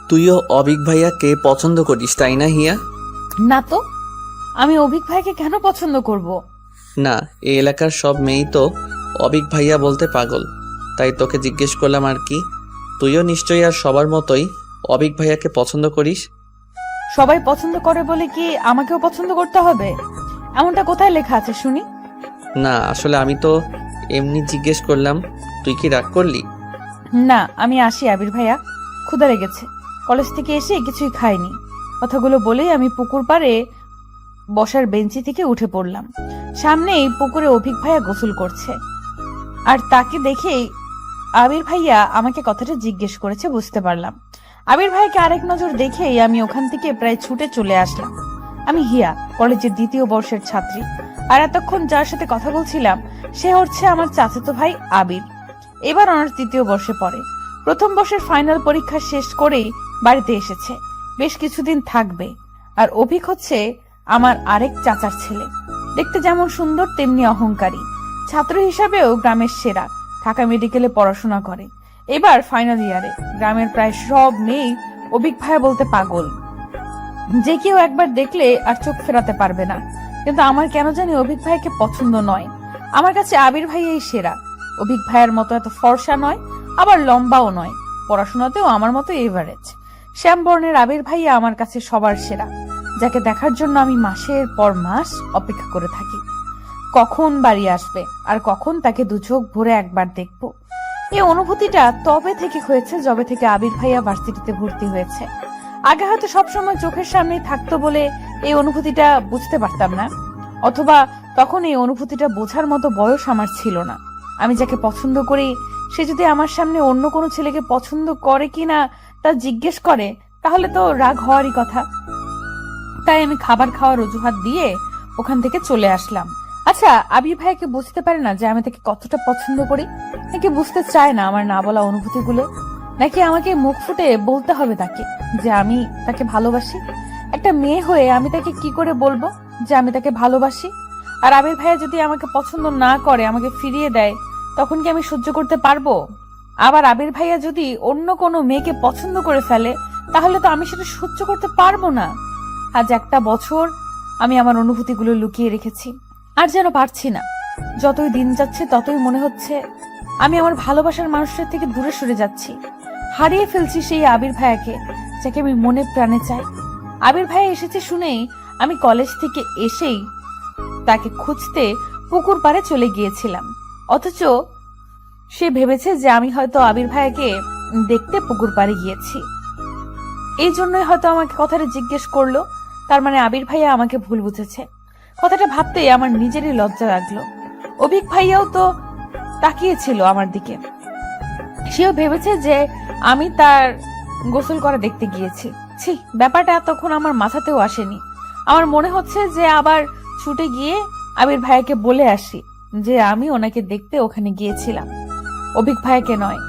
তুইও অবিক ভাইয়াকে পছন্দ করিস তাই না হিয়া? না তো, আমি অভিক ভাইকে কেন পছন্দ করব? না, এই এলাকার সব মেয়েই তো অবিক ভাইয়া বলতে পাগল, তাই তোকে জিজ্ঞেস করলাম আর কি। তুইও নিশ্চয়ই আর সবার মতোই অবিক ভাইয়াকে পছন্দ করিস। সবাই পছন্দ করে বলে কি আমাকেও পছন্দ করতে হবে? এমনটা কোথায় লেখা আছে শুনি? না, আসলে আমি তো এমনি জিজ্ঞেস করলাম। তুই কি রাগ করলি? না, আমি আসি আবির ভাইয়া, ক্ষুধা লেগেছে। কলেজ থেকে এসে কিছুই খাইনি। কথাগুলো বলেই আমি পুকুর পাড়ে বসার বেঞ্চি থেকে উঠে পড়লাম। সামনেই পুকুরে অভিক ভাইয়া গোসল করছে, আর তাকে দেখেই আবির ভাইয়া আমাকে কথাটা জিজ্ঞেস করেছে বুঝতে পারলাম। আবির ভাইকে আরেক নজর দেখেই আমি ওখান থেকে প্রায় ছুটে চলে আসলাম। আমি হিয়া, কলেজের 2য় বর্ষের ছাত্রী, আর এতক্ষণ যার সাথে কথা বলছিলাম সে হচ্ছে আমার চাচাতো ভাই আবির। এবার অনার্স 2য় বর্ষে পড়ে। প্রথম বর্ষের ফাইনাল পরীক্ষা শেষ করেই বাড়িতে এসেছে, বেশ কিছুদিন থাকবে। আর অভিক হচ্ছে আমার আরেক চাচার ছেলে, দেখতে যেমন সুন্দর তেমনি অহংকারী। ছাত্র হিসাবেও গ্রামের সেরা, ঢাকা মেডিকেলে পড়াশোনা করে, এবার ফাইনাল ইয়ারে। গ্রামের প্রায় সব মেয়ে অভিক ভাইয়া বলতে পাগল, যে কেউ একবার দেখলে আর চোখ ফেরাতে পারবে না। কিন্তু আমার কেন জানি অভিক ভাইকে পছন্দ নয়। আমার কাছে আবির ভাইয়াই সেরা। অভিক ভাইয়ের মতো এত ফর্সা নয়, আবার লম্বাও নয়, পড়াশোনাতেও আমার মতো এভারেজ। শ্যামবর্ণের আবির ভাইয়া আমার কাছে সবার সেরা, যাকে দেখার জন্য আমি মাসের পর মাস অপেক্ষা করে থাকি। কখন বাড়ি আসবে আর কখন তাকে দু চোখ ভরে একবার দেখবো। এই অনুভূতিটা তবে থেকে হয়েছে যবে থেকে আবির ভাইয়া ভার্সিটিতে ভর্তি হয়েছে। আগে হয়তো সবসময় চোখের সামনেই থাকতো বলে এই অনুভূতিটা বুঝতে পারতাম না, অথবা তখন এই অনুভূতিটা বোঝার মতো বয়স আমার ছিল না। আমি যাকে পছন্দ করি সে যদি আমার সামনে অন্য কোনো ছেলেকে পছন্দ করে কিনা তা জিজ্ঞেস করে, তাহলে তো রাগ হওয়ারই কথা। তাই আমি খাবার খাওয়ার অজুহাত দিয়ে ওখান থেকে চলে আসলাম। আচ্ছা, আবির ভাইকে বুঝতে পারে না যে আমি তাকে কতটা পছন্দ করি? নাকি বুঝতে চায় না আমার না বলা অনুভূতিগুলো? নাকি আমাকে মুখ ফুটে বলতে হবে তাকে যে আমি তাকে ভালোবাসি? একটা মেয়ে হয়ে আমি তাকে কি করে বলবো যে আমি তাকে ভালোবাসি? আর আবির ভাইয়া যদি আমাকে পছন্দ না করে, আমাকে ফিরিয়ে দেয়, তখন কি আমি সহ্য করতে পারবো? আবার আবির ভাইয়া যদি অন্য কোনো মেয়েকে পছন্দ করে ফেলে, তাহলে তো আমি সেটা সহ্য করতে পারবো না। আজ একটা বছর আমি আমার অনুভূতিগুলো লুকিয়ে রেখেছি, আর যেন পারছি না। যতই দিন যাচ্ছে ততই মনে হচ্ছে আমি আমার ভালোবাসার মানুষের থেকে দূরে সরে যাচ্ছি। হারিয়ে ফেলছি সেই আবির ভাইয়াকে, যাকে আমি মনে প্রাণে চাই। আবির ভাইয়া এসেছে শুনেই আমি কলেজ থেকে এসেই তাকে খুঁজতে পুকুর পাড়ে চলে গিয়েছিলাম। অথচ সে ভেবেছে যে আমি হয়তো আবির ভাইয়াকে দেখতে পুকুর পাড়ে গিয়েছি। এই জন্যই হয়তো আমাকে কথাটা জিজ্ঞেস করলো। তার মানে আবির ভাইয়া আমাকে ভুল বুঝেছে। কথাটা ভাবতেই আমার নিজেরই লজ্জা লাগলো। অভিক ভাইয়াও তো তাকিয়েছিল আমার দিকে। সেও ভেবেছে যে আমি তার গোসল করা দেখতে গিয়েছি। ছি, ব্যাপারটা এতক্ষণ আমার মাথাতেও আসেনি। আমার মনে হচ্ছে যে আবার ছুটে গিয়ে আবির ভাইয়াকে বলে আসি যে আমি ওনাকে দেখতে ওখানে গিয়েছিলাম, অভিক ভাইয়াকে নয়।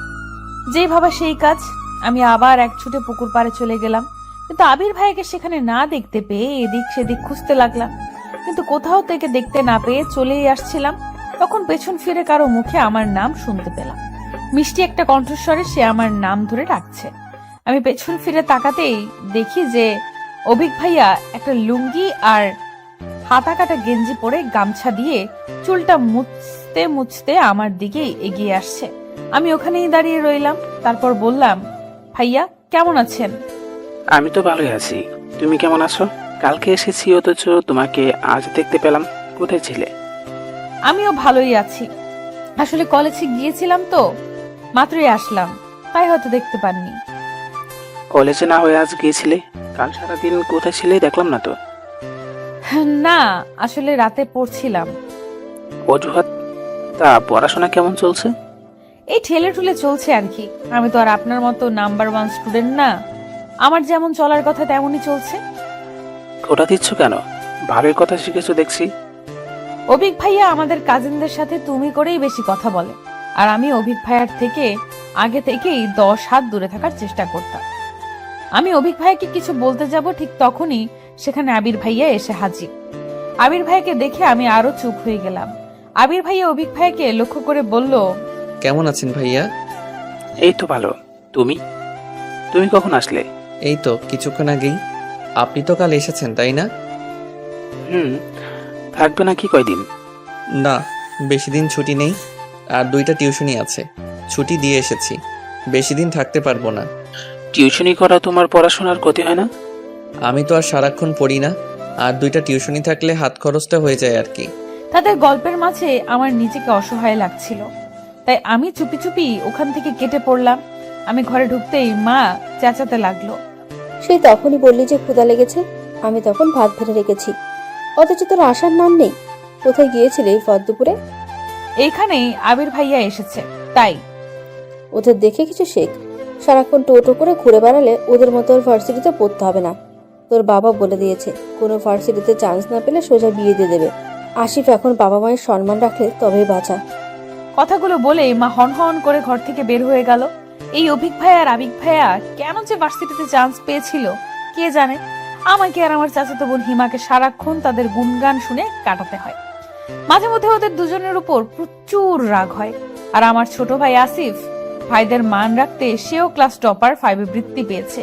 যেই ভাবা সেই কাজ। আমি আবার এক ছুটে পুকুর পাড়ে চলে গেলাম, কিন্তু আবির ভাইয়াকে সেখানে না দেখতে পেয়ে এদিক সেদিক খুঁজতে লাগলাম, কিন্তু কোথাও থেকে দেখতে না পেয়ে চলেই আসছিলাম। তখন পেছন ফিরে কারো মুখে আমার নাম শুনতে পেলাম। মিষ্টি একটা কণ্ঠস্বরে সে আমার নাম ধরে ডাকছে। আমি পেছন ফিরে তাকাতেই দেখি যে অভিক ভাইয়া একটা লুঙ্গি আর হাতা কাটা গেঞ্জি পরে গামছা দিয়ে চুলটা মুছতে মুছতে আমার দিকেই এগিয়ে আসছে। আমি ওখানেই দাঁড়িয়ে রইলাম। তারপর বললাম, ভাইয়া কেমন আছেন? আমি তো ভালোই আছি। তুমি কেমন আছো? কালকে এসেছি অথচ তোমাকে আজ দেখতে পেলাম। কোথায় ছিলে? আমিও ভালোই আছি। আসলে কলেজে গিয়েছিলাম তো, মাত্রই আসলাম, তাই হয়তো দেখতে পাননি। কলেজে না হয়ে আজ গিয়েছিলে? কাল সারাদিন কোথায় ছিলে দেখলাম না তো। না, আসলে রাতে পড়ছিলাম। অজুহাত? তা পড়াশোনা কেমন চলছে? এই ঠেলে ঠুলে চলছে আর কি। আমি তো আর আপনার মতো নাম্বার 1 স্টুডেন্ট না। আমার যেমন চলার কথা তেমনই চলছে। ওটা দিচ্ছ কেন? ভালোই কথা শিখেছো দেখছি। অভিক ভাইয়া আমাদের কাজিনদের সাথে তুমি করেই বেশি কথা বলে, আর আমি অভিক ভাইয়ার থেকে আগে থেকেই 10 হাত দূরে থাকার চেষ্টা করতাম। আমি অভিক ভাইয়াকে কিছু বলতে যাব, ঠিক তখনই সেখানে আবির ভাইয়া এসে হাজির। আবির ভাইয়াকে দেখে আমি আরো চুপ হয়ে গেলাম। আবির ভাইয়া অভিক ভাইয়াকে লক্ষ্য করে বলল, কেমন আছেন ভাইয়া? এই তো ভালো। তুমি তুমি কখন আসলে? এই তো কিছুক্ষণ আগেই। আপনি তো কাল এসেছেন তাই না? হুম, থাকবে না কি কয়দিন? না, বেশি দিন ছুটি নেই, আর 2টা টিউশনি আছে, ছুটি দিয়ে এসেছি। বেশি দিন থাকতে পারবো না। টিউশনি করা তোমার পড়াশোনার ক্ষতি হয় না? আমি তো আর সারাক্ষণ পড়ি না, আর 2টা টিউশনি থাকলে হাত খরচটা হয়ে যায় আর কি। তাদের গল্পের মাঝে আমার নিজেকে অসহায় লাগছিল, তাই আমি চুপি চুপি ওখান থেকে কেটে পড়লাম। আমি ঘরে ঢুকতেই মা চেঁচাতে লাগলো। সেই তখনই বললি যে ক্ষুধা লেগেছে, আমি তখন ভাত ভেড়ে রেখেছি, অথচ তোর আসার নাম নেই। কোথায় গিয়েছিলে এই ভর দুপুরে? এইখানেই আবির ভাইয়া এসেছে তাই। ওদের দেখে কিছু শেখ। সারাক্ষণ টোটো করে ঘুরে বেড়ালে ওদের মতো আর ভার্সিটিতে পড়তে হবে না। তোর বাবা বলে দিয়েছে কোনো ভার্সিটিতে চান্স না পেলে সোজা বিয়ে দিয়ে দেবে। আসিফ এখন বাবা মায়ের সম্মান রাখলে তবেই বাঁচা। কথাগুলো বলে মা হন হন করে ঘর থেকে বের হয়ে গেল। এই অভিক ভাইয়া আর আবিক ভাইয়া কেন যে ভার্সিটিতে চান্স পেয়েছিল কে জানে। আমাকে আর আমার চাচাতো বোন হিমাকে সারাক্ষণ তাদের গুণগান শুনে কাটাতে হয়। মাঝে মধ্যে ওদের দুজনের উপর প্রচুর রাগ হয়। আর আমার ছোট ভাই আসিফ ভাইদের মান রাখতে সেও ক্লাস টপার 5-এ বৃত্তি পেয়েছে,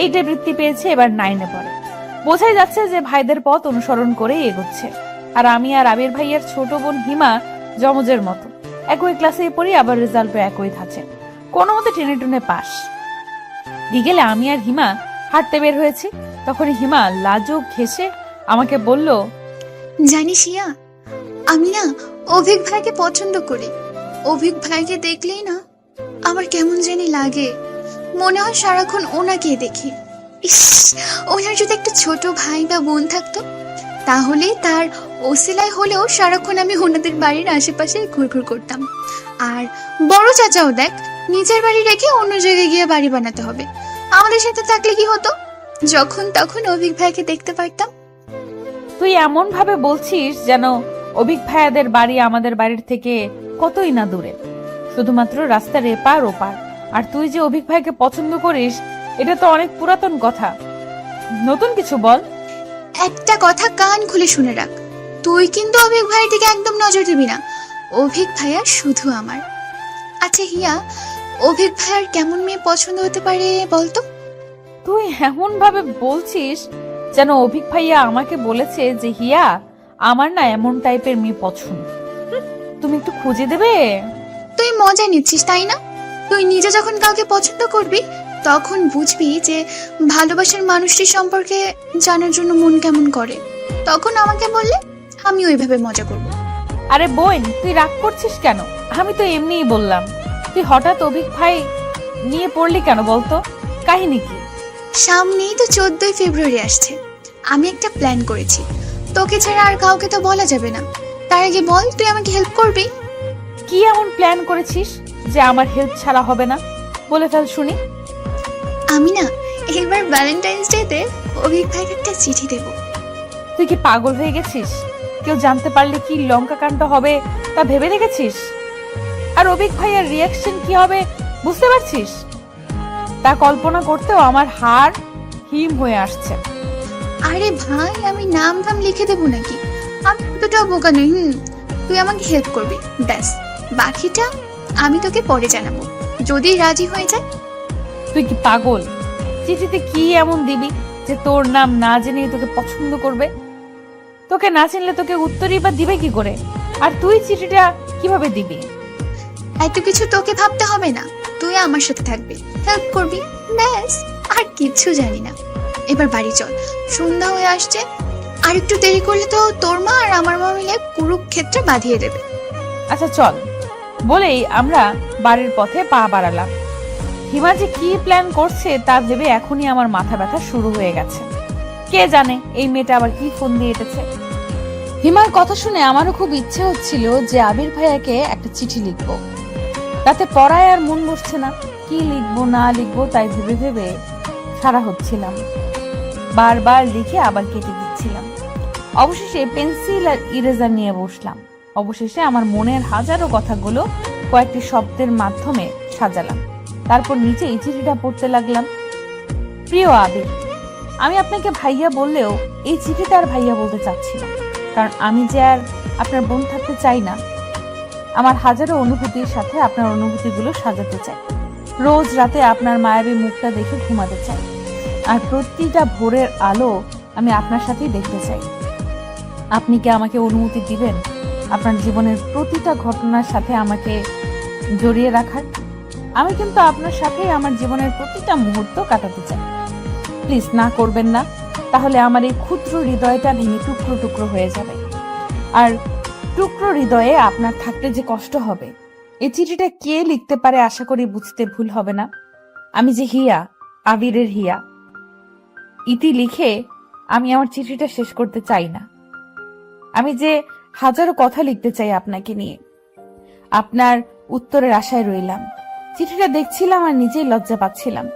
8-এ বৃত্তি পেয়েছে, এবার 9-এ পড়ে। বোঝাই যাচ্ছে যে ভাইদের পথ অনুসরণ করেই এগোচ্ছে। আর আমি আর আবির ভাইয়ের ছোট বোন হিমা জমজের মতো একই ক্লাসেই পড়ি, আবার রেজাল্টও একই থাকে, কোনো মতে টেনে টুনে পাস। বিকেলে আমি আর হিমা হাঁটতে বের হয়েছি, তখন হিমা লাজুক ঘেসে আমাকে বলল, জানিস ইয়া, আমি না অভিক ভাইকে পছন্দ করি। অভিক ভাইকে দেখলেই না আমার কেমন জানি লাগে, মনে হয় সারাক্ষণ ওনাকেই দেখি। ইস, ওনার যদি একটা ছোট ভাই বা বোন থাকতো, তাহলে তার ওসিলায় হলেও সারাক্ষণ আমি ওনাদের বাড়ির আশেপাশে ঘুরঘুর করতাম। আর বড় চাচাও দেখ, নিজের বাড়ি রেখে অন্য জায়গায় গিয়ে বাড়ি বানাতে হবে। আমাদের সাথে থাকলে কি হতো, যখন তখন অভিক ভাইকে দেখতে পারতাম। তুই এমন ভাবে বলছিস যেন অভিক ভাইয়াদের বাড়ি আমাদের বাড়ির থেকে কতই না দূরে, শুধুমাত্র রাস্তার এপার ওপার। আর তুই যে অভিক ভাইকে পছন্দ করিস এটা তো অনেক পুরাতন কথা, নতুন কিছু বল। একটা কথা কান খুলে শুনে রাখ, তুই কিন্তু অভিক ভাইয়ের দিকে একদম নজর দিবি না। অভিক ভাইয়া শুধু আমার। আচ্ছা হিয়া, অভিক ভাইয়ার কেমন মেয়ে পছন্দ হতে পারে বলতো? তুই এমন ভাবে বলছিস যেন অভিক ভাইয়া আমাকে বলেছে যে হিয়া আমার না এমন টাইপের মেয়ে পছন্দ। তুমি একটু খুঁজে দেবে? তুই মজা নিচ্ছিস তাই না? তুই নিজে যখন কাউকে পছন্দ করবি তখন বুঝবি যে ভালোবাসার মানুষটি সম্পর্কে জানার জন্য মন কেমন করে, তখন আমাকে বললে আমি ওইভাবে মজা করব। আরে বোন, তুই রাগ করছিস কেন? আমি তো এমনিই বললাম। তুই হঠাৎ অভিক ভাই নিয়ে পড়লি কেন বলতো, কাহিনী কি? সামনেই তো 14ই ফেব্রুয়ারি আসছে, আমি একটা প্ল্যান করেছি। তোকে ছাড়া আর কাউকে তো বলা যাবে না। তার আগে বল, তুই আমাকে হেল্প করবি? কি এমন প্ল্যান করেছিস যে আমার হেল্প ছাড়া হবে না? বলে ফেল শুনি। আমি না এবার ভ্যালেন্টাইন্স ডেতে অভিক ভাইকে একটা চিঠি দেব। তুই কি পাগল হয়ে গেছিস? কেউ জানতে পারলে কি লঙ্কা কাণ্ড হবে তা ভেবে দেখেছিস? আর অভিক ভাইয়ের রিয়াকশন কি হবে বুঝতে পারছিস? তা কল্পনা করতেও আমার হাড় হিম হয়ে আসছে। আরে ভাই, আমি নাম ধাম লিখে দেবো নাকি? আমি এতটাও বোকা নই। তুই আমাকে হেল্প করবি, ব্যাস। বাকিটা আমি তোকে পরে জানাবো, যদি রাজি হয়ে যায়। তুই কি পাগল? চিঠিতে কি এমন দিবি যে তোর নাম না জেনে তোকে পছন্দ করবে? তোকে না চিনলে তোকে উত্তরই বা দিবে কি করে? আর তুই চিঠিটা কিভাবে দিবি? এত কিছু তোকে ভাবতে হবে না, তুই আমার সাথে থাকবি, হেল্প করবি, ব্যাস। আর কিচ্ছু জানি না। এবার বাড়ি চল, সন্ধ্যা হয়ে আসছে। আর একটু দেরি করলে তো তোর মা আর আমার মা মিলে কুরুক্ষেত্রে বাঁধিয়ে দেবে। আচ্ছা চল, বলেই আমরা বাড়ির পথে পা বাড়ালাম। হিমা যে কি প্ল্যান করছে তা ভেবে এখনই আমার মাথা ব্যথা শুরু হয়ে গেছে। কে জানে এই মেয়েটা আবার কি ফোন দিয়ে এটেছে। হিমার কথা শুনে আমারও খুব ইচ্ছে হচ্ছিল যে আবির ভাইয়াকে একটা চিঠি লিখবো, তাতে পড়ায় আর মন বসছে না। কি লিখবো না লিখবো তাই ভেবে ভেবে সারা হচ্ছিলাম, বারবার লিখে আবার কেটে দিচ্ছিলাম। অবশেষে পেন্সিল আর ইরেজার নিয়ে বসলাম। অবশেষে আমার মনের হাজারো কথাগুলো কয়েকটি শব্দের মাধ্যমে সাজালাম। তারপর নিচে এই চিঠিটা পড়তে লাগলাম। প্রিয় আবির, আমি আপনাকে ভাইয়া বললেও এই চিঠিটা আর ভাইয়া বলতে চাচ্ছি না, কারণ আমি যে আর আপনার বোন থাকতে চাই না। আমার হাজারো অনুভূতির সাথে আপনার অনুভূতিগুলো সাজাতে চাই। রোজ রাতে আপনার মায়াবী মুখটা দেখে ঘুমাতে চাই। আর প্রতিটা ভোরের আলো আমি আপনার সাথেই দেখতে চাই। আপনি কি আমাকে অনুমতি দিবেন আপনার জীবনের প্রতিটা ঘটনার সাথে আমাকে জড়িয়ে রাখার? আমি কিন্তু আপনার সাথেই আমার জীবনের প্রতিটা মুহূর্ত কাটাতে চাই। প্লিজ না করবেন না, তাহলে আমার এই ক্ষুদ্র হৃদয়টা ভেঙে টুকরো টুকরো হয়ে যাবে। আর টুকরো হৃদয়ে আপনার থাকতে যে কষ্ট হবে। এই চিঠিটা কে লিখতে পারে আশা করি বুঝতে ভুল হবে না। আমি যে হিয়া, আবিরের হিয়া। ইতি লিখে আমি আমার চিঠিটা শেষ করতে চাই না। আমি যে হাজারো কথা লিখতে চাই আপনাকে নিয়ে। আপনার উত্তরের আশায় রইলাম। চিঠিটা দেখছিলাম আর নিজেই লজ্জা পাচ্ছিলাম।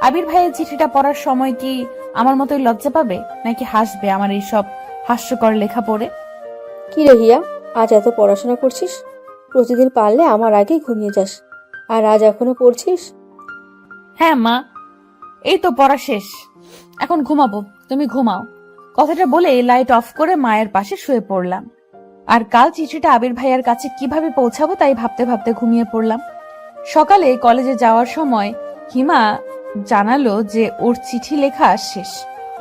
আবির ভাইয়ের চিঠিটা পড়ার সময় কি আমার মতোই লজ্জা পাবে, নাকি হাসবে আমার এইসব হাস্যকর লেখা পড়ে? কি রে হিয়া, আজ এত পড়াশোনা করছিস? প্রতিদিন পারলে আমার আগেই ঘুমিয়ে যাস, আর আজ এখনো পড়ছিস? হ্যাঁ মা, এই তো পড়া শেষ, এখন ঘুমাবো, তুমি ঘুমাও। কথাটা বলে লাইট অফ করে মায়ের পাশে শুয়ে পড়লাম। আর কাল চিঠিটা আবির ভাইয়ার কাছে কিভাবে পৌঁছাবো তাই ভাবতে ভাবতে ঘুমিয়ে পড়লাম। সকালে কলেজে যাওয়ার সময় হিমা জানালো যে ওর চিঠি লেখা শেষ।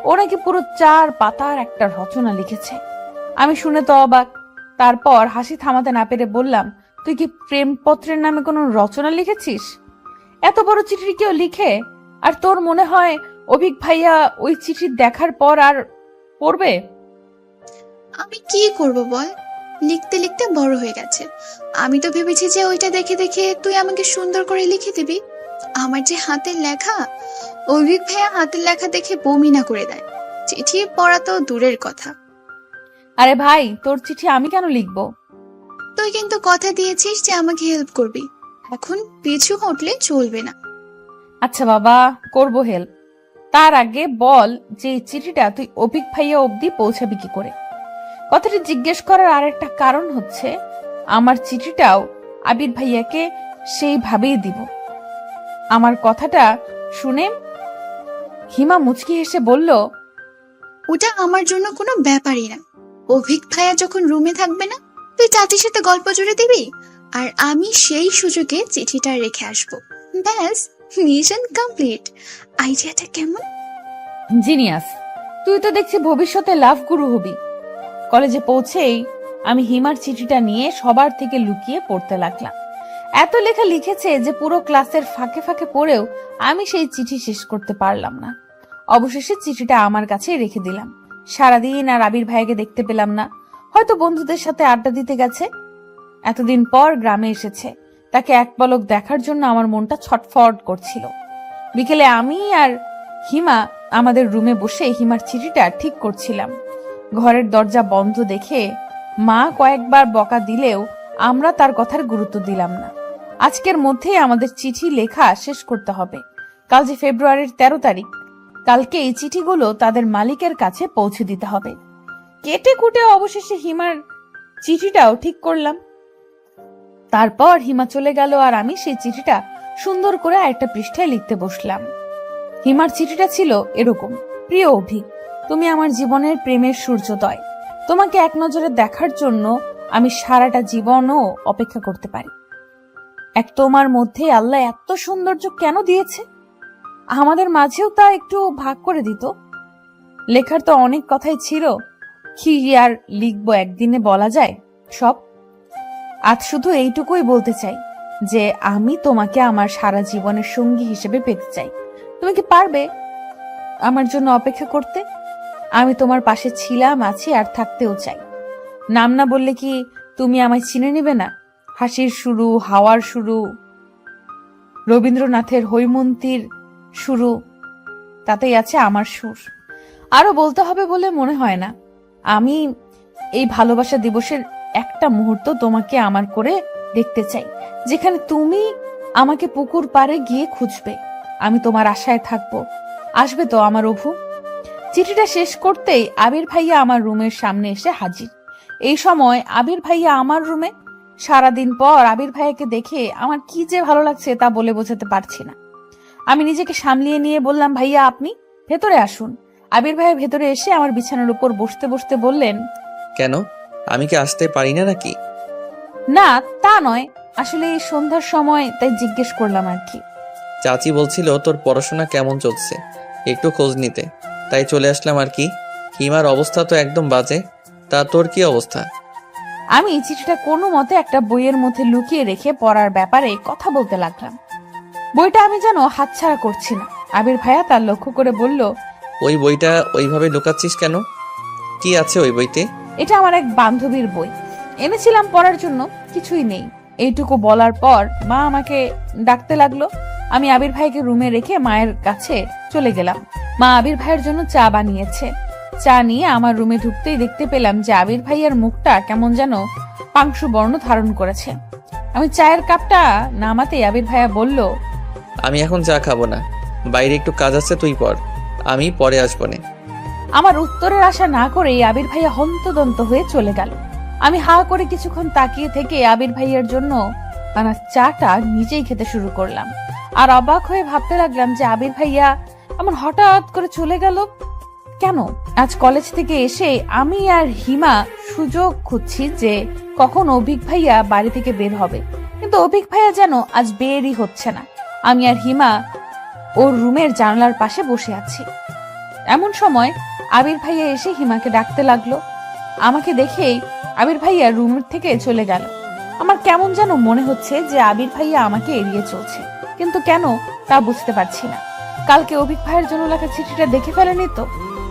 ও নাকি পুরো 4 পাতার একটা রচনা লিখেছে। আমি শুনে তো অবাক। তারপর হাসি থামাতে না পেরে বললাম, তুই কি প্রেমপত্রের নামে কোনো রচনা লিখেছিস? এত বড় চিঠি কেউ লিখে? আর তোর মনে হয় অভিক ভাইয়া ওই চিঠি দেখার পর আর পড়বে? আমি কি করব বল, লিখতে লিখতে বড় হয়ে গেছে। আমি তো ভেবেছি যে ওইটা দেখে দেখে তুই আমাকে সুন্দর করে লিখে দিবি। আমার যে হাতের লেখা, অভিক ভাইয়া হাতের লেখা দেখে বমি না করে দেয়। চিঠি পড়া তো দূরের কথা। আরে ভাই, তোর চিঠি আমি কেন লিখবো? তুই কিন্তু কথা দিয়েছিস যে আমাকে হেল্প করবি, এখন পিছু হটলে চলবে না। আচ্ছা বাবা, করব হেল্প। তার আগে বল যে এই চিঠিটা তুই অভিক ভাইয়া অবধি পৌঁছাবি কি করে? কথাটা জিজ্ঞেস করার আরেকটা কারণ হচ্ছে, আমার চিঠিটাও আবির ভাইয়াকে সেইভাবেই দিব। আমার কথাটা শুনে হিমা মুচকি হেসে বলল, ওটা আমার জন্য কোনো ব্যাপারই না। অভিক ভাইয়া যখন রুমে থাকবে না, তুই চাচির সাথে গল্প জুড়ে দিবি, আর আমি সেই সুযোগে চিঠিটা রেখে আসবো। ব্যাস, মিশন কমপ্লিট। আইডিয়াটা কেমন? জিনিয়াস। তুই তো দেখছি ভবিষ্যতে লাভ গুরু হবি। কলেজে পৌঁছেই আমি হিমার চিঠিটা নিয়ে সবার থেকে লুকিয়ে পড়তে লাগলাম। এত লেখা লিখেছে যে পুরো ক্লাসের ফাঁকে ফাঁকে পড়েও আমি সেই চিঠি শেষ করতে পারলাম না। অবশেষে চিঠিটা আমার কাছেই রেখে দিলাম। সারাদিন আর আবির ভাইকে দেখতে পেলাম না, হয়তো বন্ধুদের সাথে আড্ডা দিতে গেছে। এতদিন পর গ্রামে এসেছে, তাকে এক পলক দেখার জন্য আমার মনটা ছটফট করছিল। বিকেলে আমি আর হিমা আমাদের রুমে বসে হিমার চিঠিটা ঠিক করছিলাম। ঘরের দরজা বন্ধ দেখে মা কয়েকবার বকা দিলেও আমরা তার কথার গুরুত্ব দিলাম না। আজকের মধ্যেই আমাদের চিঠি লেখা শেষ করতে হবে। কাল যে ফেব্রুয়ারির 13 তারিখ, কালকে এই চিঠিগুলো তাদের মালিকের কাছে পৌঁছে দিতে হবে। কেটে কুটে অবশেষে হিমার চিঠিটাও ঠিক করলাম। তারপর হিমা চলে গেল আর আমি সেই চিঠিটা সুন্দর করে আরেকটা পৃষ্ঠায় লিখতে বসলাম। হিমার চিঠিটা ছিল এরকম: প্রিয় অভি, তুমি আমার জীবনের প্রেমের সূর্যোদয়। তোমাকে এক নজরে দেখার জন্য আমি সারাটা জীবনও অপেক্ষা করতে পারি। এক তোমার মধ্যে আল্লাহ এত সৌন্দর্য কেন দিয়েছে? আমাদের মাঝেও তা একটু ভাগ করে দিত। লেখার তো অনেক কথাই ছিল, কি আর লিখবো, একদিনে বলা যায় সব। আজ শুধু এইটুকুই বলতে চাই যে আমি তোমাকে আমার সারা জীবনের সঙ্গী হিসেবে পেতে চাই। তুমি কি পারবে আমার জন্য অপেক্ষা করতে? আমি তোমার পাশে ছিলাম, আছি আর থাকতেও চাই। নাম না বললে কি তুমি আমায় চিনে নেবে না? হাসির শুরু, হাওয়ার শুরু, রবীন্দ্রনাথের হৈমন্তীর শুরু, তাতেই আছে আমার সুর। আরো বলতে হবে বলে মনে হয় না। আমি এই ভালোবাসা দিবসের একটা মুহূর্ত তোমাকে আমার করে দেখতে চাই, যেখানে তুমি আমাকে পুকুর পাড়ে গিয়ে খুঁজবে। আমি তোমার আশায় থাকবো। আসবে তো আমার অভু? চিঠিটা শেষ করতেই আবির ভাইয়া আমার রুমের সামনে এসে হাজির। এই সময় আবির ভাইয়া আমার রুমে। সারাদিন পর আবির ভাইয়াকে দেখে আমার কি যে ভালো লাগছে তা বলে বোঝাতে পারছি না। আমি নিজেকে সামলিয়ে নিয়ে বললাম, ভাইয়া আপনি ভেতরে আসুন। আবির ভাইয়া ভেতরে এসে আমার বিছানার উপর বসতে বসতে বললেন, কেন, আমি কি আসতে পারি না নাকি? না তা নয়, আসলে এই সন্ধ্যার সময় তাই জিজ্ঞেস করলাম আর কি। চাচি বলছিল তোর পড়াশোনা কেমন চলছে, একটু খোঁজ নিতে, তাই চলে আসলাম আর কি। হিমার অবস্থা তো একদম বাজে, তা তোর কি অবস্থা? আমি চিঠিটা কোনো মতে একটা বইয়ের মধ্যে লুকিয়ে রেখে পড়ার ব্যাপারে কথা বলতে লাগলাম। বইটা আমি যেন হাতছাড়া করছি না। আবির ভাইয়া তার লক্ষ্য করে বলল, ওই বইটা ওইভাবে লুকাচ্ছিস কেন? কি আছে ওই বইতে? এটা আমার এক বান্ধবীর বই, এনেছিলাম পড়ার জন্য, কিছুই নেই। এইটুকু বলার পর মা আমাকে ডাকতে লাগলো। আমি আবির ভাইকে রুমে রেখে মায়ের কাছে চলে গেলাম। মা আবির ভাইয়ের জন্য চা বানিয়েছে। চা নিয়ে আমার রুমে ঢুকতেই দেখতে পেলাম যে আবির ভাইয়ের মুখটা কেমন যেন পাংশু বর্ণ ধারণ করেছে। আমি চায়ের কাপটা নামাতেই আবির ভাইয়া বলল, আমি এখন চা খাবো না, বাইরে একটু কাজ আছে, তুই পড়, আমি পরে আসবো না। আমার উত্তরের আশা না করেই আবির ভাইয়া হন্তদন্ত হয়ে চলে গেল। আমি হা করে কিছুক্ষণ তাকিয়ে থেকে আবির ভাইয়ের জন্য আনা চাটা নিজেই খেতে শুরু করলাম। আর অবাক হয়ে ভাবতে লাগলাম যে আবির ভাইয়া এমন হঠাৎ করে চলে গেল কেন। আজ কলেজ থেকে এসে আমি আর হিমা সুযোগ খুঁজছি যে কখন অভিক ভাইয়া বাড়ি থেকে বের হবে, কিন্তু অভিক ভাইয়া যেন আজ বেরই হচ্ছে না। আমি আর হিমা ওর রুমের জানলার পাশে বসে আছি। এমন সময় আবির ভাইয়া এসে হিমাকে ডাকতে লাগলো। আমাকে দেখেই আবির ভাইয়া রুম থেকে চলে গেল। আমার কেমন যেন মনে হচ্ছে যে আবির ভাইয়া আমাকে এড়িয়ে চলছে, কিন্তু কেন তা বুঝতে পারছি না। কালকে অভিক ভাইয়ের জন্য লেখা চিঠিটা দেখে ফেলেনি তো?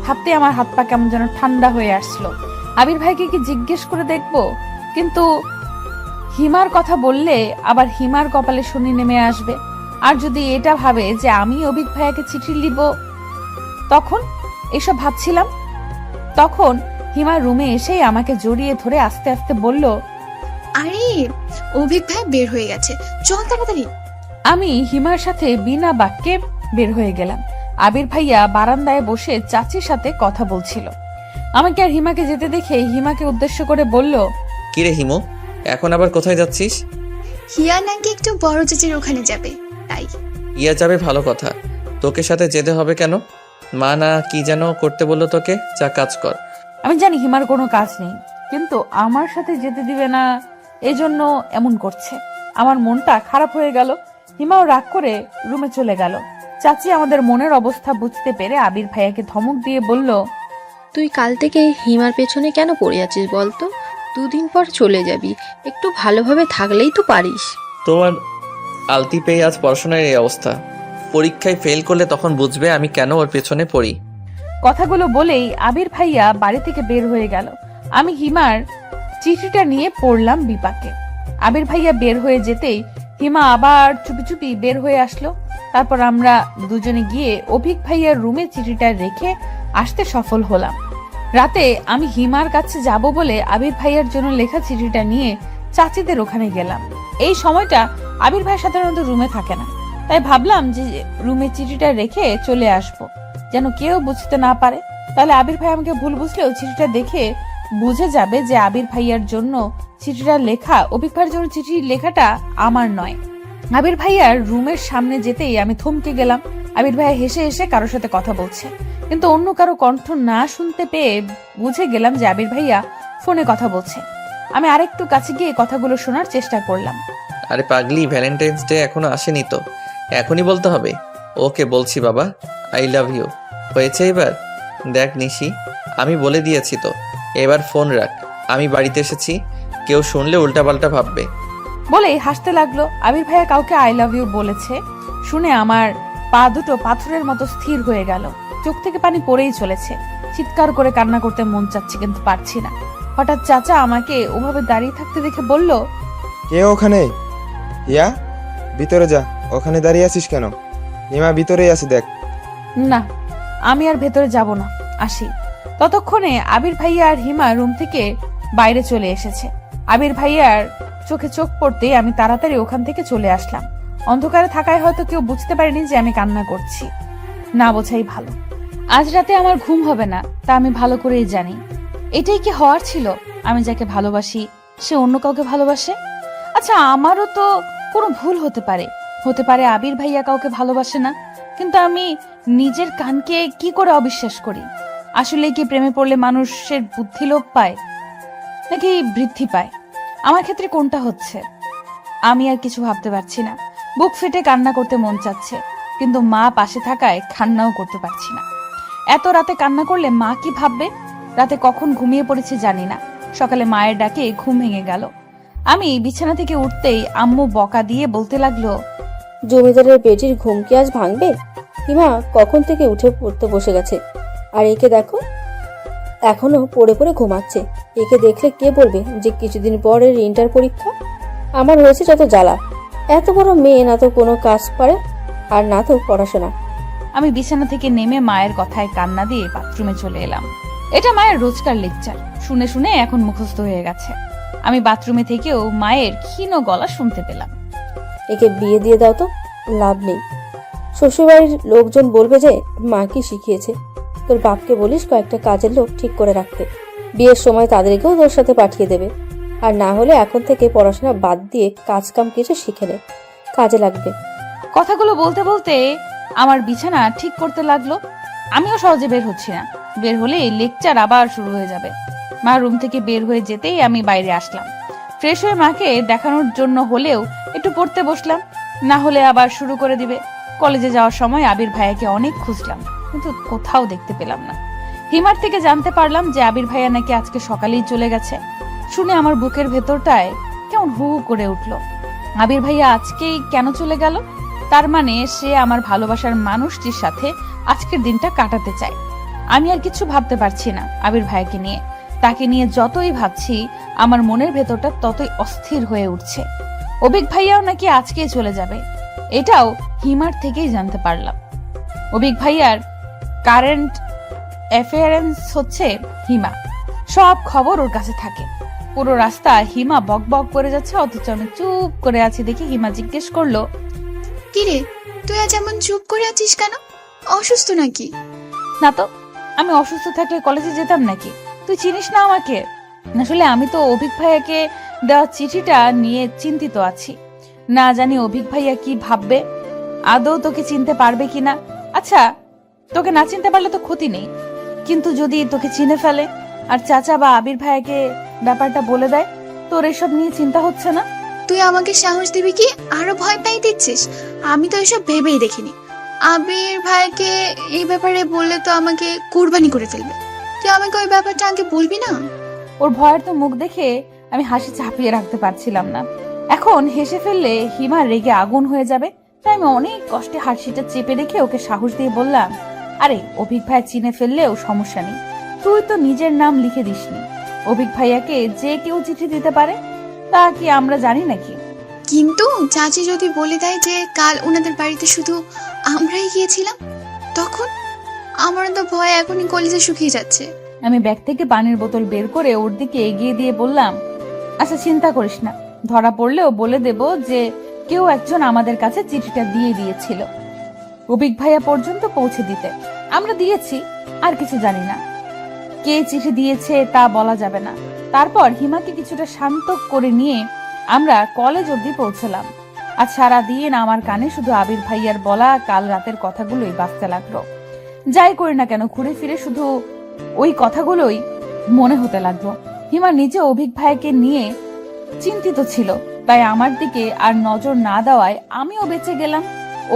ভাবতে আমার হাত পা কেমন যেন ঠান্ডা হয়ে আসলো। আবির ভাইকে কি জিজ্ঞেস করে দেখবো, কিন্তু হিমার কথা বললে আবার হিমার কপালে শনি নেমে আসবে। আর যদি এটা ভাবে যে আমি অভিক ভাইয়াকে চিঠি লিখব, তখন এসব ভাবছিলাম। তখন হিমা রুমে এসেই আমাকে জড়িয়ে ধরে আস্তে আস্তে বলল, আরে অভিক ভাই বের হয়ে গেছে, চল তাড়াতাড়ি। আমি হিমার সাথে বিনা বাক্যে বের হয়ে গেলাম। আবির ভাইয়া বারান্দায় বসে চাচির সাথে কথা বলছিল। আমাকে আর হিমাকে যেতে দেখে হিমাকে উদ্দেশ্য করে বলল, কিরে হিমু, এখন আবার কোথায় যাচ্ছিস? হিয়া নাকি একটু বড় চাচির ওখানে যাবে, তাই। ইয়া যাবে, ভালো কথা। তোকে সাথে যেতে হবে কেন? মা না কি যেন করতে বললো তোকে, যা কাজ কর। আমি জানি হিমার কোনো কাজ নেই, কিন্তু আমার সাথে যেতে দিবে না, এজন্য এমন করছে। আমার মনটা খারাপ হয়ে গেল। হিমাও রাগ করে রুমে চলে গেল। চাচি আমাদের মনের অবস্থা বুঝতে পেরে আবির ভাইয়াকে ধমক দিয়ে বলল, তুই কাল থেকে হিমার পেছনে কেন পড়ে আছিস বলতো? দুদিন পর চলে যাবি, একটু ভালোভাবে থাকলেই তো পারিস। তোমার আলতি পেয়ে আজ পড়াশোনার এই অবস্থা। পরীক্ষায় ফেল করলে তখন বুঝবে আমি কেন ওর পেছনে পড়ি। কথাগুলো বলেই আবির ভাইয়া বাড়ি থেকে বের হয়ে গেল। আমি হিমার চিঠিটা নিয়ে পড়লাম বিপাকে। আবির ভাইয়া বের হয়ে যেতেই হিমা আবার চুপি চুপি বের হয়ে আসলো। তারপর আমরা দুজনে গিয়ে অভিক ভাইয়ার রুমে চিঠিটা রেখে আসতে সফল হলাম। রাতে আমি হিমার কাছে যাব বলে আবির ভাইয়ার জন্য লেখা চিঠিটা নিয়ে চাচিদের ওখানে গেলাম। এই সময়টা আবির ভাই সাধারণত রুমে থাকে না, তাই ভাবলাম যে রুমে চিঠিটা রেখে চলে আসব, যেন কেউ বুঝতে না পারে। তাহলে আবির ভাই আমাকে ভুল বুঝলেও চিঠিটা দেখে বুঝে যাবে যে আবির ভাইয়ার জন্য চিঠিটা লেখা, অভিক ভাইয়ের জন্য চিঠি লেখাটা আমার নয়। আবির ভাইয়ার রুমের সামনে যেতেই আমি থমকে গেলাম। আবির ভাইয়া হেসে হেসে কারোর সাথে কথা বলছে, কিন্তু অন্য কারো কণ্ঠ না শুনতে পেয়ে বুঝে গেলাম যে আবির ভাইয়া ফোনে কথা বলছে। আমি আরেকটু কাছে গিয়ে কথাগুলো শোনার চেষ্টা করলাম। আরে পাগলি, ভ্যালেন্টাইন্স ডে এখনো আসেনি তো, এখনই বলতে হবে? ওকে বলছি বাবা, আই লাভ ইউ। হয়েছে এবার? দেখ নিশি, আমি বলে দিয়েছি তো, এবার ফোন রাখ, আমি বাড়িতে এসেছি, কেউ শুনলে উল্টাপাল্টা ভাববে। বলেই হাসতে লাগলো। আবির ভাইয়া কাউকে আই লাভ ইউ বলেছে শুনে আমার পা দুটো পাথরের মতো স্থির হয়ে গেল। চোখ থেকে পানি পড়েই চলেছে। চিৎকার করে কান্না করতে মন চাচ্ছে, কিন্তু পারছি না। হঠাৎ চাচা আমাকে ওভাবে দাঁড়িয়ে থাকতে দেখে বলল, কে ওখানে? হিয়া, ভিতরে যা। ওখানে দাঁড়িয়ে আছিস কেন? হিমা ভিতরেই আছে, দেখ। না, আমি আর ভেতরে যাব না, আসি। ততক্ষণে আবির ভাইয়া আর হিমা রুম থেকে বাইরে চলে এসেছে। আবির ভাইয়ার চোখে চোখ পড়তেই আমি তাড়াতাড়ি ওখান থেকে চলে আসলাম। অন্ধকারে থাকায় হয়তো কেউ বুঝতে পারেনি যে আমি কান্না করছি। না বোঝাই ভালো। আজ রাতে আমার ঘুম হবে না, তা আমি ভালো করেই জানি। এটাই কি হওয়ার ছিল? আমি যাকে ভালোবাসি সে অন্য কাউকে ভালোবাসে। আচ্ছা, আমারও তো কোনো ভুল হতে পারে। হতে পারে আবির ভাইয়া কাউকে ভালোবাসে না, কিন্তু আমি নিজের কানকে কি করে অবিশ্বাস করি? আসলে কি প্রেমে পড়লে মানুষের বুদ্ধি লোপ পায় নাকি বৃদ্ধি পায়? আমার ক্ষেত্রে কোনটা হচ্ছে? আমি আর কিছু ভাবতে পারছি না। বুক ফেটে কান্না করতে মন চাচ্ছে। কিন্তু মা পাশে থাকায় কান্নাও করতে পারছি না। এত রাতে কান্না করলে মা কি ভাববে? রাতে কখন ঘুমিয়ে পড়েছে জানি না। সকালে মায়ের ডাকে ঘুম ভেঙে গেল। আমি বিছানা থেকে উঠতেই আম্মু বকা দিয়ে বলতে লাগলো, জমিদারের বেটির ঘুম কি আজ ভাঙবে? হিমা কখন থেকে উঠে পড়তে বসে গেছে, আর একে দেখো এখনো পড়ে পড়ে ঘুমাচ্ছে। একে দেখলে কে বলবে যে কিছুদিন পর এর ইন্টার পরীক্ষা? আমার হয়েছে যত জ্বালা। এত বড় মেয়ে, না তো কোনো কাজ পারে আর না তো পড়াশোনা। আমি বিছানা থেকে নেমে মায়ের কথায় কান্না দিয়ে বাথরুমে চলে এলাম। এটা মায়ের রোজকার লেকচার, শুনে শুনে এখন মুখস্থ হয়ে গেছে। আমি বাথরুমে থেকেও মায়ের ক্ষীণ গলা শুনতে পেলাম। একে বিয়ে দিয়ে দাও তো, লাভ নেই। শ্বশুরবাড়ির লোকজন বলবে যে মা কি শিখিয়েছে। তোর বাপকে বলিস কয়েকটা কাজের লোক ঠিক করে রাখতে। বিয়ের সময় তাদেরকেও তোর সাথে পাঠিয়ে দেবে। আর না হলে এখন থেকে পড়াশোনা বাদ দিয়ে কাজ কাম কিছু শিখে নে, কাজে লাগবে। কথাগুলো বলতে বলতে আমার বিছানা ঠিক করতে লাগলো। আমিও সহজে বের হচ্ছি না। বের হলেই লেকচার আবার শুরু হয়ে যাবে। মা রুম থেকে বের হয়ে যেতেই আমি বাইরে আসলাম। ফ্রেশ হয়ে মাকে দেখানোর জন্য হলেও একটু পড়তে বসলাম, না হলে আবার শুরু করে দিবে। কলেজে যাওয়ার সময় আবির ভাইয়াকে অনেক খুঁজলাম, কিন্তু কোথাও দেখতে পেলাম না। হিমার থেকে জানতে পারলাম যে আবির ভাইয়া নাকি আজকে সকালেই চলে গেছে। শুনে আমার বুকের ভেতরটায় কেমন হু হু করে উঠলো। আবির ভাইয়া আজকেই কেন চলে গেল? তার মানে সে আমার ভালোবাসার মানুষটির সাথে আজকের দিনটা কাটাতে চায়। আমি আর কিছু ভাবতে পারছি না আবির ভাইয়াকে নিয়ে। তাকে নিয়ে যতই ভাবছি আমার মনের ভেতরটা ততই অস্থির হয়ে উঠছে। অভিক ভাইয়াও নাকি আজকেই চলে যাবে, এটাও হিমার থেকেই জানতে পারলাম। অভিক ভাইয়ার কারেন্ট অ্যাফেয়ারেন্স হচ্ছে হিমা, সব খবর ওর কাছে থাকে। পুরো রাস্তা হিমা বক বক করে যাচ্ছে, অথচ আমি চুপ করে আছি দেখে হিমা জিজ্ঞেস করলো, কিরে, তুই আজ এমন চুপ করে আছিস কেন? অসুস্থ নাকি? না তো, আমি অসুস্থ থাকলে কলেজে যেতাম নাকি? তুই চিনিস না আমাকে? আসলে আমি তো অভিক ভাইয়াকে দেওয়া চিঠিটা নিয়ে চিন্তিত আছি। না জানি অভিক ভাইয়া কি ভাববে, আদৌ তোকে চিনতে পারবে কিনা। আচ্ছা, তোকে না চিনতে পারলে তো ক্ষতি নেই, কিন্তু যদি তোকে চিনে ফেলে আর চাচা বা আবির ভাইয়াকে ব্যাপারটা বলে দেয়, তোর এসব নিয়ে চিন্তা হচ্ছে না? তুই আমাকে সাহস দিবি কি আরো ভয় পাই দিচ্ছিস? আমি তো এসব ভেবেই দেখিনি। আবির ভাইকে এই ব্যাপারে বললে তো আমাকে কুরবানি করে ফেলবে। তুই আমাকে ওই ব্যাপারটা আগে বলবি না? ওর ভয়ের তো মুখ দেখে আমি হাসি চাপিয়ে রাখতে পারছিলাম না। এখন হেসে ফেললে হিমা রেগে আগুন হয়ে যাবে, তাই আমি অনেক কষ্টে হাসিটা চেপে রেখে ওকে সাহস দিয়ে বললাম, আরে অভিক ভাই চিনে ফেললেও সমস্যা নেই, তুই তো নিজের নাম লিখে দিসনি। অভিক ভাইয়াকে যে কেউ চিঠি দিতে পারে, তা কি আমরা জানি নাকি? কিন্তু চাচি যদি বলে দেয় যে কাল ওনাদের বাড়িতে শুধু আমরাই গিয়েছিলাম, তখন আমার তো ভয় এখনই কলেজে শুকিয়ে যাচ্ছে। আমি ব্যাগ থেকে পানির বোতল বের করে ওর দিকে এগিয়ে দিয়ে বললাম, আচ্ছা চিন্তা করিস না, ধরা পড়লেও বলে দেব যে কেউ একজন আমাদের কাছে চিঠিটা দিয়ে দিয়েছিল অভিক ভাইয়া পর্যন্ত পৌঁছে দিতে। আমরা দিয়েছি, আর কিছু জানি না। কে চিঠি দিয়েছে তা বলা যাবে না। তারপর হিমাকে কিছুটা শান্ত করে নিয়ে আমরা কলেজ অবধি পৌঁছলাম। আজ সারাদিন আমার কানে শুধু আবির ভাইয়ার বলা কাল রাতের কথাগুলোই বাজতে লাগলো। যাই করি না কেন ঘুরে ফিরে শুধু ওই কথাগুলোই মনে হতে লাগলো। হিমা নিজে অভিক ভাইকে নিয়ে চিন্তিত ছিল, তাই আমার দিকে আর নজর না দেওয়ায় আমিও বেঁচে গেলাম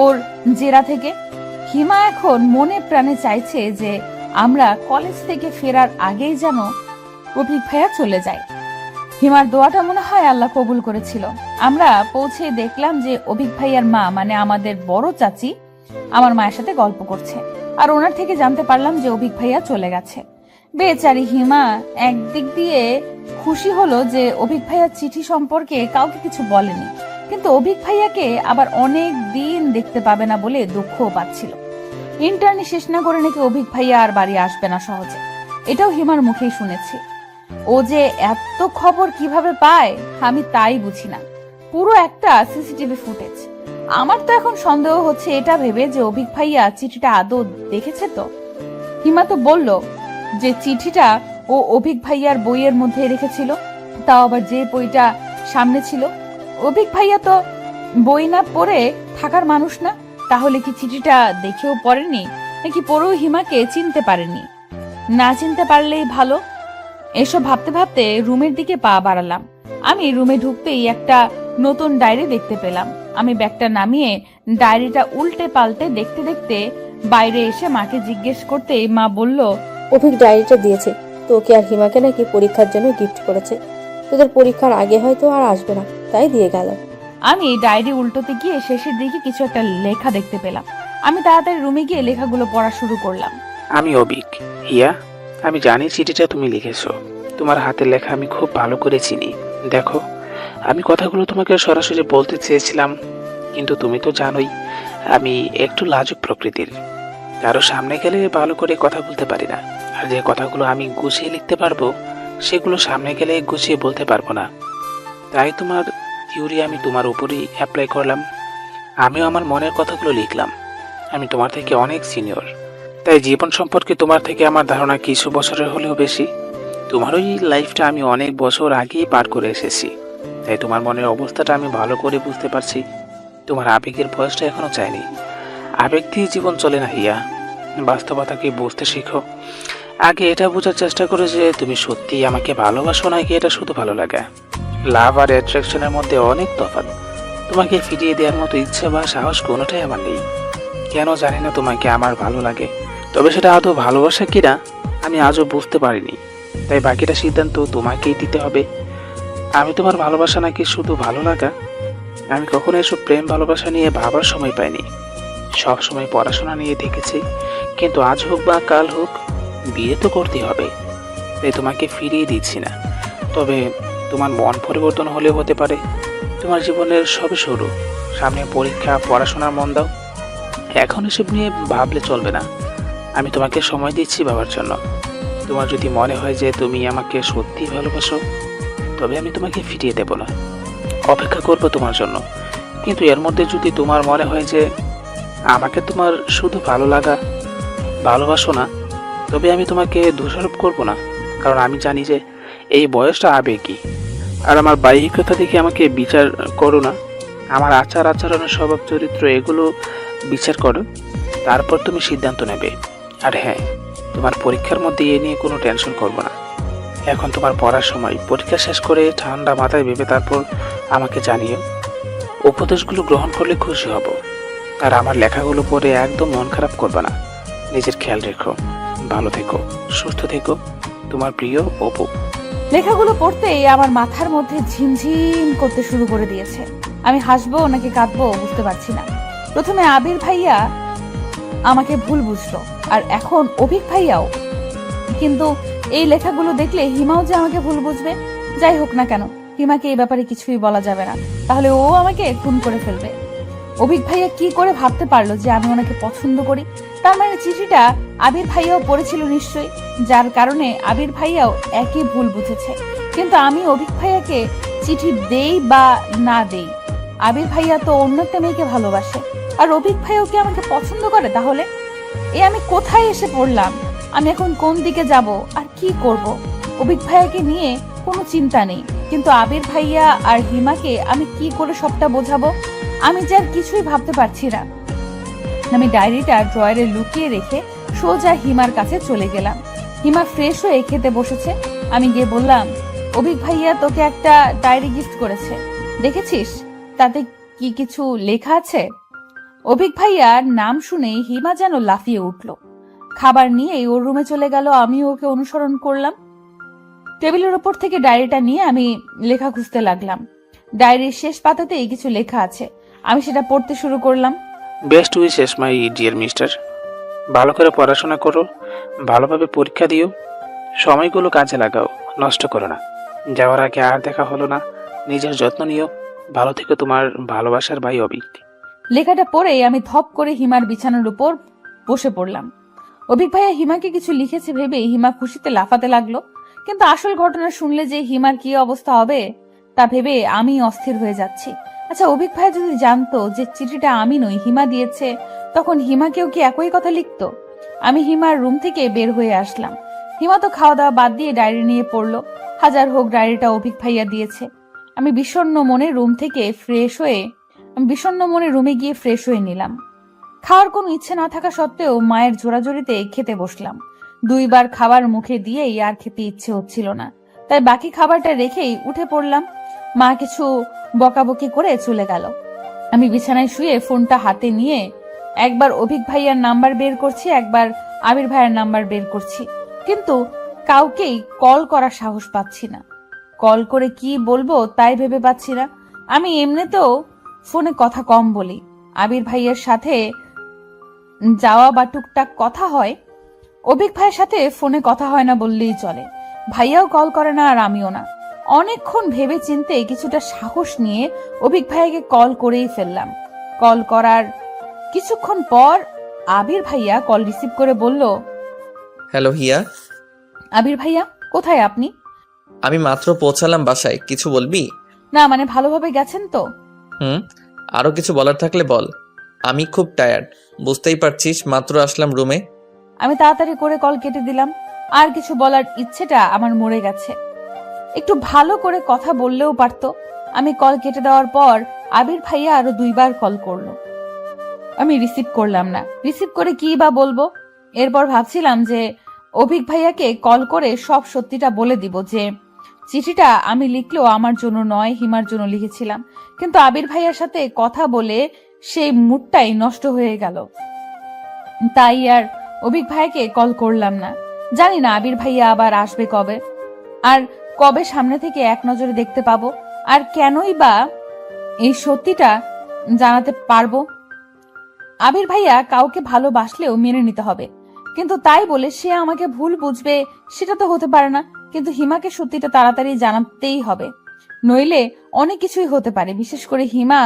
ওর জেরা থেকে। হিমা এখন মনে প্রাণে চাইছে যে আমরা কলেজ থেকে ফেরার আগেই যেন অভিক ভাইয়া চলে যায়। হিমার দোয়াটা মনে হয় আল্লাহ কবুল করেছিল। আমরা পৌঁছে দেখলাম যে অভিক ভাইয়ার মা মানে আমাদের বড় চাচি আমার মায়ের সাথে গল্প করছে, আর ওনার থেকে জানতে পারলাম যে অভিক ভাইয়া চলে গেছে। বেচারি হিমা একদিক দিয়ে খুশি হলো যে অভিক ভাইয়ার চিঠি সম্পর্কে কাউকে কিছু বলেনি, কিন্তু অভিক ভাইয়াকে আবার অনেক দিন দেখতে পাবে না বলে দুঃখও পাচ্ছিল। ইন্টার্নি শেষ না করে নাকি অভিক ভাইয়া আর বাড়ি আসবে না সহজে, এটাও হিমার মুখেই শুনেছি। ও যে এত খবর কিভাবে পায় আমি তাই বুঝি না। পুরো একটা সিসিটিভি ফুটেজ। আমার তো এখন সন্দেহ হচ্ছে এটা ভেবে যে অভিক ভাইয়া চিঠিটা আদৌ দেখেছে। তো হিমা তো বলল যে চিঠিটা ও অভিক ভাইয়ার বইয়ের মধ্যে রেখেছিল, তাও আবার যে বইটা সামনে ছিল। অভিক ভাইয়া তো বই না পড়ে থাকার মানুষ না, তাহলে কি চিঠিটা দেখেও পড়েনি নাকি পড়েও হিমাকে চিনতে পারেনি? না চিনতে পারলেই ভালো। এসব ভাবতে ভাবতে রুমের দিকে পা বাড়ালাম। আমি রুমে ঢুকতেই একটা নতুন ডায়েরি দেখতে পেলাম। আমি ব্যাগটা নামিয়ে ডায়েরিটা উল্টে পাল্টে দেখতে দেখতে বাইরে এসে মাকে জিজ্ঞেস করতেই মা বলল, অভিক ডায়েরিটা দিয়েছে, তোকে আর হিমাকে নাকি পরীক্ষার জন্য গিফট করেছে। তোদের পরীক্ষার আগে হয়তো আর আসবে না, তাই দিয়ে গেল। আমি ডায়েরি উল্টোতে গিয়ে শেষের দিকে কিছু একটা লেখা দেখতে পেলাম। আমি তাড়াতাড়ি রুমে গিয়ে লেখাগুলো পড়া শুরু করলাম। আমি অবিক। হিয়া, আমি জানি চিঠিটা তুমি লিখেছো। তোমার হাতের লেখা আমি খুব ভালো করে চিনি। দেখো, আমি কথাগুলো তোমাকে সরাসরি বলতে চেয়েছিলাম, কিন্তু তুমি তো জানোই আমি একটু লাজুক প্রকৃতির। কারো সামনে গেলে ভালো করে কথা বলতে পারি না, আর যে কথাগুলো আমি গুছিয়ে লিখতে পারবো সেগুলো সামনে গেলে গুছিয়ে বলতে পারবো না। তাই তোমার থিওরি আমি তোমার উপরেই অ্যাপ্লাই করলাম। আমিও আমার মনের কথাগুলো লিখলাম। আমি তোমার থেকে অনেক সিনিয়র, তাই জীবন সম্পর্কে তোমার থেকে আমার ধারণা কিছু বছরের হলেও বেশি। তোমার ওই লাইফটা আমি অনেক বছর আগেই পার করে এসেছি, তাই তোমার মনের অবস্থাটা আমি ভালো করে বুঝতে পারছি। তোমার আবেগের বয়সটা এখনো চাইনি। আবেগ দিয়ে জীবন চলে না হিয়া, বাস্তবতাকে বুঝতে শেখো। আগে এটা বোঝার চেষ্টা করো যে তুমি সত্যিই আমাকে ভালোবাসো নাকি এটা শুধু ভালো লাগে। লাভ আর অ্যাট্রাকশনের মধ্যে অনেক তফাৎ। তোমাকে ফিরিয়ে দেওয়ার মতো ইচ্ছে বা সাহস কোনোটাই আমার নেই। কেন জানি না তোমাকে আমার ভালো লাগে, তবে সেটা আদৌ ভালোবাসা কিনা আমি আজও বুঝতে পারিনি। তাই বাকিটা সিদ্ধান্ত তোমাকেই দিতে হবে। আমি তোমার ভালোবাসা নাকি শুধু ভালো লাগা। আমি কখনো এসব প্রেম ভালোবাসা নিয়ে ভাবার সময় পাইনি। সব সময় পড়াশোনা নিয়ে দেখেছি, কিন্তু আজ হোক বা কাল হোক বিয়ে তো করতেই হবে। তাই তোমাকে ফিরিয়ে দিচ্ছি না, তবে তোমার মন পরিবর্তন হলেও হতে পারে। তোমার জীবনের সবে শুরু, সামনে পরীক্ষা, পড়াশোনার মন দাও। এখন এসব নিয়ে ভাবলে চলবে না। আমি তোমাকে সময় দিচ্ছি ভাবার জন্য। তোমার যদি মনে হয় যে তুমি আমাকে সত্যি ভালোবাসো, তবে আমি তোমাকে ফিরিয়ে দেব না, অপেক্ষা করবো তোমার জন্য। কিন্তু এর মধ্যে যদি তোমার মনে হয় যে আমাকে তোমার শুধু ভালো লাগা, ভালোবাসো না, তবে আমি তোমাকে দোষারোপ করব না, কারণ আমি জানি যে এই বয়সটা আবেগী। আর আমার বাহ্যিকতা দেখে আমাকে বিচার করো না। আমার আচার আচরণের স্বভাব চরিত্র এগুলো বিচার করো, তারপর তুমি সিদ্ধান্ত নেবে। আর হ্যাঁ, তোমার পরীক্ষার মধ্যে এ নিয়ে কোনো টেনশন করবো না। এখন তোমার পড়ার সময়। পরীক্ষা শেষ করে ঠান্ডা মাথায় ভেবে তারপর আমাকে জানিও। উপদেশগুলো গ্রহণ করলে খুশি হব। আর আমার লেখাগুলো পড়ে একদম মন খারাপ করবে না। নিজের খেয়াল রেখো, ভালো থেকো, সুস্থ থেকো। তোমার প্রিয় অপু। লেখাগুলো পড়তেই আমার মাথার মধ্যে ঝিমঝিম করতে শুরু করে দিয়েছে। আমি হাসবো নাকি কাঁদবো বুঝতে পারছি না। প্রথমে আবির ভাইয়া আমাকে ভুল বুঝলো, আর এখন অভিক ভাইয়াও। কিন্তু এই লেখাগুলো দেখলে হিমাও যে আমাকে ভুল বুঝবে। যাই হোক না কেন, হিমাকে এই ব্যাপারে কিছুই বলা যাবে না, তাহলে ও আমাকে খুন করে ফেলবে। অভিক ভাইয়া কি করে ভাবতে পারলো যে আমি ওনাকে পছন্দ করি? তার মানে চিঠিটা আবির ভাইয়াও পড়েছিল নিশ্চয়ই, যার কারণে আবির ভাইয়াও একই ভুল বুঝেছে। কিন্তু আমি অভিক ভাইয়াকে চিঠি দেই বা না দেই, আবির ভাইয়া তো অন্য একটা মেয়েকে ভালোবাসে, আর অভিক ভাইয়াও কি আমাকে পছন্দ করে? তাহলে আমি কোথায় এসে পড়লাম? আমি এখন কোন দিকে যাব আর কি করব? অভিক ভাইয়াকে নিয়ে কোনো চিন্তা নেই, কিন্তু আবির ভাইয়া আর হিমাকে আমি কি করে সবটা বোঝাবো? আমি যে আর কিছুই ভাবতে পারছি না। আমি ডায়েরিটা ড্রয়ারে লুকিয়ে রেখে সোজা হিমার কাছে চলে গেলাম। হিমা ফ্রেশ হয়ে খেতে বসেছে। আমি গিয়ে বললাম, অভিক ভাইয়া তোকে একটা ডায়েরি গিফট করেছে, দেখেছিস তাতে কি কিছু লেখা আছে? অভিক ভাইয়ার নাম শুনেই হিমা যেন লাফিয়ে উঠল। খাবার নিয়েই ওর রুমে চলে গেল। আমি ওকে অনুসরণ করলাম। টেবিলের ওপর থেকে ডায়েরিটা নিয়ে আমি লেখা খুঁজতে লাগলাম। ডায়েরির শেষ পাতাতেই কিছু লেখা আছে। আমি সেটা পড়তে শুরু করলাম। Best wishes my dear mister. ভালো করে পড়াশোনা করো, ভালোভাবে পরীক্ষা দিও, সময়গুলো কাজে লাগাও, নষ্ট করো না। যাওয়ার আগে আর দেখা হলো না। নিজের যত্ন নিও। ভালো থেকো, তোমার ভালোবাসার ভাই অভিক। লেখাটা পড়েই আমি ধপ করে হিমার বিছানার উপর বসে পড়লাম। অভিক ভাইয়া হিমাকে কিছু লিখেছে ভেবে হিমা খুশিতে লাফাতে লাগলো, কিন্তু আসল ঘটনা শুনলে যে হিমার কি অবস্থা হবে তা ভেবে আমি অস্থির হয়ে যাচ্ছি। আচ্ছা, অভিক ভাইয়া যদি জানতো যে চিঠিটা আমি নই হিমা দিয়েছে, তখন হিমাকেও কি একই কথা লিখতো? আমি হিমার রুম থেকে বের হয়ে আসলাম। হিমা তো খাওয়া দাওয়া বাদ দিয়ে ডায়েরি নিয়ে পড়লো। হাজার হোক, ডায়েরিটা অভিক ভাইয়া দিয়েছে। আমি বিষণ্ণ মনে রুমে গিয়ে ফ্রেশ হয়ে নিলাম। খাওয়ার কোনো ইচ্ছে না থাকা সত্ত্বেও মায়ের জোরাজোরিতে খেতে বসলাম। 2 বার খাবার মুখে দিয়েই আর খেতে ইচ্ছে হচ্ছিল না, তাই বাকি খাবারটা রেখেই উঠে পড়লাম। মা কিছু বকাবকি করে চলে গেল। আমি বিছানায় শুয়ে ফোনটা হাতে নিয়ে একবার অভিক ভাইয়ার নাম্বার বের করছি, একবার আবির ভাইয়ার নাম্বার বের করছি, কিন্তু কাউকেই কল করার সাহস পাচ্ছি না। কল করে কি বলবো তাই ভেবে পাচ্ছি না। আমি এমনিতেও ফোনে কথা কম বলি। আবির ভাইয়ের সাথে যাওয়া বা টুকটাক কথা হয়, অভিক ভাইয়ের সাথে ফোনে কথা হয় না বললেই চলে। ভাইয়াও কল করে না আর আমিও না। অনেকক্ষণ ভেবে চিন্তে কিছুটা সাহস নিয়ে অভিক ভাইয়াকে কল করেই ফেললাম। কল করার কিছুক্ষণ পর আবির ভাইয়া কল রিসিভ করে বলল, হ্যালো হিয়া, আবির ভাইয়া কোথায় আপনি? আমি মাত্র পৌঁছালাম বাসায়, কিছু বলবি? না মানে ভালোভাবে গেছেন তো? হুম, আরো কিছু বলার থাকলে বল। আমি খুব টায়ার্ড, বুঝতেই পারছিস, মাত্র আসলাম রুমে। আমি তাড়াতাড়ি করে কল কেটে দিলাম। আর কিছু বলার ইচ্ছেটা আমার মরে গেছে। একটু ভালো করে কথা বললেও পারতো। আমি কল কেটে দেওয়ার পর আবির ভাইয়া আরো 2 বার কল করলো। আমি রিসিভ করলাম না। রিসিভ করে কি বা বলবো? এরপর ভাবছিলাম যে অভিক ভাইয়াকে কল করে সব সত্যিটা বলে দিব, যে চিঠিটা আমি লিখলেও আমার জন্য নয়, হিমার জন্য লিখেছিলাম। কিন্তু আবির ভাইয়ার সাথে কথা বলে সেই মুডটাই নষ্ট হয়ে গেল। তাই আর অভিক ভাইয়াকে কল করলাম না। জানি না আবির ভাইয়া আবার আসবে কবে, আর কবে সামনে থেকে এক নজরে দেখতে পাবো, আর কেনই বা এই সত্যিটা জানাতে পারবো। আবির ভাইয়া কাউকে ভালোবাসলেও মেনে নিতে হবে, কিন্তু তাই বলে সে আমাকে ভুল বুঝবে সেটা তো হতে পারে না। কিন্তু হিমাকে সত্যিটা তাড়াতাড়ি জানাতেই হবে, নইলে অনেক কিছুই হতে পারে। বিশেষ করে হিমা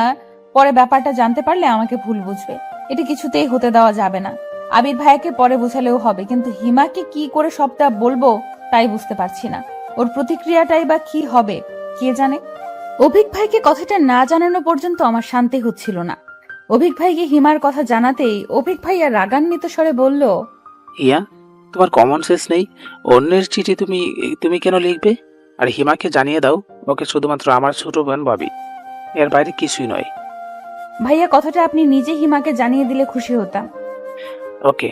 পরে ব্যাপারটা জানতে পারলে আমাকে ভুল বুঝবে। এটা কিছুতেই হতে দেওয়া যাবে না। আবির ভাইয়াকে পরে বোঝালেও হবে, কিন্তু হিমাকে কি করে সবটা বলবো তাই বুঝতে পারছি না। ওর প্রতিক্রিয়াটাই বা কি হবে কে জানে। অভিক ভাইকে কথাটা না জানানো পর্যন্ত আমার শান্তি হচ্ছিল না। অভিক ভাইকে হিমার কথা জানাতেই অভিক ভাইয়া রাগান্বিত স্বরে বলল, হিয়া, তোমার কমন সেন্স নেই? অন্যের চিঠি তুমি তুমি কেন লিখবে? আর হিমাকে জানিয়ে দাও, ওকে শুধুমাত্র আমার ছোট বোন ভাবি, এর বাইরে কিছুই নয়। ভাইয়া কথাটা আপনি নিজে হিমাকে জানিয়ে দিলে খুশি হতাম। ওকে,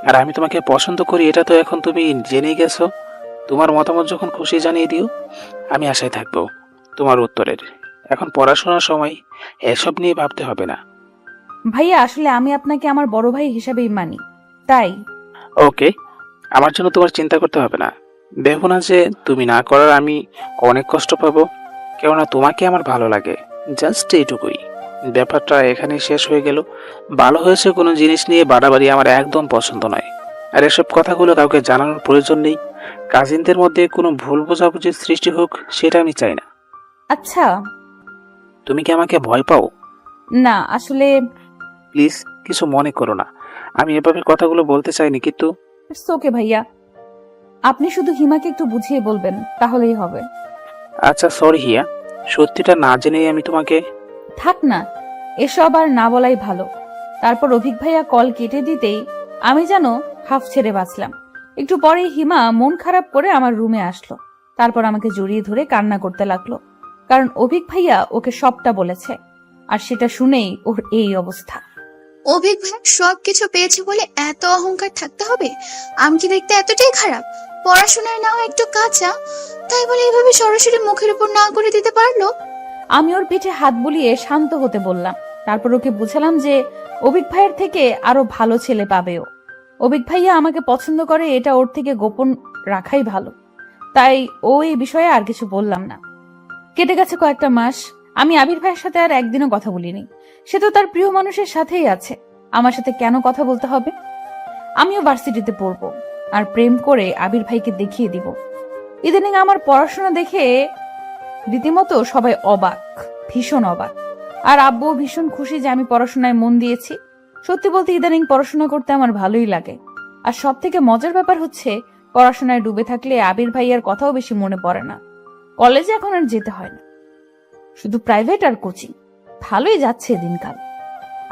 আর আমি তোমাকে পছন্দ করি এটা তো এখন তুমি জেনে গেছো। তোমার মতামত যখন খুশি জানিয়ে দিও, আমি আশায় থাকবো তোমার উত্তরের। এখন পড়াশোনার সময়, এসব নিয়ে ভাবতে হবে না। ভাইয়া আসলে আমি আপনাকে আমার বড় ভাই হিসাবেই মানি, তাই। ওকে, আমার জন্য তোমার চিন্তা করতে হবে না। ভেবো না যে তুমি না করার আমি অনেক কষ্ট পাবো, কেননা তোমাকে আমার ভালো লাগে, জাস্ট এইটুকুই। ব্যাপারটা এখানে শেষ হয়ে গেল। ভালো হয়েছে কোনো জিনিস নিয়ে বাড়াবাড়ি আমার একদম পছন্দ নয়। আর এসব কথাগুলো কাউকে জানানোর প্রয়োজন নেই। কাজিনদের মধ্যে কোনো ভুল বোঝাবুঝির সৃষ্টি হোক, সেটা আমি চাই না। আচ্ছা। তুমি কি আমাকে ভয় পাও? না আসলে প্লিজ কিছু মনে করো না, আমি এভাবে কথাগুলো বলতে চাইনি, কিন্তু ইটস ওকে ভাইয়া, আপনি শুধু হিমাকে একটু বুঝিয়ে বলবেন তাহলেই হবে। আচ্ছা সরি হিয়া, সত্যিটা না জেনেই আমি তোমাকে। থাক না, এসব আর না বলাই ভালো। তারপর অভিক ভাইয়া কল কেটে দিতেই আমি যেন হাফ ছেড়ে বাঁচলাম। একটু পরেই হিমা মন খারাপ করে আমার রুমে আসলো। তারপর আমাকে জড়িয়ে ধরে কান্না করতে লাগলো, কারণ অভিক ভাইয়া ওকে সবটা বলেছে, আর সেটা শুনেই ওর এই অবস্থা। অভিক ভাই সবকিছু পেয়েছে বলে এত অহংকার থাকতে হবে? আমি কি দেখতে এতটাই খারাপ? পড়াশোনায় নাও একটু কাঁচা, তাই বলে এভাবে সরাসরি মুখের উপর না করে দিতে পারলো? আমি ওর পিঠে হাত বুলিয়ে শান্ত হতে বললাম। তারপর ওকে বুঝালাম যে অভিক ভাইয়ের থেকে আরো ভালো ছেলে পাবে ও। অভিক ভাইয়া আমাকে পছন্দ করে, এটা ওর থেকে গোপন রাখাই ভালো। তাই ও এই বিষয়ে আর কিছু বললাম না। কেটে গেছে কয়েকটা মাস। আমি আবির ভাইয়ের সাথে আর একদিনও কথা বলিনি। সে তো তার প্রিয় মানুষের সাথেই আছে, আমার সাথে কেন কথা বলতে হবে? আমিও ভার্সিটিতে পড়বো, আর প্রেম করে আবির ভাইকে দেখিয়ে দিব। ইদানিং আমার পড়াশোনা দেখে রীতিমতো সবাই অবাক, ভীষণ অবাক। আর আব্বুও ভীষণ খুশি যে আমি পড়াশোনায় মন দিয়েছি। সত্যি বলতে ইদানিং পড়াশোনা করতে আমার ভালোই লাগে। আর সব থেকে মজার ব্যাপার হচ্ছে, পড়াশোনায় ডুবে থাকলে আবির ভাইয়ার কথাও বেশি মনে পড়ে না। কলেজে এখন আর যেতে হয় না, শুধু প্রাইভেট আর কোচিং। ভালোই যাচ্ছে দিনকাল।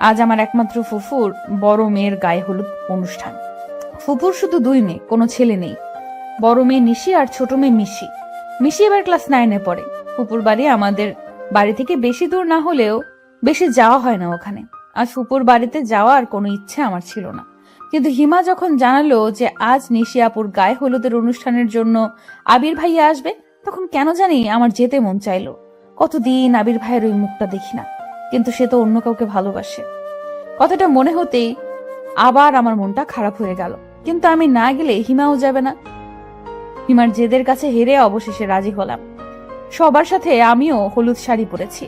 আজ আমার একমাত্র ফুফুর বড় মেয়ের গায়ে হলুদ অনুষ্ঠান। ফুফুর শুধু 2 মেয়ে, কোনো ছেলে নেই। বড় মেয়ে নিশি আর ছোট মেয়ে মিশি। মিশি এবার ক্লাস 9-এ পড়ে। ফুপুর বাড়ি আমাদের বাড়ি থেকে বেশি দূর না হলেও বেশি যাওয়া হয় না ওখানে। আর ফুপুর বাড়িতে যাওয়ার কোনো ইচ্ছে আমার ছিল না, কিন্তু হিমা যখন জানালো যে আজ নিশি আপুর গায়ে হলুদের অনুষ্ঠানের জন্য আবির ভাইয়া আসবে, তখন কেন জানি আমার যেতে মন চাইলো। কতদিন আবির ভাইয়ের ওই মুখটা দেখি না, কিন্তু সে তো অন্য কাউকে ভালোবাসে। কথাটা মনে হতেই আবার আমার মনটা খারাপ হয়ে গেল। কিন্তু আমি না গেলে হিমাও যাবে না। হিমার জেদের কাছে হেরে অবশেষে রাজি হলাম। সবার সাথে আমিও হলুদ শাড়ি পরেছি,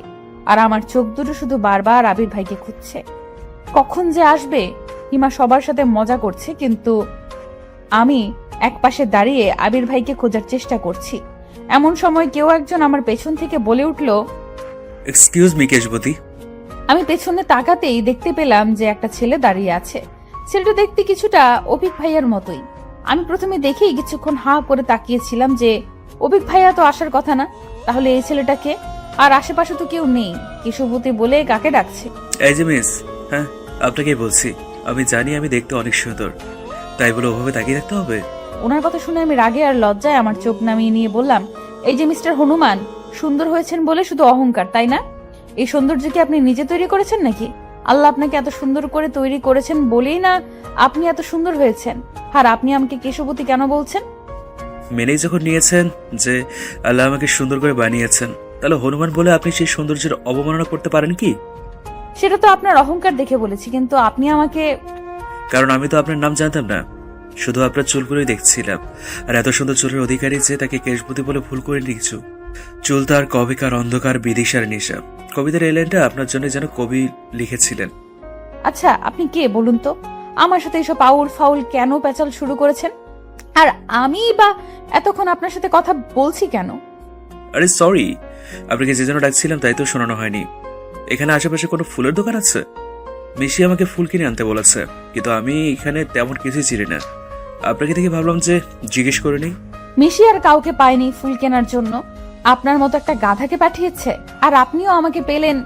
আর আমার চোখ দুটো শুধু বারবার আবির ভাইকে খুঁজছে। কখন যে আসবে। হিমা সবার সাথে মজা করছে, কিন্তু আমি একপাশে দাঁড়িয়ে আবির ভাইকে খোঁজার চেষ্টা করছি। এমন সময় কেউ একজন আমার পেছন থেকে বলে উঠল, এক্সকিউজ মি কেশবতী। আমি পেছনে তাকাতেই দেখতে পেলাম যে একটা ছেলে দাঁড়িয়ে আছে। ছেলেটা দেখতে কিছুটা অভিক ভাইয়ার মতোই। আমি প্রথমে দেখেই কিছুক্ষণ হাঁ করে তাকিয়েছিলাম যে অভিক ভাইয়া তো আসার কথা না, তাহলে এই ছেলেটাকে? আর আশেপাশে তো কেউ নেই। কেশবতী বলে কাকে ডাকছে? এই যে মিস, হ্যাঁ আপনাকেই বলছি। আমি জানি আমি দেখতে অনেক সুন্দর, তাই বলে ওভাবে তাকিয়ে রাখতে হবে? ওনার কথা শুনে আমি রাগে আর লজ্জায় আমার চোখ নামিয়ে নিয়ে বললাম, এই যে মিস্টার হনুমান, সুন্দর হয়েছেন বলে শুধু অহংকার, তাই না? এই সৌন্দর্য কি আপনি নিজে তৈরি করেছেন নাকি? আল্লাহ আপনাকে এত সুন্দর করে তৈরি করেছেন বলেই না আপনি এত সুন্দর হয়েছেন। আর আপনি আমাকে কেশবতী কেন বলছেন? মেনেই যখন নিয়েছেন যে আল্লাহ আমাকে সুন্দর করে বানিয়েছেন, তাহলে হনুমান বলে আপনি সেই সৌন্দর্যের অবমাননা করতে পারেন কি? সেটা তো আপনার অহংকার দেখে বলেছি, কিন্তু আপনি আমাকে... কারণ আমি তো আপনার নাম জানতাম না, শুধু আপনার চুলগুলোই দেখছিলাম। আর এত সুন্দর চুলের অধিকারী যে তাকে কেশবতী বলে ভুল করে নিয়েছো। চুল তার কবিকার অন্ধকার বিদিশার নেশা। কবিতার এই লাইনটা আপনার জন্য যেন কবি লিখেছিলেন। আচ্ছা, আপনি কে বলুন তো? আমার সাথে এসব আউল ফাউল কেন পেঁচাল শুরু করেছেন? আর আমি বা এতক্ষণ আপনার সাথে কথা বলছি কেন? আরে সরি, আপনাকে যে জন্য ডাকছিলাম তাই তো শোনানো হয়নি। এখানে আশেপাশে কোনো ফুলের দোকান আছে? মিশি আমাকে ফুল কিনে আনতে বলেছে, কিন্তু আমি এখানে তেমন কিছুই চিনি না। আপনাকে দেখে ভাবলাম যে জিজ্ঞেস করে নিই। মিশি আর কাউকে পায়নি ফুল কেনার জন্য। আপনার মতো একটা গাধাকে পাঠিয়েছে। আর আপনিও আমাকে পেলেন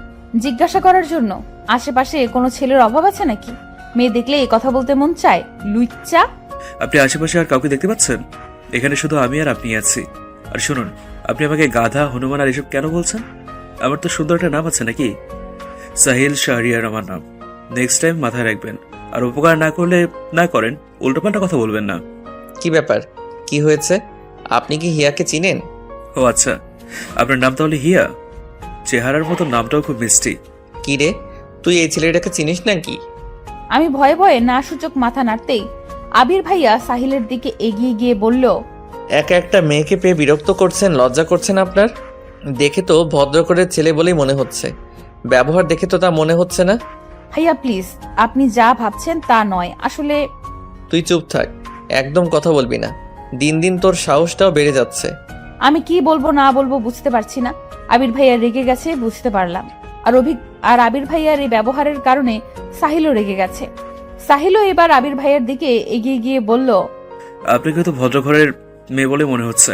জিজ্ঞাসা করার জন্য। আশেপাশে কোনো ছেলের অভাব আছে নাকি? মেয়ে দেখলে এই কথা বলতে মন চায়, লুচ্চা। আপনি আশেপাশে আর কাউকে দেখতে পাচ্ছেন? এখানে শুধু আমি আর আপনি আছি। আর শুনুন, আপনি আমাকে গাধা, হনুমান আর এসব কেন বলছেন? আমার তো সুন্দর একটা নাম আছে নাকি? সাহিল শাহরিয়ার আমার নাম। নেক্সট টাইম মাথায় রাখবেন। আর উপকার না করলে না করেন, উল্টোপাল্টা কথা বলবেন না। কি ব্যাপার? কি হয়েছে? আপনি কি হিয়াকে চিনেন? ও আচ্ছা, আপনার নাম তাহলে হিয়া? চেহারার মতো নামটাও খুব মিষ্টি। কি রে, তুই এই ছেলেটাকে চিনিস নাকি? আমি ভয়ে ভয়ে না সূচক মাথা নাড়তেই আবির ভাইয়া সাহিলের দিকে এগিয়ে গিয়ে বলল, একা একটা মেয়েকে পেয়ে বিরক্ত করছেন, লজ্জা করছেন আপনার? দেখে তো ভদ্র করে ছেলে বলেই মনে হচ্ছে, ব্যবহার দেখে তো তা মনে হচ্ছে না। ভাইয়া প্লিজ, আপনি যা ভাবছেন তা নয় আসলে। তুই চুপ থাক, একদম কথা বলবি না। দিন দিন তোর সাহসটাও বেড়ে যাচ্ছে। আমি কি বলবো না বলবো বুঝতে পারছি না। আবির ভাইয়া রেগে গেছে বুঝতে পারলাম। আর আবির ভাইয়ার এই ব্যবহারের কারণে সাহিলও রেগে গেছে। সাহিলও এবার আবির ভাইয়ার দিকে এগিয়ে গিয়ে বলল, আপনাকে তো ভদ্র ঘরের মেয়ে বলে মনে হচ্ছে।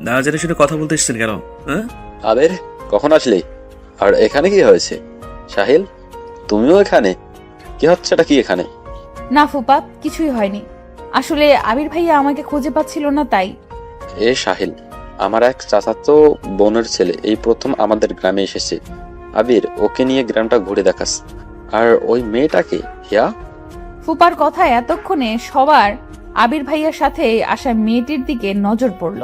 না জেনে শুনে কথা বলতে এসছেন কেন? হ্যাঁ, আবির, কখন আসলি? আর এখানে কি হয়েছে? সাহিল, তুমিও এখানে? কি হচ্ছে এটা? কি এখানে? না ফুপা, কিছুই হয়নি। আসলে আবির ভাইয়া আমাকে খুঁজে পাচ্ছিল না, তাই। এ সাহিল, আমার এক চাচাতো বোনের ছেলে এই প্রথম আমাদের গ্রামে এসেছে। আবির, ওকে নিয়ে গ্রামটা ঘুরে দেখাস। আর ওই মেয়েটাকে, হিয়া? ফুপার কথায় এতক্ষণে সবার আবির ভাইয়ার সাথে আসা মেয়েটির দিকে নজর পড়ল।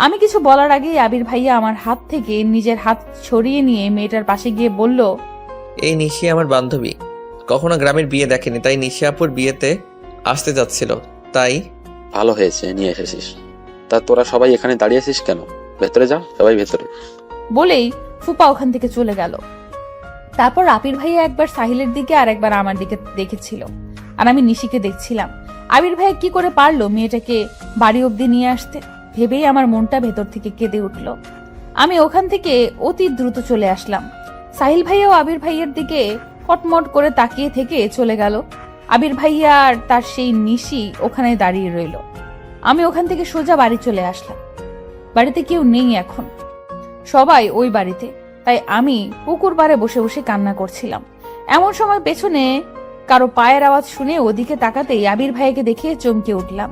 আমি কিছু বলার আগেই আবির ভাইয়া আমার হাত থেকে নিজের হাত ছড়িয়ে নিয়ে মেয়েটার পাশে গিয়ে বলল, এই নিশি আমার বান্ধবী, কখনো গ্রামের বিয়ে দেখেনি, তাই নিশি আপুর বিয়েতে আসতে যাচ্ছিল, তাই। ভালো হয়েছে নিয়ে এসেছিস। তা তোরা সবাই এখানে দাঁড়িয়ে আছিস কেন? ভেতরে যা, সবাই ভেতরে। বলেই ফুপা ওখান থেকে চলে গেল। তারপর আবির ভাইয়া একবার সাহিলের দিকে আর একবার আমার দিকে দেখেছিল, আর আমি নিশিকে দেখছিলাম। আবির ভাইয়া কি করে পারলো মেয়েটাকে বাড়ি অব্দি নিয়ে আসতে, ভেবেই আমার মনটা ভেতর থেকে কেঁদে উঠল। আমি ওখান থেকে অতি দ্রুত চলে আসলাম। সাহিল ভাইয়াও আবির ভাইয়ের দিকে কটমট করে তাকিয়ে থেকে চলে গেল। আবির ভাইয়া আর তার সেই নিশি ওখানে দাঁড়িয়ে রইল। আমি ওখান থেকে সোজা বাড়ি চলে আসলাম। বাড়িতে কেউ নেই এখন, সবাই ওই বাড়িতে। তাই আমি পুকুর পাড়ে বসে বসে কান্না করছিলাম। এমন সময় পেছনে কারো পায়ের আওয়াজ শুনে ওদিকে তাকাতেই আবির ভাইয়াকে দেখে চমকে উঠলাম।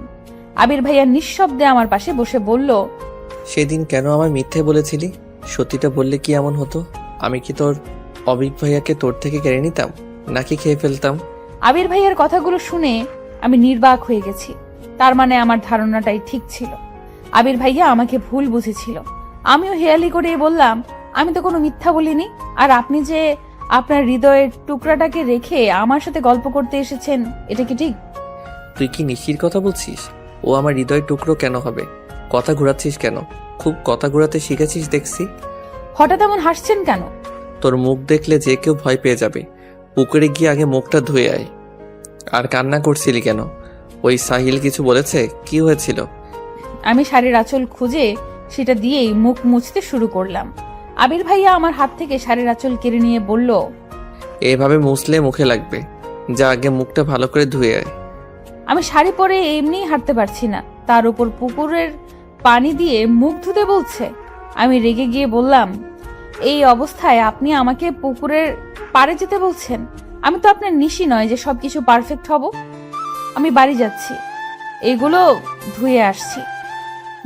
আবির ভাইয়া নিঃশব্দে আমার পাশে বসে বলল, সেদিন কেন আমায় মিথ্যে বলেছিলি? সত্যিটা বললে কি এমন হতো? আমি কি তোর অবিক ভাইয়াকে তোর থেকে কেড়ে নিতাম, নাকি খেয়ে ফেলতাম? আবির ভাইয়ার কথাগুলো শুনে আমি নির্বাক হয়ে গেছি। তার মানে আমার ধারণাটাই ঠিক ছিল। আবির ভাইয়া আমাকে ভুল বুঝেছিল। আমিও হেয়ালি করে বললাম, আমি তো কোনো মিথ্যা বলিনি। আর আপনি যে আপনার হৃদয়ের টুকরাটাকে রেখে আমার সাথে গল্প করতে এসেছেন, এটা কি ঠিক? তুই কি নিশির কথা বলছিস? ও আমার হৃদয় টুকরো কেন হবে? কথা ঘোরাচ্ছিস কেন? খুব কথা ঘোরাতে শিখেছিস দেখছি। হঠাৎ এমন হাসছেন কেন? তোর মুখ দেখলে যে কেউ ভয় পেয়ে যাবে। পুকুরে গিয়ে আগে মুখটা ধুয়ে আয়। আর কান্না করছিলি কেন? ওই সাহিল কিছু বলেছে? কি হয়েছিল? আমি শাড়ির আঁচল খুঁজে সেটা দিয়েই মুখ মুছতে শুরু করলাম। আবির ভাইয়া আমার হাত থেকে শাড়ির আঁচল কেড়ে নিয়ে বলল, এভাবে মুছলে মুখে লাগবে। যা আগে মুখটা ভালো করে ধুয়ে আয়। আমি শাড়ি পরে এমনিই হাঁটতে পারছি না, তার উপর পুকুরের পানি দিয়ে মুখ ধুতে বলছে। আমি রেগে গিয়ে বললাম, এই অবস্থায় আপনি আমাকে পুকুরের পাড়ে যেতে বলছেন? আমি তো আপনার নিশি নয় যে সবকিছু পারফেক্ট হব। আমি বাড়ি যাচ্ছি, এগুলো ধুয়ে আসছি।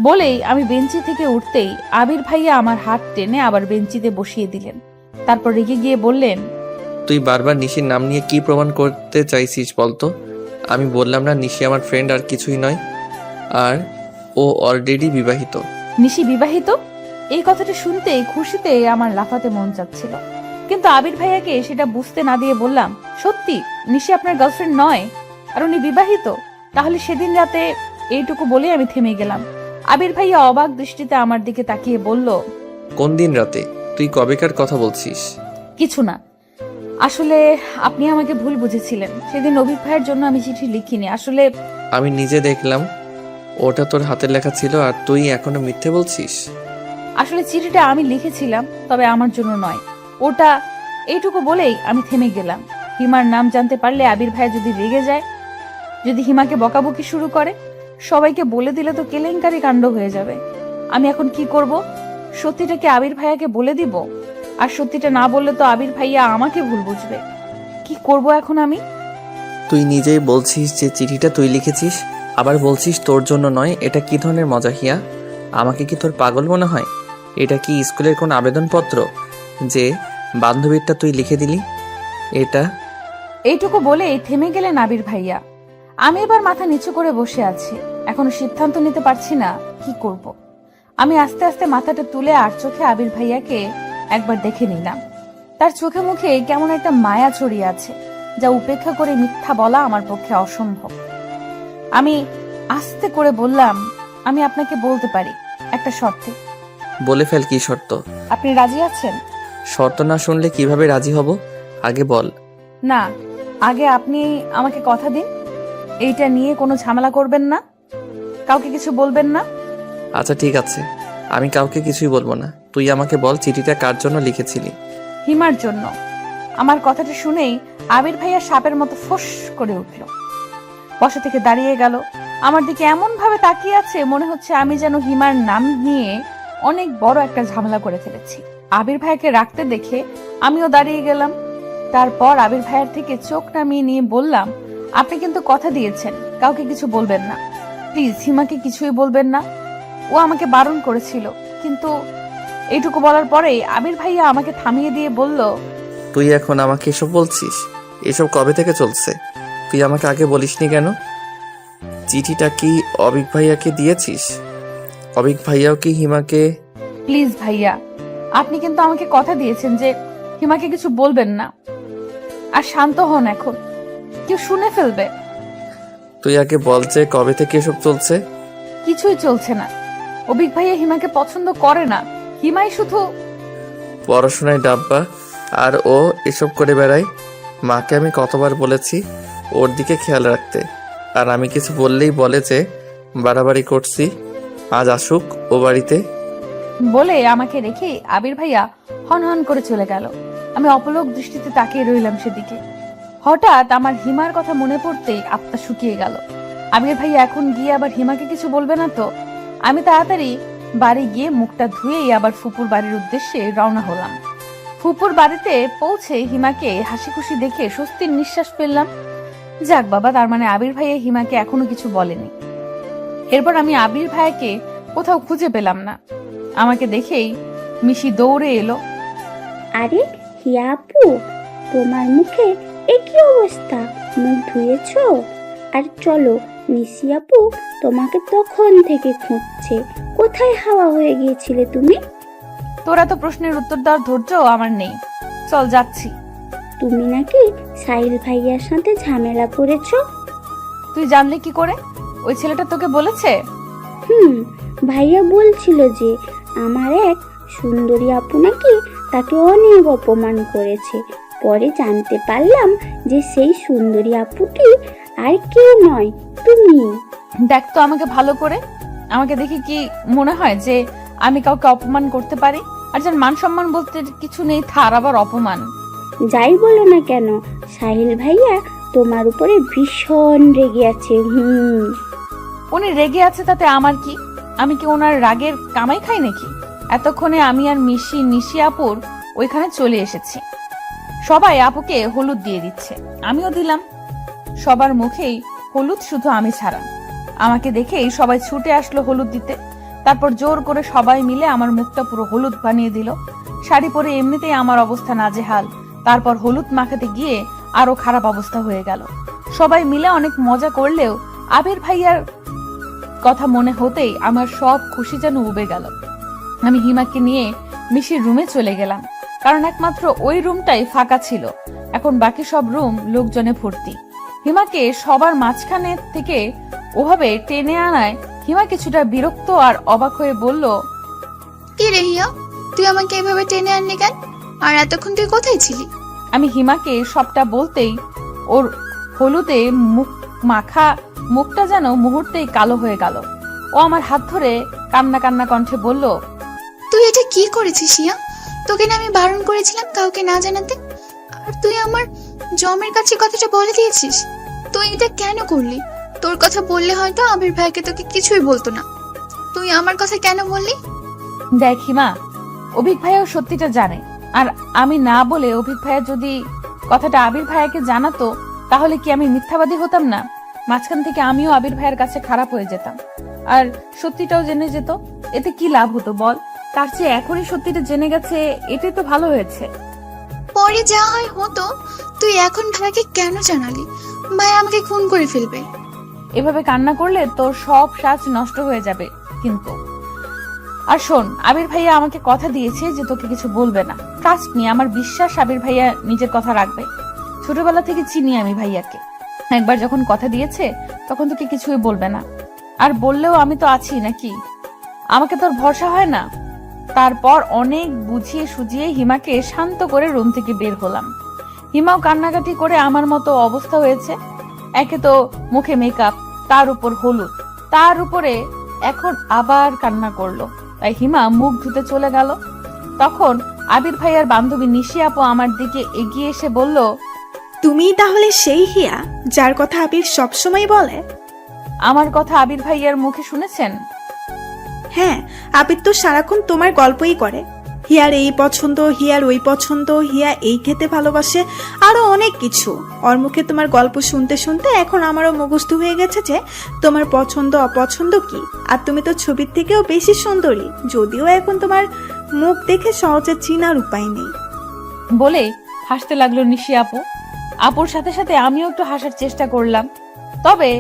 বলেই আমি বেঞ্চি থেকে উঠতেই আবির ভাইয়া আমার হাত টেনে আবার বেঞ্চিতে বসিয়ে দিলেন। তারপর রেগে গিয়ে বললেন, তুই বারবার নিশির নাম নিয়ে কি প্রমাণ করতে চাইছিস বলতো? আমি বললাম না নিশি আমার ফ্রেন্ড আর কিছুই নয়। আর ও অলরেডি বিবাহিত। নিশি বিবাহিত? এই কথাটা শুনতে খুশিতে আমার লাফাতে মন চাচ্ছিল, কিন্তু আবির ভাইয়াকে সেটা বুঝতে না দিয়ে বললাম, সত্যি নিশি আপনার গার্লফ্রেন্ড নয় আর উনি বিবাহিত? তাহলে সেদিন রাতে। এইটুকু বলে আমি থেমে গেলাম। আবির ভাইয়া অবাক দৃষ্টিতে আমার দিকে তাকিয়ে বলল, কোন দিন রাতে? তুই কবেকার কথা বলছিস? কিছু না, আসলে আপনি আমাকে ভুল বুঝেছিলেন। সেদিন অভিক ভাইয়ের জন্য আমি চিঠি লিখিনি। আসলে আমি নিজে দেখলাম ওটা তোর হাতের লেখা ছিল আর তুই এখনো মিথ্যে বলছিস। আসলে চিঠিটা আমি লিখেছিলাম, তবে আমার জন্য নয় ওটা। এইটুকু বলেই আমি থেমে গেলাম। হিমার নাম জানতে পারলে আবির ভাইয়া যদি রেগে যায়, যদি হিমাকে বকাবকি শুরু করে, সবাইকে বলে দিলে তো কেলেঙ্কারি কাণ্ড হয়ে যাবে। আমি এখন কি করব? সত্যিটা কি আবির ভাইয়াকে বলে দিব? আর সত্যিটা না বললে তো আবির ভাইয়া আমাকে ভুল বুঝবে। কি করব এখন আমি? তুই নিজেই বলছিস যে চিঠিটা তুই লিখেছিস, আবার বলছিস তোর জন্য নয়। এটা কি ধরনের মজা হিয়া? আমাকে কি তোর পাগল মনে হয়? এটা কি স্কুলের কোন আবেদনপত্র যে বান্ধবীরটা তুই লিখে দিলি? এটা এইটুকু বলেই থেমে গেলেন আবির ভাইয়া। আমি এবার মাথা নিচু করে বসে আছি, এখনো সিদ্ধান্ত নিতে পারছি না কি করব। আমি আস্তে আস্তে মাথাটা তুলে আর চোখে আবির ভাইয়াকে একবার দেখে নিলাম। তার চোখে মুখে কেমন একটা মায়া ছড়িয়ে আছে, যা উপেক্ষা করে মিথ্যা বলা আমার পক্ষে অসম্ভব। আমি আস্তে করে বললাম, আমি আপনাকে বলতে পারি, একটা শর্তে। বলে ফেল, কি শর্ত? আপনি রাজি আছেন? শর্ত না শুনলে কিভাবে রাজি হব? আগে বল। না, আগে আপনি আমাকে কথা দিন, এইটা নিয়ে কোনো ঝামেলা করবেন না, কাউকে কিছু বলবেন না। আচ্ছা ঠিক আছে, আমি কাউকে কিছুই বলবো না। তুই আমাকে বল চিঠিটা কার জন্য লিখেছিলি? হিমার জন্য। আমার কথাটা শুনেই আবির ভাইয়া সাপের মতো ফোঁস করে উঠল, বসা থেকে দাঁড়িয়ে গেল। আমার দিকে এমন ভাবে তাকিয়ে আছে, মনে হচ্ছে আমি যেন হিমার নাম নিয়ে অনেক বড় একটা ঝামেলা করে ফেলেছি। আবির ভাইয়াকে রাখতে দেখে আমিও দাঁড়িয়ে গেলাম। তারপর আবির ভাইয়ার থেকে চোখ নামিয়ে নিয়ে বললাম, আপনি কিন্তু কথা দিয়েছেন কাউকে কিছু বলবেন না। প্লিজ হিমাকে কিছুই বলবেন না, ও আমাকে বারণ করেছিল। কিন্তু এইটুকু বলার পরেই আবির ভাইয়া আমাকে থামিয়ে দিয়ে বলল, তুই এখন আমাকে এসব বলছিস? এসব কবে থেকে চলছে? তুই আমাকে আগে বলিসনি কেন? চিঠিটা কি অবিক ভাইয়াকে দিয়েছিস? অবিক ভাইয়াও কি হিমাকে? প্লিজ ভাইয়া, আপনি কিন্তু আমাকে কথা দিয়েছেন যে হিমাকে কিছু বলবেন না। আর শান্ত হন, এখন কেউ শুনে ফেলবে। তুই আগে বল যে কবে থেকে এসব চলছে? কিছুই চলছে না। অবিক ভাইয়া হিমাকে পছন্দ করে না, হিমাই শুধু পড়াশোনায় ডাব্বা আর ও এসব করে বেড়ায়। মাকে আমি কতবার বলেছি ওর দিকে খেয়াল রাখতে, আর আমি কিছু বললেই বলে যে বাড়াবাড়ি করছি। আজ আসুক ও বাড়িতে। বলে আমাকে রেখে আবির ভাইয়া হন হন করে চলে গেল। আমি অপলক দৃষ্টিতে তাকিয়ে রইলাম সেদিকে। হঠাৎ আমার হিমার কথা মনে পড়তেই আত্মা শুকিয়ে গেল। আবির ভাইয়া এখন গিয়ে আবার হিমাকে কিছু বলবে না তো? আমি তাড়াতাড়ি বাড়ি গিয়ে মুখটা ধুয়েই আবার ফুপুর বাড়ির উদ্দেশ্যে রওনা হলাম। ফুপুর বাড়িতে পৌঁছে হিমাকে হাসি খুশি দেখে স্বস্তির নিঃশ্বাস ফেললাম। যাক বাবা, তার মানে আবির ভাইয়া হিমাকে এখনো কিছু বলেনি। এরপর আমি আবির ভাইয়াকে কোথাও খুঁজে পেলাম না। আমাকে দেখেই মিশি দৌড়ে এলো। আরে হিয়া আপু, তোমার মুখে একই অবস্থা, মুখ ধুয়েছো? আর চলো, নিশি আপু তোমাকে তখন থেকে খুঁজছে, কোথায় হাওয়া হয়ে গিয়েছিলে তুমি? তোর এত প্রশ্নের উত্তর দেওয়ার ধৈর্য আমার নেই। চল যাচ্ছি। তুমি নাকি সাহিল ভাইয়ার সাথে ঝামেলা করেছো? তুই জানলি কি করে? ওই ছেলেটা তোকে বলেছে? ভাইয়া বলছিল যে আমার এক সুন্দরী আপু নাকি তাকে অনেক অপমান করেছে। পরে জানতে পারলাম যে সেই সুন্দরী আপুটি আর কেউ নয়, তুমি। দেখ তো আমাকে ভালো করে। আমাকে দেখে কি মনে হয় যে আমি কাউকে অপমান করতে পারি? আর যার মান সম্মান বলতে কিছু নেই, তার আবার অপমান। যাই বলো না কেন, সাহিল ভাইয়া তোমার উপরে ভীষণ রেগে আছে। উনি রেগে আছে তাতে আমার কি? আমি কি ওনার রাগের কামাই খাই নাকি? এতক্ষণে আমি আর নিশি আপুর ওইখানে চলে এসেছি। সবাই আপুকে হলুদ দিয়ে দিচ্ছে, আমিও দিলাম। সবার মুখেই হলুদ, শুধু আমি ছাড়া। আমাকে দেখেই সবাই ছুটে আসলো হলুদ দিতে। তারপর জোর করে সবাই মিলে আমার মুখটা পুরো হলুদ বানিয়ে দিল। শাড়ি পরে এমনিতেই আমার অবস্থা নাজেহাল, তারপর হলুদ মাখাতে গিয়ে আরো খারাপ অবস্থা হয়ে গেল। সবাই মিলে অনেক মজা করলেও আবির ভাইয়ার কথা মনে হতেই আমার সব খুশি যেন উবে গেল। আমি হিমাকে নিয়ে মিশির রুমে চলে গেলাম, কারণ একমাত্র ওই রুমটাই ফাঁকা ছিল। এখন বাকি সব রুম লোকজনে ভর্তি। হিমাকে সবার মাঝখানে থেকে ওভাবে টেনে আনায় হিমা কিছুটা বিরক্ত আর অবাক হয়ে বলল, কি রে হিয়া, তুই আমাকে এভাবে টেনে আনলি কেন? আর এতক্ষণ তুই কোথায় ছিলি? আমি হিমাকে সবটা বলতেই ওর হলুদে মুখ মাখা মুখটা যেন মুহূর্তেই কালো হয়ে গেল। ও আমার হাত ধরে কান্না কান্না কণ্ঠে বলল, তুই এটা কি করেছিস হিয়া? তোকে না আমি বারণ করেছিলাম কাউকে না জানাতে, আর তুই আমার জমের কাছে কথাটা বলে দিয়েছিস। তুই এটা কেন করলি? তোর কথা বললে হয়তো আবির ভাইকে তোকে কিছুই বলতো না, তুই আমার কথা কেন বললি? দেখ হিমা, অভিক ভাইয়াও সত্যিটা জানে, আর আমি না বলে অভিক ভাইয়া যদি কথাটা আবির ভাইয়াকে জানাতো তাহলে কি আমি মিথ্যাবাদী হতাম না? মাঝখান থেকে আমিও আবির ভাইয়ের কাছে খারাপ হয়ে যেতাম, আর সত্যিটাও জেনে যেত। এতে কি লাভ হতো বল? তার চেয়ে এখনই সত্যিটা জেনে গেছে, এটাই তো ভালো হয়েছে। পরে যা হয় হতো, তুই এখন ভাইয়াকে কেন জানালি? ভাই আমাকে খুন করে ফেলবে। এভাবে কান্না করলে তোর সব সাজ নষ্ট হয়ে যাবে কিন্তু। আর শোন, আবির ভাইয়া আমাকে কথা দিয়েছে যে তোকে কিছু বলবে না। ট্রাস্ট নি, আমার বিশ্বাস আবির ভাইয়া নিজের কথা রাখবে। ছোটবেলা থেকে চিনি আমি ভাইয়াকে, একবার যখন কথা দিয়েছে তখন তোকে কিছুই বলবে না। আর বললেও আমি তো আছি নাকি? আমাকে তোর ভরসা হয় না? তারপর অনেক বুঝিয়ে সুজিয়ে হিমাকে শান্ত করে রুম থেকে বের হলাম। হিমাও কান্নাকাটি করে আমার মতো অবস্থা হয়েছে। একে তো মুখে মেকআপ, তার উপর হলুদ, তার উপরে এখন আবার কান্না করলো। তাই হিমা মুখ ধুতে চলে গেল। তখন আবির ভাইয়ার বান্ধবী নিশি আপু আমার দিকে এগিয়ে এসে বলল, তুমি তাহলে সেই হিয়া যার কথা আবির সবসময় বলে? আমার কথা আবির ভাইয়ার মুখে শুনেছেন? হ্যাঁ, আবির তো সারাক্ষণ তোমার গল্পই করে। হিয়ার এই পছন্দ, হিয়ার ওই পছন্দ, হিয়া এই খেতে ভালোবাসে, আরো অনেক কিছু। ওর মুখে তোমার গল্প শুনতে শুনতে এখন আমারও মুখস্থ হয়ে গেছে যে তোমার পছন্দ অপছন্দ কি। আর তুমি তো ছবির থেকেও বেশি সুন্দরী, যদিও এখন তোমার মুখ দেখে সহজে চিনার উপায় নেই। বলে হাসতে লাগলো নিশি আপু। আপুর সাথে সাথে আমিও একটু হাসার চেষ্টা করলাম। তবে